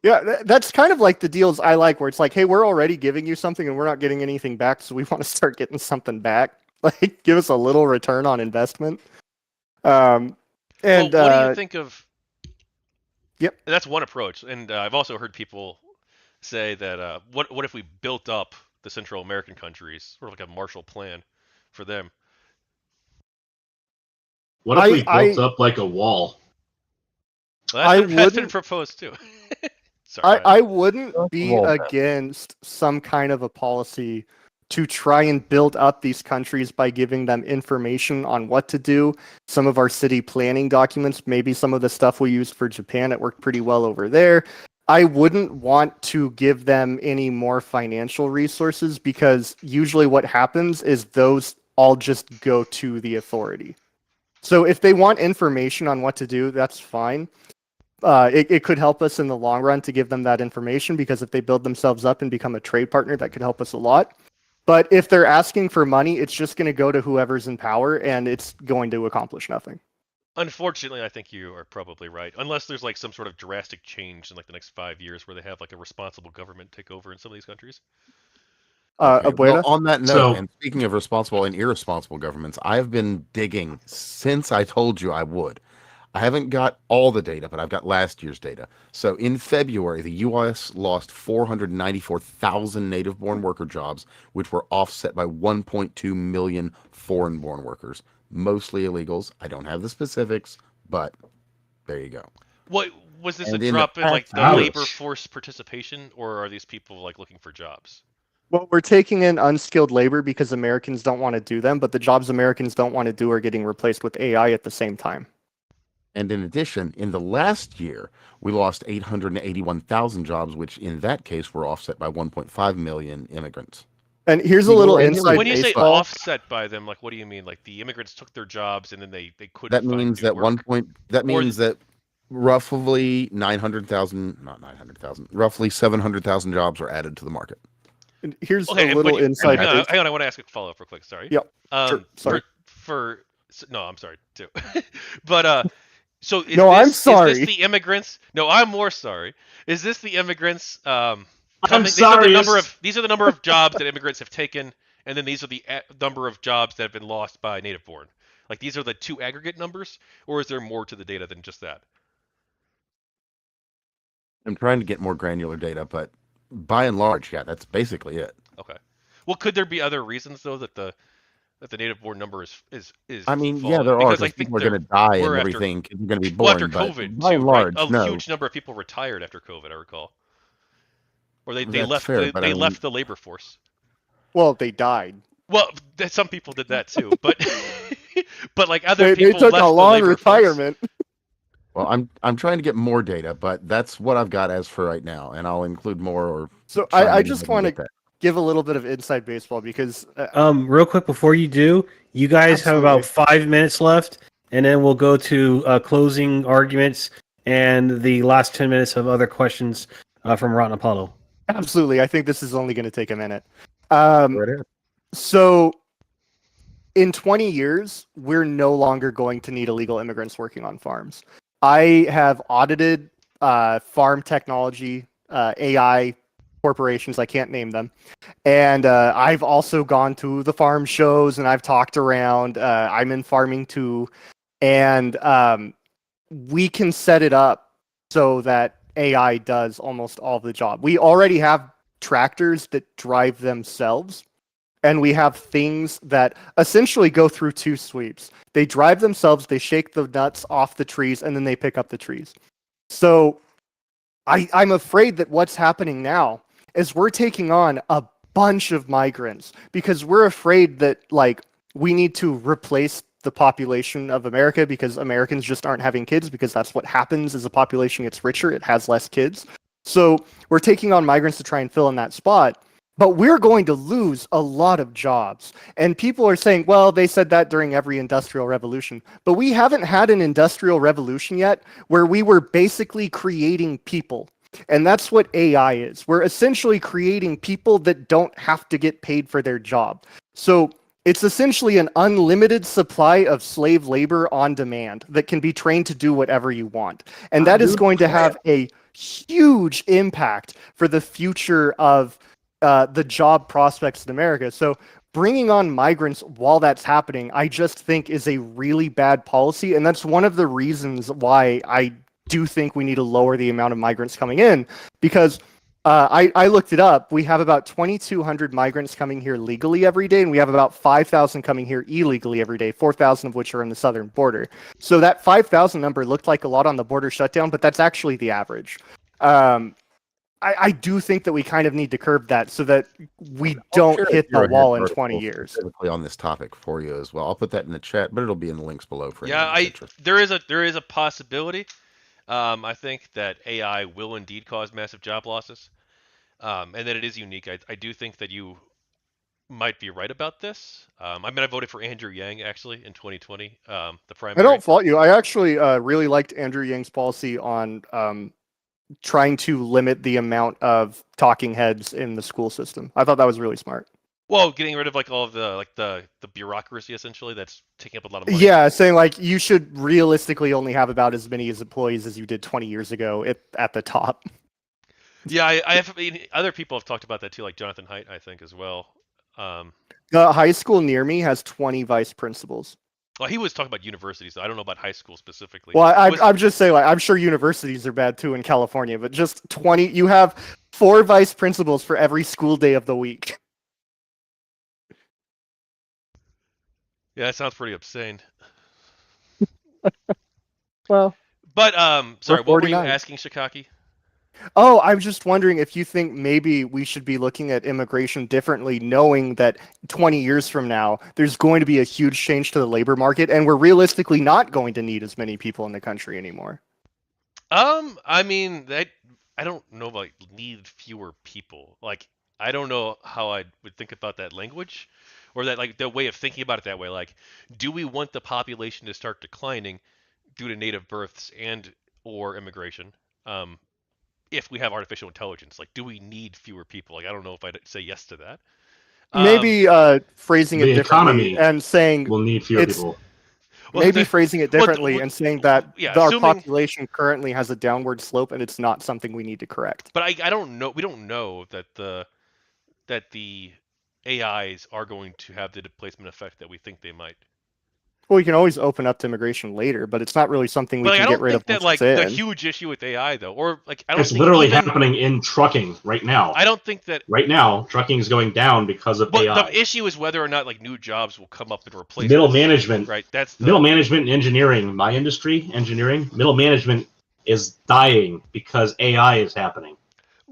Yeah, that's kind of like the deals I like, where it's like, hey, we're already giving you something and we're not getting anything back, so we want to start getting something back. Like, give us a little return on investment. And well, what do you think of? Yep. That's one approach, and I've also heard people say that what if we built up the Central American countries, sort of like a Marshall Plan for them? What if we built up like a wall? Well, that's been proposed too. Sorry, I wouldn't be Well, against some kind of a policy to try and build up these countries by giving them information on what to do. Some of our city planning documents, maybe some of the stuff we used for Japan, it worked pretty well over there. I wouldn't want to give them any more financial resources because usually what happens is those all just go to the authority. So if they want information on what to do, that's fine. It could help us in the long run to give them that information because if they build themselves up and become a trade partner, that could help us a lot. But if they're asking for money, it's just going to go to whoever's in power and it's going to accomplish nothing. Unfortunately, I think you are probably right. Unless there's like some sort of drastic change in like the next 5 years where they have like a responsible government take over in some of these countries. Okay, well, Abuela? on that note, So- and speaking of responsible and irresponsible governments, I've been digging since I told you I would. I haven't got all the data, but I've got last year's data. So in February, the U.S. lost 494,000 native-born worker jobs, which were offset by 1.2 million foreign-born workers, mostly illegals. I don't have the specifics, but there you go. What was this And a in the drop in like past- the Ouch. labor force participation, or are these people like looking for jobs? Well, we're taking in unskilled labor because Americans don't want to do them, but the jobs Americans don't want to do are getting replaced with AI at the same time. And in addition, in the last year, we lost 881,000 jobs, which in that case were offset by 1.5 million immigrants. And here's a Legal little and inside illegal. When you say baseball. offset by them, like what do you mean? Like the immigrants took their jobs and then they couldn't. That find means new that work? that means that roughly 900,000, not 900,000, roughly 700,000 jobs were added to the market. And here's Okay, a little inside. hang on, base- hang on, I want to ask a follow up real quick. Sorry. Yep, sure, sorry. No, I'm sorry too. But so is No, I'm Is sorry. this the immigrants? No, I'm more sorry. Is this the immigrants? I'm These are the sorry. these are the number of jobs that immigrants have taken, and then these are the number of jobs that have been lost by native born. Like these are the two aggregate numbers, or is there more to the data than just that? I'm trying to get more granular data, but by and large, yeah, that's basically it. Okay. Well, could there be other reasons though that the native born number is I mean, falling? yeah, there are, Because I because think people are going to die and we're after- everything. Kids are going to be well, born, after but COVID by too, and right? large, A no. huge number of people retired after COVID, I recall. Or they That's left fair, but I they mean- left the labor force. Well, they died. Well, some people did that too, but but like other They people took left a the long labor retirement. Well, I'm trying to get more data, but that's what I've got as for right now, and I'll include more. Or So chime I in just when we want get to give a little bit of inside baseball because Real quick before you do, you guys have about Absolutely. 5 minutes left, and then we'll go to closing arguments and the last 10 minutes of other questions from Rotten Apollo. absolutely, I think this is only going to take a minute. Right ahead. So in 20 years, we're no longer going to need illegal immigrants working on farms. I have audited farm technology, AI corporations, I can't name them. And I've also gone to the farm shows and I've talked around. I'm in farming too. And we can set it up so that AI does almost all the job. We already have tractors that drive themselves. And we have things that essentially go through two sweeps. They drive themselves, they shake the nuts off the trees, and then they pick up the trees. So I'm afraid that what's happening now is we're taking on a bunch of migrants because we're afraid that like we need to replace the population of America because Americans just aren't having kids because that's what happens as the population gets richer, it has less kids. So we're taking on migrants to try and fill in that spot. But we're going to lose a lot of jobs. And people are saying, well, they said that during every industrial revolution. But we haven't had an industrial revolution yet where we were basically creating people. And that's what AI is. We're essentially creating people that don't have to get paid for their job. So it's essentially an unlimited supply of slave labor on demand that can be trained to do whatever you want. And that is going to have a huge impact for the future of the job prospects in America. So bringing on migrants while that's happening, I just think is a really bad policy. And that's one of the reasons why I do think we need to lower the amount of migrants coming in, because I looked it up. We have about 2,200 migrants coming here legally every day, and we have about 5,000 coming here illegally every day, 4,000 of which are in the southern border. So that 5,000 number looked like a lot on the border shutdown, but that's actually the average. I do think that we kind of need to curb that so that we don't I'll share hit a the wall in article 20 years. specifically on this topic for you as well. I'll put that in the chat, but it'll be in the links below for Yeah, anyone who's interested. there is a possibility. I think that AI will indeed cause massive job losses, and that it is unique. I do think that you might be right about this. I mean, I voted for Andrew Yang actually in 2020, the I primary. don't fault you. I actually really liked Andrew Yang's policy on trying to limit the amount of talking heads in the school system. I thought that was really smart. Well, getting rid of like all of the bureaucracy essentially that's taking up a lot of money. Yeah, saying like you should realistically only have about as many as employees as you did 20 years ago at the top. Yeah, I have. I mean, other people have talked about that too, like Jonathan Haidt, I think, as well. The high school near me has 20 vice principals. Well, he was talking about universities, so I don't know about high school specifically. Well, I'm just saying, like, I'm sure universities are bad too in California, but just 20, you have 4 vice principals for every school day of the week. Yeah, that sounds pretty obscene. Well, But sorry, what were you 49. asking, Shikaki? oh, I'm just wondering if you think maybe we should be looking at immigration differently, knowing that 20 years from now, there's going to be a huge change to the labor market, and we're realistically not going to need as many people in the country anymore. I mean, I don't know if I need fewer people. Like, I don't know how I would think about that language, or that like the way of thinking about it that way. Like, do we want the population to start declining due to native births and or immigration? If we have artificial intelligence, like, do we need fewer people? Like, I don't know if I'd say yes to that. Maybe phrasing it The differently economy and saying We'll need fewer it's people. Well, maybe phrasing it differently well, and saying that yeah, our assuming, population currently has a downward slope and it's not something we need to correct. but I don't know. We don't know that the AIs are going to have the displacement effect that we think they might. Well, we can always open up to immigration later, but it's not really something we But like, can I get don't rid think of that once like it's the in. huge issue with AI though, or like I don't It's think literally even, happening in trucking right now. I don't think that. Right now, trucking is going down because of But AI. the issue is whether or not like new jobs will come up and replace Middle this, management, right? That's the middle management and engineering. My industry, engineering, middle management is dying because AI is happening.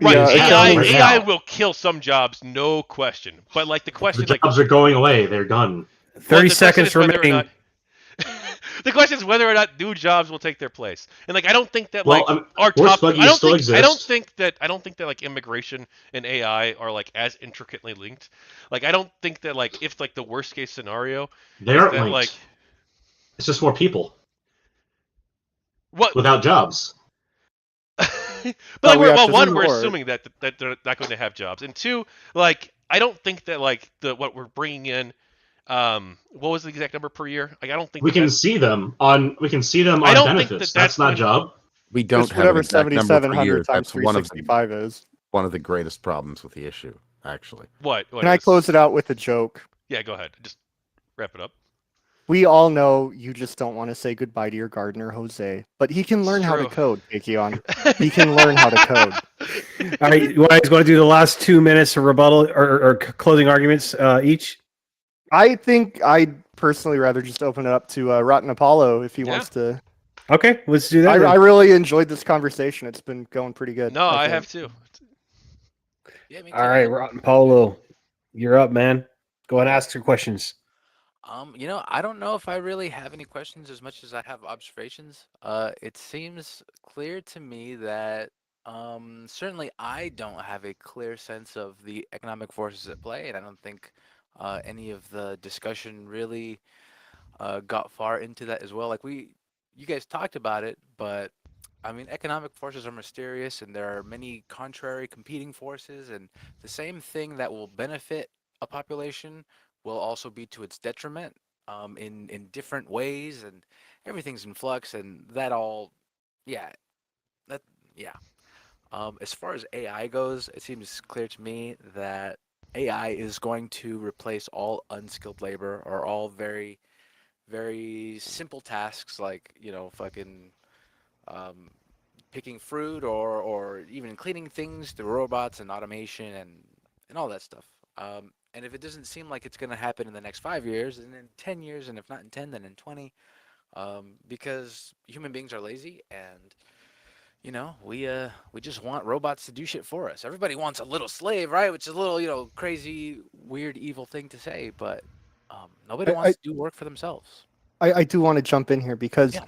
right. Yeah, It's it's AI happening only- right AI now. will kill some jobs, no question. But like the The question, like jobs are going away. They're done. 30 the question seconds is whether or remaining. not. The question is whether or not new jobs will take their place, and like I don't think that Well, like I mean, our horse top. I buggies don't still think I don't exist. think that like immigration and AI are like as intricately linked. Like I don't think that like if like the worst case scenario They is aren't that linked. like It's just more people what. without jobs. But Oh, like we have to one, do we're more. assuming that they're not going to have jobs, and two, like I don't think that like what we're bringing in. What was the exact number per year? Like I don't think We that can that's. see them on. We can see them I on don't think that benefits. that's That's not going to. job. We don't It's have an whatever exact number per 7,700 year. times That's one of the 365 is. greatest problems with the issue, actually. What Can I is? close it out with a joke? Yeah, go ahead. Just wrap it up. We all know you just don't want to say goodbye to your gardener, Jose, but he can It's learn how to true. code, Tachyon. He can learn how to code. All right, you guys want to do the last 2 minutes of rebuttal or closing arguments each? I think I'd personally rather just open it up to Rotten Apollo if he Yeah. wants to. Okay, let's do that. I really enjoyed this conversation. It's been going pretty good. No, I think. have too. Yeah, me too. All right, Rotten Polo, you're up, man. Go ahead and ask your questions. I don't know if I really have any questions as much as I have observations. It seems clear to me that certainly I don't have a clear sense of the economic forces at play, and I don't think any of the discussion really got far into that as well. Like you guys talked about it, but I mean, economic forces are mysterious, and there are many contrary competing forces, and the same thing that will benefit a population will also be to its detriment in different ways, and everything's in flux, and that all, yeah, that yeah. As far as AI goes, it seems clear to me that AI is going to replace all unskilled labor or all very, very simple tasks like, fucking um, picking fruit or even cleaning things through robots and automation and all that stuff. And if it doesn't seem like it's going to happen in the next 5 years, and in 10 years, and if not in 10, then in 20, because human beings are lazy, and we just want robots to do shit for us. Everybody wants a little slave, right? Which is a little crazy, weird, evil thing to say, but nobody wants to do work for themselves. I do want to jump in here because Yeah.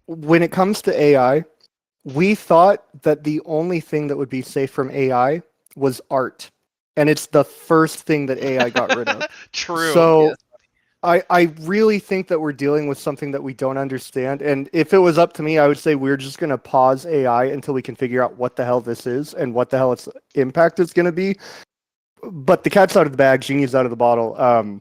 when it comes to AI, we thought that the only thing that would be safe from AI was art, and it's the first thing that AI got rid of. True. So Yes. I really think that we're dealing with something that we don't understand. And if it was up to me, I would say we're just going to pause AI until we can figure out what the hell this is and what the hell its impact is going to be. But the cat's out of the bag, genie's out of the bottle.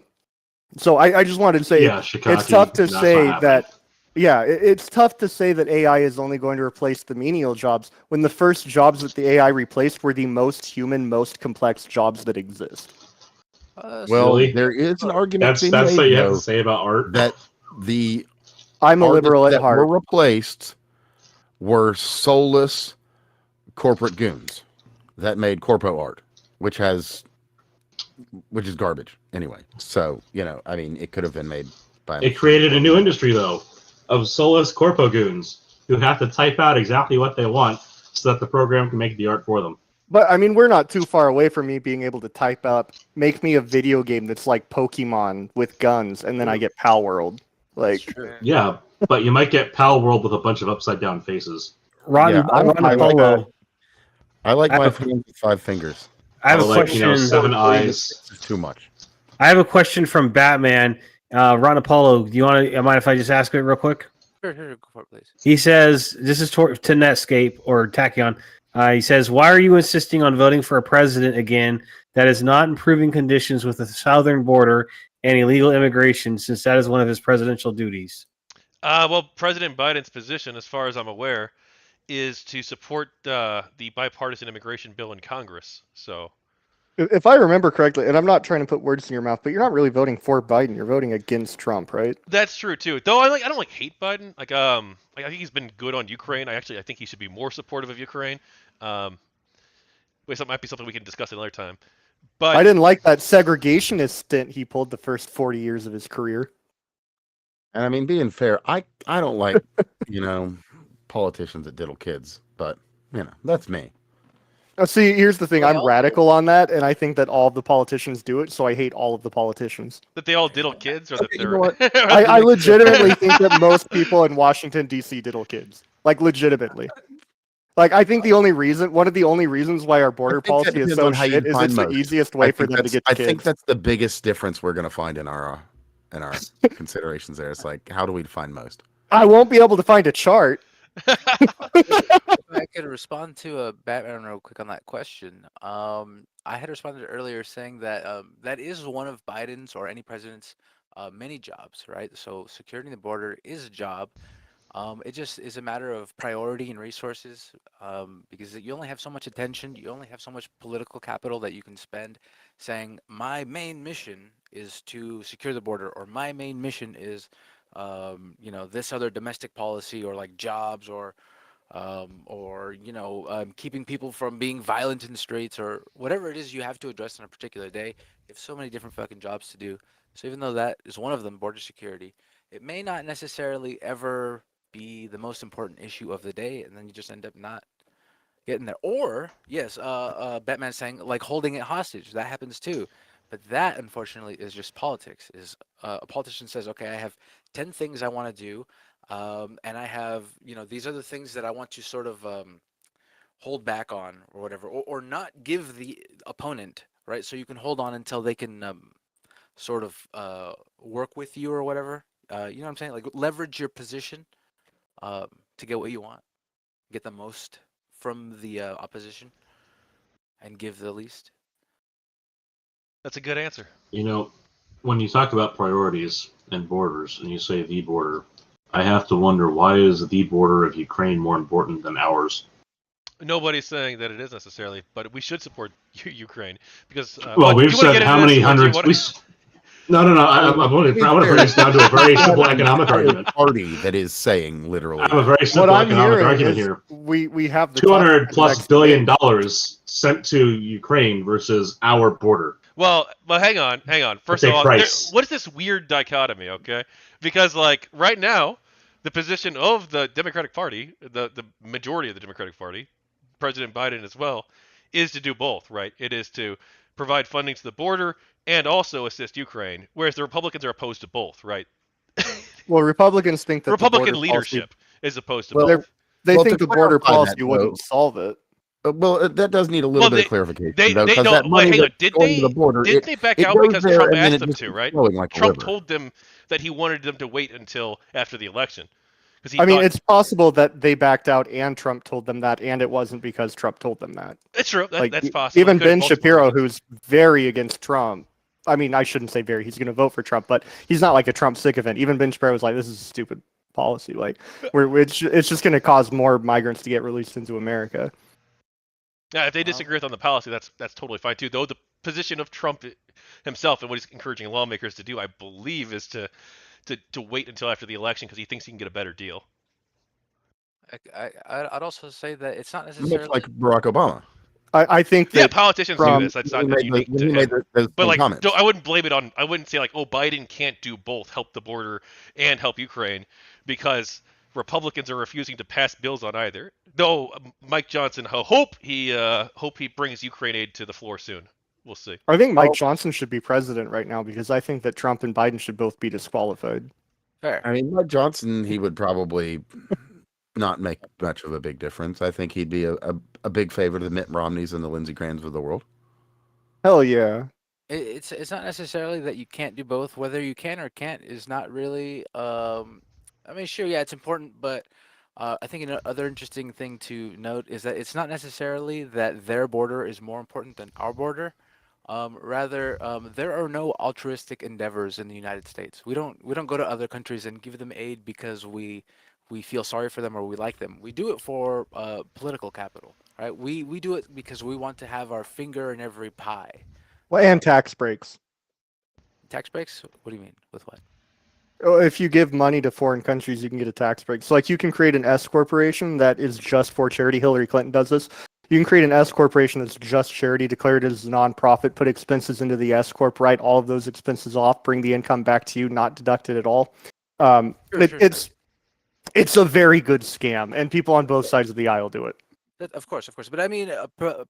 So I just wanted to say Yeah, Shikaki, it's tough to that's not say happening. that. Yeah, it's tough to say that AI is only going to replace the menial jobs when the first jobs that the AI replaced were the most human, most complex jobs that exist. Well, Really? there is an argument to be That's made, what you have to though, say about art. that the I'm a artists liberal at that heart. were replaced were soulless corporate goons that made corpo art, which is garbage anyway. So, I mean, it could have been made by It created a new industry, though, of soulless corpo goons who have to type out exactly what they want so that the program can make the art for them. But I mean, we're not too far away from me being able to type up, make me a video game that's like Pokemon with guns, and then I get Pal World. That's Like, true. Yeah, but you might get Pal World with a bunch of upside down faces. Rotten, I Rotten like Polo. that. I like I my have- hands with 5 fingers. I have a Or like, question. 7 eyes. This is too much. I have a question from Batman. Ron Apollo, do you want to? Mind if I just ask it real quick? Sure, go for it, please. He says, "This is to Netscape or Tachyon." He says, "Why are you insisting on voting for a president again that is not improving conditions with the southern border and illegal immigration, since that is one of his presidential duties?" Well, President Biden's position, as far as I'm aware, is to support the bipartisan immigration bill in Congress. So if I remember correctly, and I'm not trying to put words in your mouth, but you're not really voting for Biden. You're voting against Trump, right? that's true too. Though I don't hate Biden. I think he's been good on Ukraine. I think he should be more supportive of Ukraine. But that might be something we can discuss another time. But I didn't like that segregationist stint he pulled the first 40 years of his career. And I mean, being fair, I don't like, politicians that diddle kids, but, that's me. See, here's the thing. They I'm all radical on that, and I think that all of the politicians do it, so I hate all of the politicians. that they all diddle kids, or that Okay, you they're. know what? I legitimately think that most people in Washington, D.C. diddle kids. Like, legitimately. Like, I think one of the only reasons why our border I think that policy is depends so on how you shit is define it's the most. easiest way for them to get I kids. think that's the biggest difference we're going to find in our considerations there. It's like, how do we define most? I won't be able to find a chart. I could respond to Batman real quick on that question. I had responded earlier saying that that is one of Biden's or any president's many jobs, right? So securing the border is a job. It just is a matter of priority and resources because you only have so much attention, you only have so much political capital that you can spend saying my main mission is to secure the border, or my main mission is this other domestic policy, or like jobs, or keeping people from being violent in the streets, or whatever it is you have to address on a particular day. You have so many different fucking jobs to do. So even though that is one of them, border security, it may not necessarily ever be the most important issue of the day, and then you just end up not getting there. Or yes, Batman saying like holding it hostage, that happens too. But that, unfortunately, is just politics. Is a politician says, okay, I have 10 things I want to do, and I have, these other things that I want to sort of hold back on, or whatever, or not give the opponent, right? So you can hold on until they can sort of work with you or whatever. You know what I'm saying? Like leverage your position to get what you want, get the most from the opposition, and give the least. That's a good answer. When you talk about priorities and borders, and you say the border, I have to wonder, why is the border of Ukraine more important than ours? Nobody's saying that it is necessarily, but we should support Ukraine because. We've said how many hundreds. No. I want to bring this down to a very simple economic argument. Party that is saying literally. I have a very simple economic argument here. We have the $200+ billion sent to Ukraine versus our border. Well, hang on. First of all, what is this weird dichotomy? Okay, because like right now, the position of the Democratic Party, the majority of the Democratic Party, President Biden as well, is to do both. Right? It is to provide funding to the border and also assist Ukraine, whereas the Republicans are opposed to both. Right? Well, Republicans think that Republican the border leadership policy, is opposed to well, both. They Well, think to the border clarify that, policy though, wouldn't solve it. Well, that does need a little Well, bit of clarification, they though, because no. that Wait, money hang on. that's going to the border, Didn't they back it out goes because there Trump and then asked it them just to, keeps right? flowing like a Trump river. told them that he wanted them to wait until after the election because he I mean, thought it's possible that they backed out and Trump told them that, and it wasn't because Trump told them that. it's true. Like That's possible. even It could have Ben multiple Shapiro, reasons. who's very against Trump. I mean, I shouldn't say very. He's going to vote for Trump, but he's not like a Trump sycophant. Even Ben Shapiro was like, "This is a stupid policy. Like, it's just going to cause more migrants to get released into America." Yeah, if they disagree with on the policy, that's totally fine too. Though the position of Trump himself and what he's encouraging lawmakers to do, I believe, is to wait until after the election because he thinks he can get a better deal. I'd also say that it's not Much necessarily. like Barack Obama. I think Yeah, that politicians do from this. That's When not he unique to made him. those But same like, comments. I wouldn't blame it on. I wouldn't say like, oh, Biden can't do both, help the border and help Ukraine, because Republicans are refusing to pass bills on either. Though Mike Johnson, hope he brings Ukraine aid to the floor soon. We'll see. I think Mike Oh. Johnson should be president right now because I think that Trump and Biden should both be disqualified. Fair. I mean, Mike Johnson, he would probably not make much of a big difference. I think he'd be a big favorite of the Mitt Romneys and the Lindsey Grahams of the world. Hell yeah. It's not necessarily that you can't do both. Whether you can or can't is not really. I mean, sure, yeah, it's important, but I think another interesting thing to note is that it's not necessarily that their border is more important than our border. Rather, there are no altruistic endeavors in the United States. We don't go to other countries and give them aid because we feel sorry for them or we like them. We do it for political capital, right? We do it because we want to have our finger in every pie. Well, and tax breaks. Tax breaks? What do you mean? With what? Oh, if you give money to foreign countries, you can get a tax break. So, like, you can create an S corporation that is just for charity. Hillary Clinton does this. You can create an S corporation that's just charity, declare it as a nonprofit, put expenses into the S corp, write all of those expenses off, bring the income back to you, not deducted at all. Sure. It's a very good scam, and people on both sides of the aisle do it. Of course. But I mean,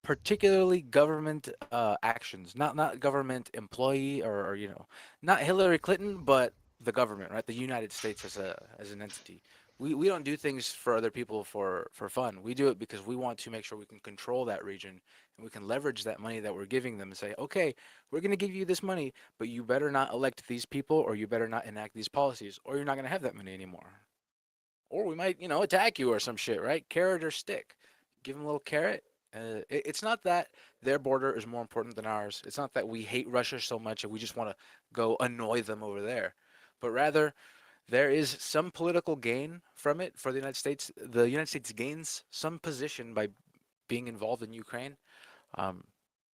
particularly government actions, not government employee or not Hillary Clinton, but the government, right? The United States as an entity. We don't do things for other people for fun. We do it because we want to make sure we can control that region and we can leverage that money that we're giving them and say, okay, we're going to give you this money, but you better not elect these people or you better not enact these policies or you're not going to have that money anymore. Or we might, attack you or some shit, right? Carrot or stick. Give them a little carrot. It's not that their border is more important than ours. It's not that we hate Russia so much and we just want to go annoy them over there. But rather, there is some political gain from it for the United States. The United States gains some position by being involved in Ukraine. And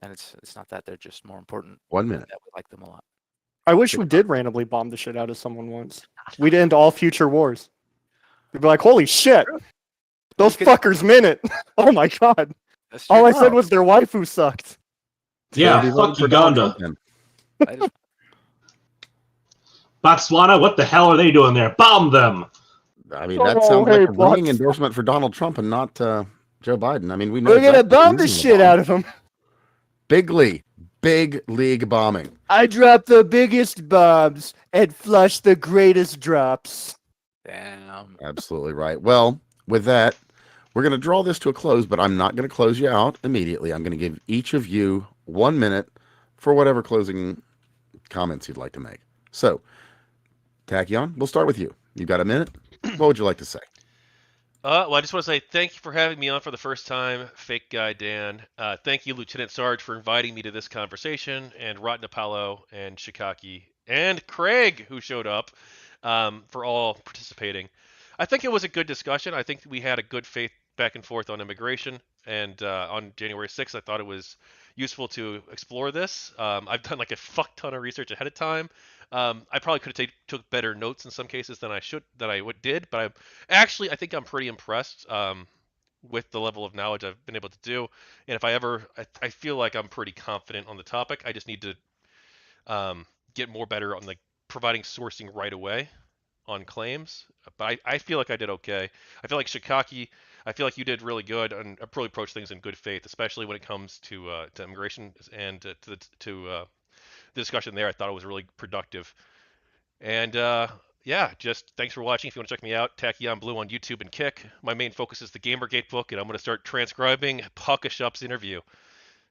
it's not that they're just more important. 1 minute. That we like them a lot. I wish we did randomly bomb the shit out of someone once. We'd end all future wars. We'd be like, holy shit, those fuckers meant it. Oh my god. That's true. All I said was their waifu sucked. Yeah, Gonna be voting fuck for Donald Uganda. Trump then. I just- Botswana, what the hell are they doing there? Bomb them! I mean, that Oh, sounds hey, like a ringing Bots. endorsement for Donald Trump and not Joe Biden. I mean, we know We're gonna exactly bomb what the he's shit doing. out of them. Big league bombing. I drop the biggest bombs and flush the greatest drops. Damn. Absolutely right. Well, with that, we're going to draw this to a close, but I'm not going to close you out immediately. I'm going to give each of you 1 minute for whatever closing comments you'd like to make. So, Tachyon, we'll start with you. You've got a minute. What would you like to say? Well, I just want to say thank you for having me on for the first time, Fake Guy Dan. Thank you, Lieutenant Sarge, for inviting me to this conversation, and Rotten Apollo and Shikaki and Craig, who showed up, for all participating. I think it was a good discussion. I think we had a good faith back and forth on immigration, and on January 6th, I thought it was useful to explore this. I've done like a fuck ton of research ahead of time. I probably could have took better notes in some cases than I did, but I think I'm pretty impressed with the level of knowledge I've been able to do. And if I feel like I'm pretty confident on the topic. I just need to get more better on like providing sourcing right away on claims. But I feel like I did okay. I feel like Shikaki, I feel like you did really good and really approach things in good faith, especially when it comes to immigration and to the discussion there. I thought it was really productive. And yeah, just thanks for watching. If you want to check me out, Tachyon Blue on YouTube and Kick. My main focus is the Gamergate book, and I'm going to start transcribing Puckashup's interview.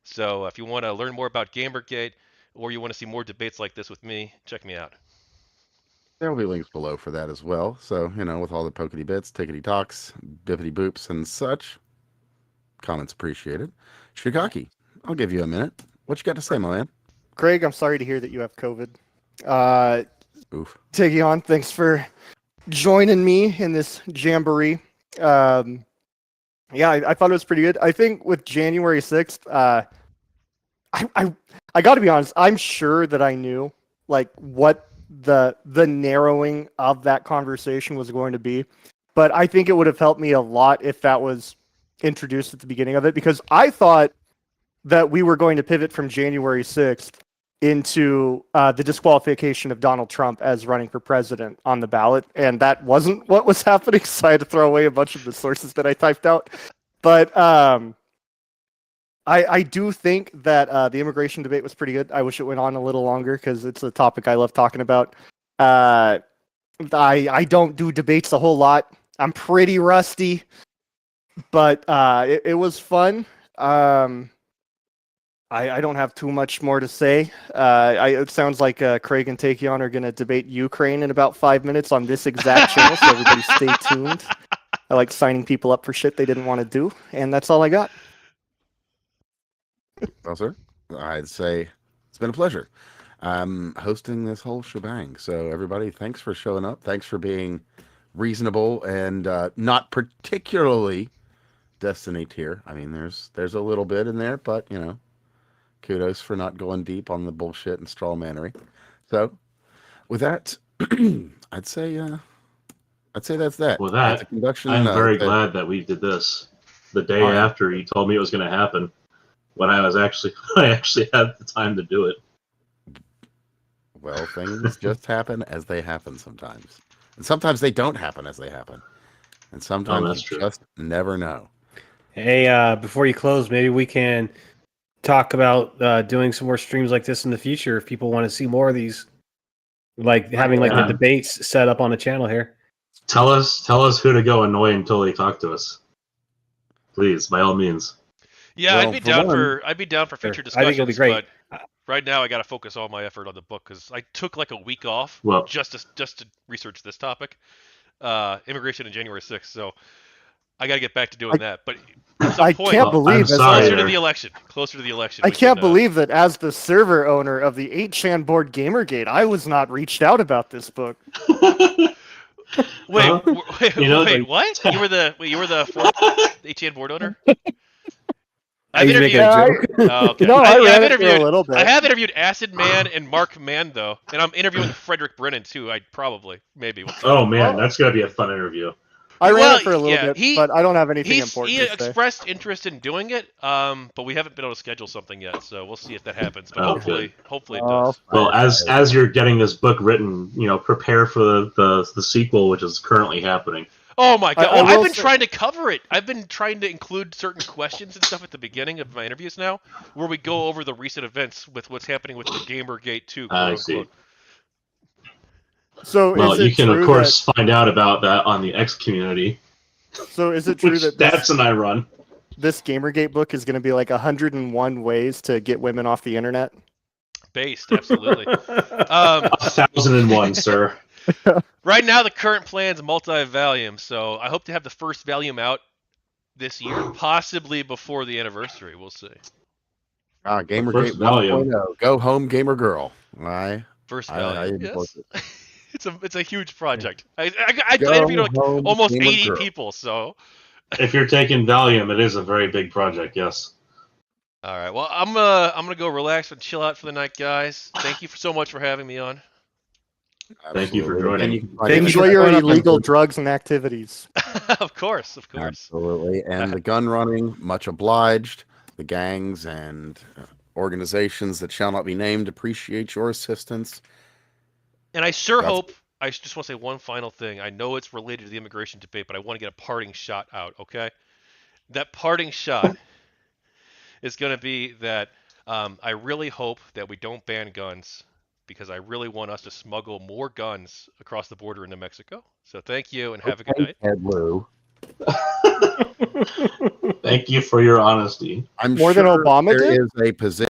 So if you want to learn more about Gamergate, or you want to see more debates like this with me, check me out. There will be links below for that as well. So, with all the pokety bits, tickety talks, bippity boops, and such, comments appreciated. Shikaki, I'll give you a minute. What you got to say, my man? Craig, I'm sorry to hear that you have COVID. Oof. Tachyon, thanks for joining me in this jamboree. Yeah, I thought it was pretty good. I think with January 6th, I got to be honest. I'm sure that I knew like what the narrowing of that conversation was going to be, but I think it would have helped me a lot if that was introduced at the beginning of it, because I thought that we were going to pivot from January 6th into the disqualification of Donald Trump as running for president on the ballot, and that wasn't what was happening, so I had to throw away a bunch of the sources that I typed out. But I do think that the immigration debate was pretty good. I wish it went on a little longer because it's a topic I love talking about. I don't do debates a whole lot. I'm pretty rusty, but it was fun. I don't have too much more to say. It sounds like Craig and Tachyon are going to debate Ukraine in about 5 minutes on this exact channel, so everybody stay tuned. I like signing people up for shit they didn't want to do, and that's all I got. Well, sir, I'd say it's been a pleasure hosting this whole shebang. So, everybody, thanks for showing up. Thanks for being reasonable and not particularly Destiny tier. I mean, there's a little bit in there, but kudos for not going deep on the bullshit and straw mannery. So, with that, I'd say that's that. With That's that, a conduction. I'm very glad that we did this the day after you told me it was going to happen, when I actually had the time to do it. Well, things just happen as they happen sometimes, and sometimes they don't happen as they happen, and sometimes you just never know. Hey, before you close, maybe we can talk about doing some more streams like this in the future if people want to see more of these, like having like the debates set up on the channel here. Tell us who to go annoy until they talk to us, please, by all means. Yeah, Well, I'd be down for future discussions. I think it'll be great. But right now, I got to focus all my effort on the book because I took like a week off just to research this topic, immigration in January 6th. So I got to get back to doing that. But at some point, can't believe closer to the election. I can't believe that as the server owner of the 8chan board Gamergate, I was not reached out about this book. Wait, what? You were the 8chan board owner? I've interviewed. Oh, okay. No, I ran it for a little bit. I have interviewed Acid Man and Mark Man though, and I'm interviewing Frederick Brennan too. Maybe. Oh man, that's gonna be a fun interview. I ran it for a little bit, but I don't have anything important to say. He expressed interest in doing it, but we haven't been able to schedule something yet, so we'll see if that happens. But hopefully it does. Well, as you're getting this book written, prepare for the sequel, which is currently happening. Oh my god! I've been trying to cover it. I've been trying to include certain questions and stuff at the beginning of my interviews now, where we go over the recent events with what's happening with the Gamergate 2. I see. So you can of course find out about that on the X community. So is it true that Stats and I run? This Gamergate book is going to be like 101 ways to get women off the internet? Based, absolutely. 1001, sir. Right now, the current plan's multi-volume, so I hope to have the first volume out this year, possibly before the anniversary. We'll see. Gamergate 1.0. Go home, gamer girl. First volume. Yes. It's a huge project. I interviewed like almost 80 people, so. If you're taking Valium, it is a very big project. Yes. All right. Well, I'm gonna go relax and chill out for the night, guys. Thank you so much for having me on. Absolutely. Thank you for joining. Enjoy your illegal drugs and activities. Of course. Absolutely. And the gun running, much obliged. The gangs and organizations that shall not be named appreciate your assistance. And I sure hope, I just want to say one final thing. I know it's related to the immigration debate, but I want to get a parting shot out, okay? That parting shot is going to be that I really hope that we don't ban guns because I really want us to smuggle more guns across the border into Mexico. So thank you and have a good night. Ed Lou. Thank you for your honesty. I'm More than sure Obama there did? is a position